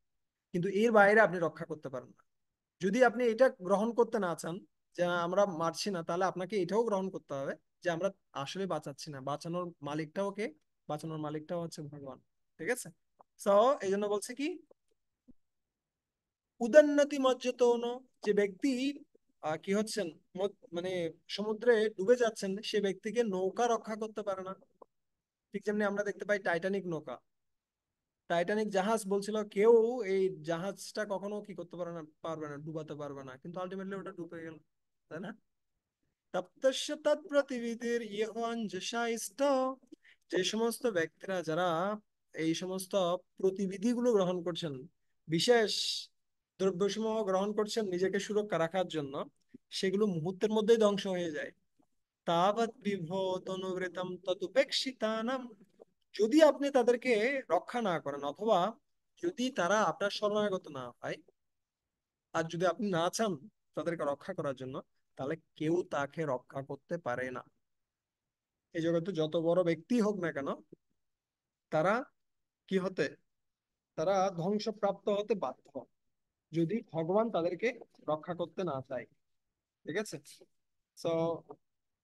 কিন্তু এর বাইরে আপনি রক্ষা করতে পারেন না। যদি আপনি এটা গ্রহণ করতে না চান যে আমরা মারছি না, তাহলে আপনাকে এটাও গ্রহণ করতে হবে যে আমরা আসলে বাঁচাচ্ছি না, বাঁচানোর মালিকটাও কে? বাঁচানোর মালিকটাও হচ্ছে ভগবান। ঠিক আছে? সো এই জন্য বলছে কি উদন্নতি মজ্জতৌন, যে ব্যক্তি কি হচ্ছেন, মানে সমুদ্রে ডুবে যাচ্ছেন, সে ব্যক্তিকে নৌকা রক্ষা করতে পারে না। ঠিক যেমনি আমরা দেখতে পাই টাইটানিক নৌকা, টাইটানিক জাহাজ বলছিল কেউ এই জাহাজটা কখনো কি করতে পারে না, পারবে না, ডুবাতে পারবে না, কিন্তু আলটিমেটলি ওটা ডুবে গেল। তাই না? তপ্তস্য তৎপ্রতিবিধির ইহঞ্জসাইষ্ট, যে সমস্ত ব্যক্তিরা যারা এই সমস্ত প্রতিবিধিগুলো গ্রহণ করছেন, বিশেষ দ্রব্যসমূহ গ্রহণ করছেন নিজেকে সুরক্ষা রাখার জন্য, সেগুলো মুহূর্তের মধ্যেই ধ্বংস হয়ে যায়। তাবৎ বিভূতনুবৃতম তদুপেক্ষিতানাম, যদি আপনি তাদেরকে রক্ষা না করেন, অথবা যদি তারা আপনার শরণাগত না হয়, আর যদি আপনি না চান তাদেরকে রক্ষা করার জন্য, তাহলে কেউ তাকে রক্ষা করতে পারে না। এই জগতে যত বড় ব্যক্তি হোক না কেন, তারা কি হতে, তারা ধ্বংসপ্রাপ্ত হতে বাধ্য, যদি ভগবান তাদেরকে রক্ষা করতে না চায়। ঠিক আছে? সো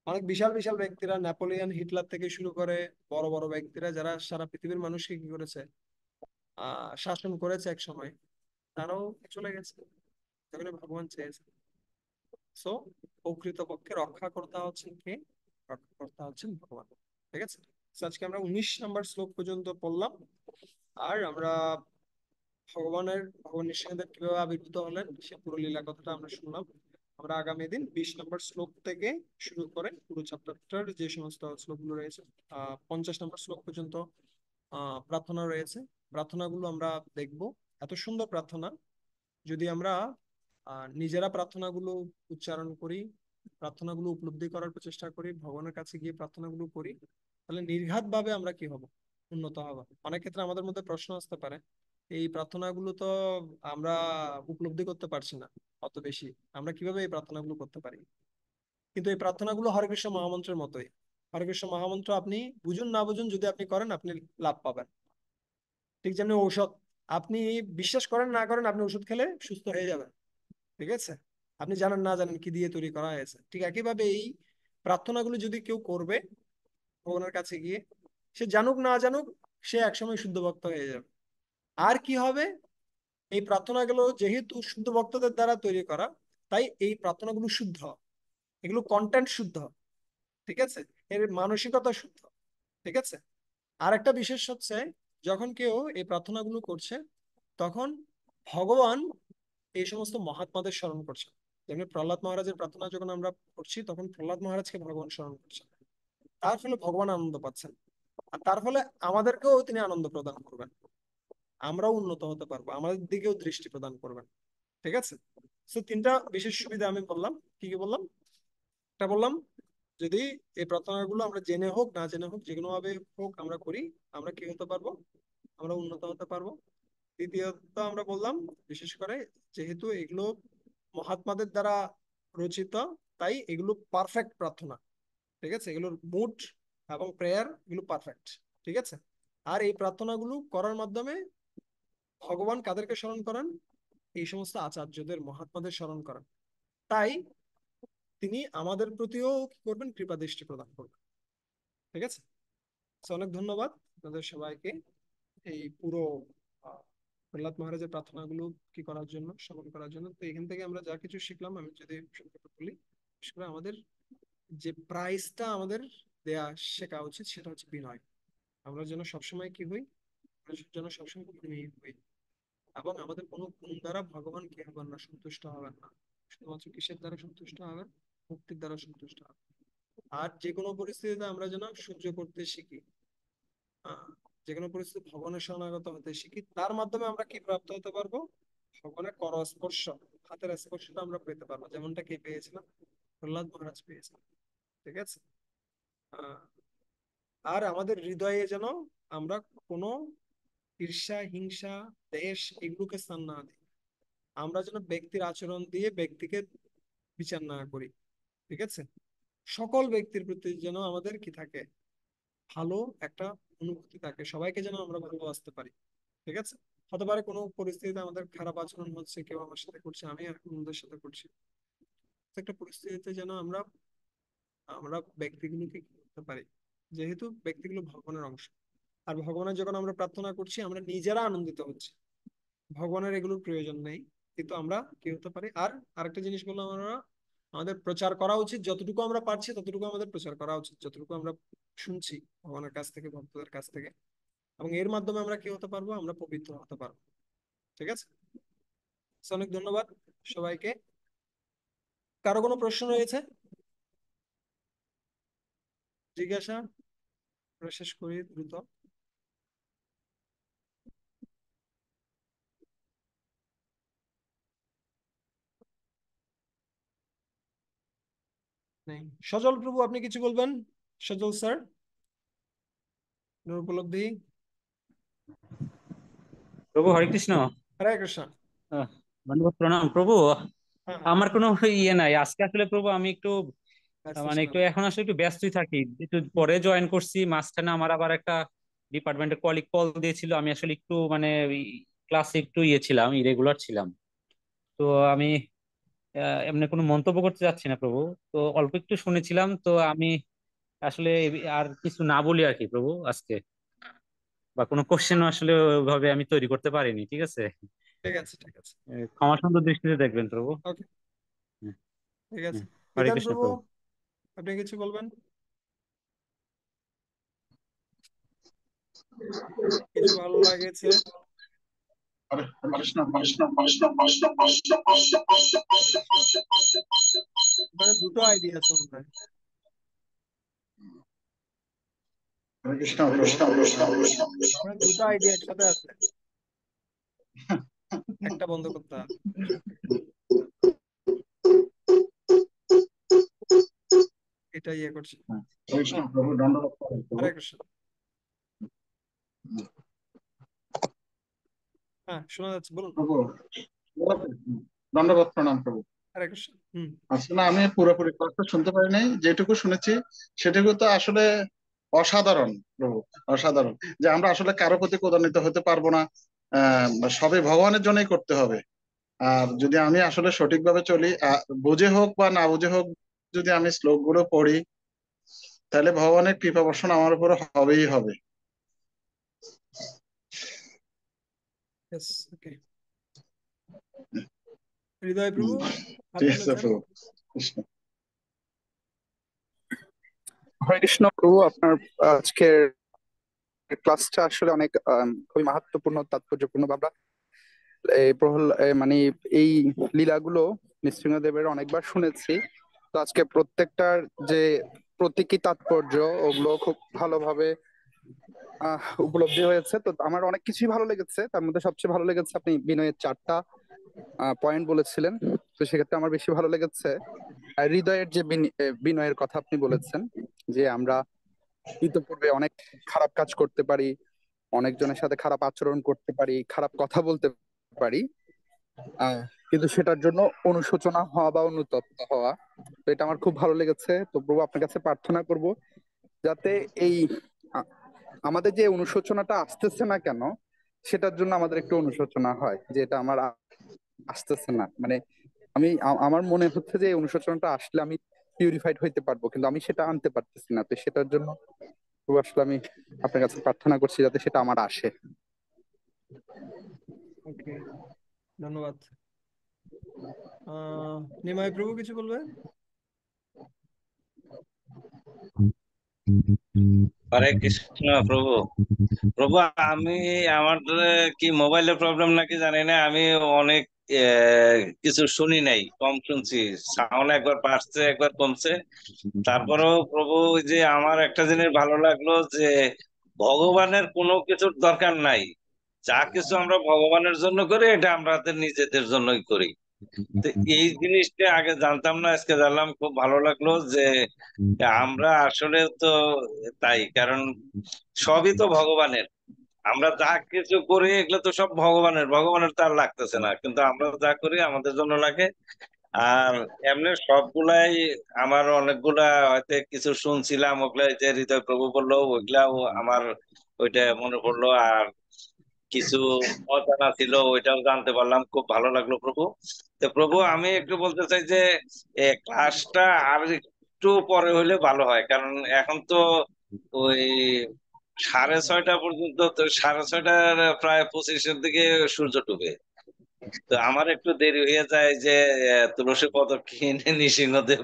অনেক বিশাল বিশাল ব্যক্তিরা, নেপোলিয়ন, হিটলার থেকে শুরু করে বড় বড় ব্যক্তিরা যারা সারা পৃথিবীর মানুষকে কি করেছে, শাসন করেছে এক সময়, তারাও চলে গেছে যখন ভগবান চেয়েছে। সো প্রকৃতপক্ষে রক্ষাকর্তা হচ্ছেন কে? রক্ষাকর্তা হচ্ছেন ভগবান। ঠিক আছে? So, আজকে আমরা 19 নম্বর শ্লোক পর্যন্ত পড়লাম। আর আমরা ভগবান নৃসিংহদেব কিভাবে আবির্ভূত হলেন সে পুরো লীলা কথাটা আমরা শুনলাম। আমরা আগামী দিন 20 নম্বর শ্লোক থেকে শুরু করে পুরো চ্যাপ্টারটার যে সমস্ত শ্লোকগুলো রয়েছে, 50 নম্বর শ্লোক পর্যন্ত প্রার্থনা রয়েছে, প্রার্থনাগুলো আমরা দেখব। এত সুন্দর প্রার্থনা, যদি আমরা নিজেরা প্রার্থনাগুলো উচ্চারণ করি, প্রার্থনাগুলো উপলব্ধি করার চেষ্টা করি, ভগবানের কাছে গিয়ে প্রার্থনাগুলো করি, তাহলে নির্ঘাত ভাবে আমরা কি হব, উন্নত হব। অনেক ক্ষেত্রে আমাদের মধ্যে প্রশ্ন আসতে পারে, এই প্রার্থনাগুলো তো আমরা উপলব্ধি করতে পারছি না অত বেশি, আমরা কিভাবে এই প্রার্থনাগুলো করতে পারি? কিন্তু এই প্রার্থনাগুলো হরে কৃষ্ণ মহামন্ত্রের মতোই। হরে কৃষ্ণ মহামন্ত্র আপনি বুঝুন না বুঝুন যদি আপনি করেন আপনি লাভ পাবেন। ঠিক যেমনি ঔষধ, আপনি বিশ্বাস করেন না করেন আপনি ওষুধ খেলে সুস্থ হয়ে যাবেন। ঠিক আছে, আপনি জানেন না জানেন কি দিয়ে তৈরি করা হয়েছে। ঠিক একইভাবে এই প্রার্থনাগুলো যদি কেউ করবে ভগবানের কাছে গিয়ে, সে জানুক না জানুক সে একসময় শুদ্ধ ভক্ত হয়ে যাবে। আর কি হবে, এই প্রার্থনাগুলো যেহেতু শুদ্ধ ভক্তদের দ্বারা তৈরি করা, তাই এই প্রার্থনাগুলো শুদ্ধ, এগুলো কন্টেন্ট শুদ্ধ। ঠিক আছে, এর মানসিকতা শুদ্ধ। ঠিক আছে। আর একটা বিশেষ হচ্ছে, যখন কেউ এই প্রার্থনাগুলো করছে তখন ভগবান এই সমস্ত মহাত্মাদের স্মরণ করছে। যেমনি প্রহ্লাদ মহারাজের প্রার্থনা যখন আমরা করছি তখন প্রহ্লাদ মহারাজকে ভগবান স্মরণ করছেন, তার ফলে ভগবান আনন্দ পাচ্ছেন। আর তার ফলে আমাদেরকেও তিনি আনন্দ প্রদান করবেন, আমরাও উন্নত হতে পারবো, আমাদের দিকেও দৃষ্টি প্রদান করবেন। ঠিক আছে। তো তিনটা বিশেষ সুবিধা আমি বললাম। কি কি বললাম? একটা বললাম, যদি এই প্রার্থনাগুলো আমরা জেনে হোক না জেনে হোক যে কোনো ভাবে হোক আমরা করি, আমরা কি হতে পারবো, আমরা উন্নত হতে পারবো। দ্বিতীয়ত আমরা বললাম, বিশেষ করে যেহেতু এগুলো মহাত্মাদের দ্বারা রচিত, তাই এগুলো পারফেক্ট প্রার্থনা। ঠিক আছে, এগুলোর মুড এবং প্রেয়ার এগুলো পারফেক্ট। ঠিক আছে। আর এই প্রার্থনাগুলো করার মাধ্যমে ভগবান কাদেরকে স্মরণ করেন, এই সমস্ত আচার্যদের মহাত্মাদের স্মরণ করেন। তাই তিনি আমাদের প্রতিও কি করবেন, কৃপা দৃষ্টি প্রদান করবেন। ঠিক আছে। তো অনেক ধন্যবাদ আপনাদের সবাইকে এই পুরো আহ, প্রহ্লাদ মহারাজের প্রার্থনাগুলো কি করার জন্য, শ্রবণ করার জন্য। তো এখান থেকে আমরা যা কিছু শিখলাম, আমি যদি সংক্ষেপে বলি, বিশেষ করে আমাদের যে প্রাইসটা আমাদের দেয়া শেখা উচিত সেটা হচ্ছে বিনয়। আমরা যেন সবসময় কি হই, আমরা যেন সবসময় বিনয়ী হই। এবং আমাদের কোনো গুণ দ্বারা ভগবান কি হবেন না, সন্তুষ্ট হবেন না। শুধুমাত্র কিসের দ্বারা সন্তুষ্ট হবেন, মুক্তির দ্বারা সন্তুষ্ট হবেন। আর যে কোনো পরিস্থিতিতে আমরা যেন সহ্য করতে শিখি, আহ, যে কোনো পরিস্থিতি ভগবানের শরণাগত হতে শিখি। তার মাধ্যমে আমরা কি প্রাপ্ত হতে পারবো, ভগবানের কর স্পর্শ, হাতের স্পর্শটা আমরা পেতে পারবো, যেমনটা কে পেয়েছিলাম, প্রহ্লাদ মহারাজ পেয়েছিলেন। ঠিক আছে। আহ, আর আমাদের হৃদয়ে যেন আমরা কোনো ঈর্ষা, হিংসা, দেশ এগুলোকে স্থান না দিই। আমরা যেন ব্যক্তির আচরণ দিয়ে ব্যক্তিকে বিচার না করি। ঠিক আছে। সকল ব্যক্তির প্রতি যেন আমাদের কি থাকে, ভালো একটা অনুভূতি থাকে, সবাইকে যেন আমরা ভালোবাসতে পারি। ঠিক আছে। হতে পারে কোনো পরিস্থিতিতে আমাদের খারাপ আচরণ হচ্ছে, কেউ আমার সাথে করছে, আমি আর অন্যদের সাথে করছি। তো একটা পরিস্থিতিতে যেন আমরা আমরা ব্যক্তিগুলোকে কি করতে পারি, যেহেতু ব্যক্তিগুলো ভগবানের অংশ। আর ভগবানের যখন আমরা প্রার্থনা করছি আমরা নিজেরা আনন্দিত হচ্ছি, ভগবানের এগুলোর প্রয়োজন নেই। কিন্তু আমরা কি হতে পারি, আর আরেকটা জিনিস বললাম, আমরা আমাদের প্রচার করা উচিত, যতটুকু আমরা পারছি ততটুকু আমাদের প্রচার করা উচিত, যতটুকু আমরা শুনছি ভগবানের কাছ থেকে, ভক্তদের কাছ থেকে। এবং এর মাধ্যমে আমরা কি হতে পারবো, আমরা পবিত্র হতে পারবো। ঠিক আছে। So, অনেক ধন্যবাদ সবাইকে। কারো কোনো প্রশ্ন রয়েছে, জিজ্ঞাসা? আমরা শেষ করি দ্রুত। নেই। সজল প্রভু আপনি কিছু বলবেন? সজল স্যার, উপলব্ধি। প্রভু হরে কৃষ্ণ। হরে কৃষ্ণ। আহ, ধন্যবাদ, প্রণাম প্রভু। হ্যাঁ হ্যাঁ, আমার কোনো ইয়ে নাই আজকে আসলে প্রভু, আমি একটু ব্যস্ত মানে ছিলেন। একটু এখন আসলে একটু ব্যস্তই থাকি। একটু পরে জয়েন করছি, মাঝখানে আমার আবার একটা ডিপার্টমেন্টের কলিগ কল দিয়েছিল, আমি আসলে একটু মানে ক্লাসে একটু ইয়ে ছিলাম, ইরেগুলার ছিলাম। তো আমি এমনি কোনো মন্তব্য করতে যাচ্ছি না প্রভু। তো অল্প একটু শুনেছিলাম, তো আমি আসলে আর কিছু না বলি আর কি প্রভু আজকে, বা কোনো কোশ্চেনও আসলে ওইভাবে আমি তৈরি করতে পারিনি। ঠিক আছে, ঠিক আছে, ঠিক আছে। ক্ষমা সুন্দর দৃষ্টিতে দেখবেন প্রভু। ওকে, হুম, ঠিক আছে। হুম। হরে বিধান কৃষ্ণ প্রভু প্রভু। আপনি কিছু বলবেন? কিছু ভালো লাগেছে? হরে কৃষ্ণ, কৃষ্ণ কৃষ্ণ কৃষ্ণ কৃষ্ণ কৃষ্ণ কৃষ্ণ কৃষ্ণ কৃষ্ণ। মানে দুটো আইডিয়া আছে মনে হয়। হরে কৃষ্ণ, কৃষ্ণ কৃষ্ণ কৃষ্ণ কৃষ্ণ। মানে দুটো আইডিয়া একসাথে আছে, একটা বন্ধ করতে হবে। এটা ইয়ে করছি। হরে কৃষ্ণ হ্যাঁ, প্রভু, দণ্ডবত করেন প্রভু। হরে কৃষ্ণ। হ্যাঁ, শোনা যাচ্ছে, বলুন। প্রভু দণ্ডবত প্রণাম প্রভু। হরে কৃষ্ণ। হুম। আসলে আমি পুরোপুরি ক্লাসটা শুনতে পারি নাই, যেটুকু শুনেছি সেটুকু তো আসলে অসাধারণ প্রভু, অসাধারণ। যে আমরা আসলে কারো প্রতি ক্রোধান্বিত হতে পারবো না, সবই ভগবানের জন্যই করতে হবে। আর যদি আমি আসলে সঠিকভাবে চলি, বুঝে হোক বা না বুঝে হোক, যদি আমি শ্লোক গুলো পড়ি, তাহলে ভগবানের কৃপা বর্ষণ আমার উপর হবেই হবে। Yes, okay. হৃদয় প্রভু হাত ঠিক আছে তুলেছেন। প্রভু, কৃষ্ণ। হরে কৃষ্ণ প্রভু, আপনার আজকের ক্লাসটা আসলে অনেক খুবই মাহাত্ম্যপূর্ণ, তাৎপর্যপূর্ণ। আমরা মানে এই লীলাগুলো নৃসিংহদেবের অনেকবার শুনেছি, তো আজকে প্রত্যেকটার যে প্রতীকী তাৎপর্য ওগুলো খুব ভালোভাবে উপলব্ধি হয়েছে। তো আমার অনেক কিছুই ভালো লেগেছে, তার মধ্যে সবচেয়ে ভালো লেগেছে আপনি বিনয়ের 4টা পয়েন্ট বলেছিলেন। তো সেক্ষেত্রে আমার বেশি ভালো লেগেছে হৃদয়ের যে বিনয়ের কথা আপনি বলেছেন, যে আমরা ইতিপূর্বে অনেক খারাপ কাজ করতে পারি, অনেকজনের সাথে খারাপ আচরণ করতে পারি, খারাপ কথা বলতে পারি, আহ, কিন্তু সেটার জন্য অনুশোচনা হওয়া বা অনুতপ্ত হওয়া, তো এটা আমার খুব ভালো লেগেছে। তো প্রভু আপনার কাছে প্রার্থনা করব যাতে এই আ- আমাদের যে অনুশোচনাটা আসতেছে না কেন, সেটার জন্য আমাদের একটু অনুশোচনা হয় যে এটা আমার আসতেছে না। মানে আমার মনে হচ্ছে যে এই অনুশোচনাটা আসলে আমি পিউরিফাইড হইতে পারবো, কিন্তু আমি সেটা আনতে পারতেছি না। তো সেটার জন্য প্রভু আসলে আমি আপনার কাছে প্রার্থনা করছি যাতে সেটা আমার আসে। ওকে, ধন্যবাদ। নিমাই প্রভু কিছু বলবে? হরে কৃষ্ণ প্রভু। প্রভু আমি আমার কি মোবাইলের প্রবলেম নাকি জানি না, আমি অনেক কিছু শুনি নাই, কম শুনছি। সাউন্ড একবার বাড়ছে একবার কমছে। তারপরেও প্রভু ওই যে আমার একটা জিনিস ভালো লাগলো যে ভগবানের কোনো কিছুর দরকার নাই। যা কিছু আমরা ভগবানের জন্য করি এটা আমাদের নিজেদের জন্যই করি। তো এই জিনিসটা আগে জানতাম না, আজকে জানলাম, খুব ভালো লাগলো যে আমরা আসলে তো তাই। কারণ সবই তো ভগবানের, আমরা যা কিছু করি এগুলো তো সব ভগবানের, ভগবানের তার লাগতেছে না, কিন্তু আমরা যা করি আমাদের জন্য লাগে। আর এমনি সবগুলাই আমার অনেকগুলা হয়তো কিছু শুনছিলাম, ওগুলা এই যে হৃদয় প্রভু বললো ওইগুলাও আমার ওইটা মনে পড়লো। আর কিছু অজানা ছিল ওইটাও জানতে পারলাম, খুব ভালো লাগলো প্রভু। তো প্রভু আমি একটু বলতে চাই যে ক্লাসটা আর একটু পরে হইলে ভালো হয়, কারণ এখন তো ওই 6:30 পর্যন্ত, তো 6:30 প্রায় 25-এর দিকে সূর্য ডুবে। তো আমার একটু দেরি হয়ে যায় যে তুলসী পদক্ষিণ নৃসিংহদেব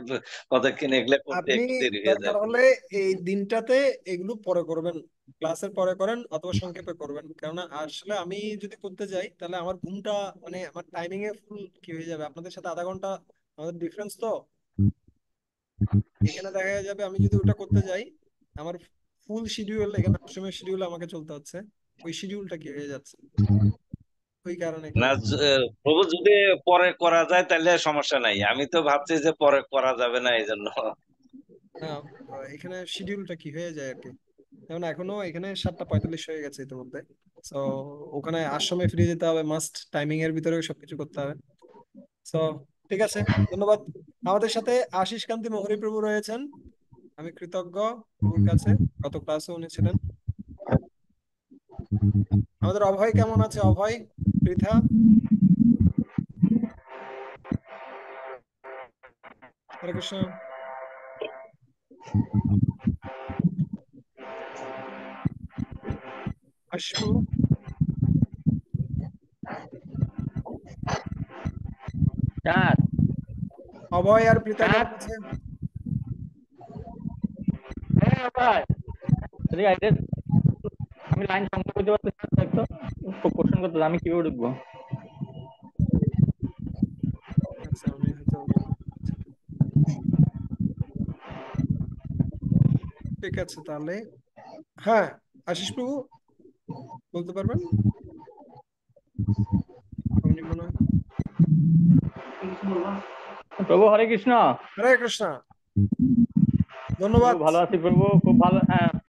পদক্ষিণ এগুলো করতে আপনি একটু দেরি হয়ে দরকার যায়। হলে এই দিনটাতে এগুলো পরে করবেন, ক্লাসের পরে করেন অথবা সংক্ষেপে করবেন। কেননা আসলে আমি যদি করতে যাই তাহলে আমার ঘুমটা, মানে আমার টাইমিং এ ফুল কি হয়ে যাবে, আপনাদের সাথে আধা ঘন্টা আমাদের ডিফারেন্স তো। এখানে দেখা যাবে আমি যদি ওটা করতে যাই, আমার ফুল শিডিউল, এখানে আশ্রমের শিডিউল আমাকে চলতে হচ্ছে, ওই শিডিউলটা কি হয়ে যাচ্ছে, ওই কারণে কি না হচ্ছে। প্রভু যদি পরে করা যায় তাহলে সমস্যা নাই, আমি তো ভাবছি যে পরে করা যাবে না এই জন্য। না, এখানে শিডিউলটা কি হয়ে যায় আর কি। যেমন এখনো এখানে 7:45 হয়ে গেছে ইতিমধ্যে। তো ওখানে আশ্রমে ফিরে যেতে হবে, মাস্ট টাইমিং এর ভিতরে সবকিছু করতে হবে। তো ঠিক আছে, ধন্যবাদ। আমাদের সাথে আশিস কান্তি মোহরি প্রভু রয়েছেন, আমি কৃতজ্ঞ প্রভুর কাছে, গত ক্লাসে উনি ছিলেন। আমাদের অভয় কেমন আছে? অভয়, পৃথা, হরে কৃষ্ণ। আশিস প্রভু, চাঁদ অভয় আর পৃথা চাঁদ কেমন আছে? হ্যাঁ ভাই, এদিকে আয়, আমি লাইন সংযোগ করতে পারতেছি না, দেখতো কোশ্চেন করতে আমি কিভাবে ঢুকবো? আচ্ছা, আমি হয়তো, ঠিক আছে তাহলে। হ্যাঁ, আশিস প্রভু বলতে পারবেন আপনি মনে হয়। প্রভু হরে কৃষ্ণ। হরে কৃষ্ণ, প্রভু ধন্যবাদ। ভালো আছি প্রভু, খুব ভালো। হ্যাঁ,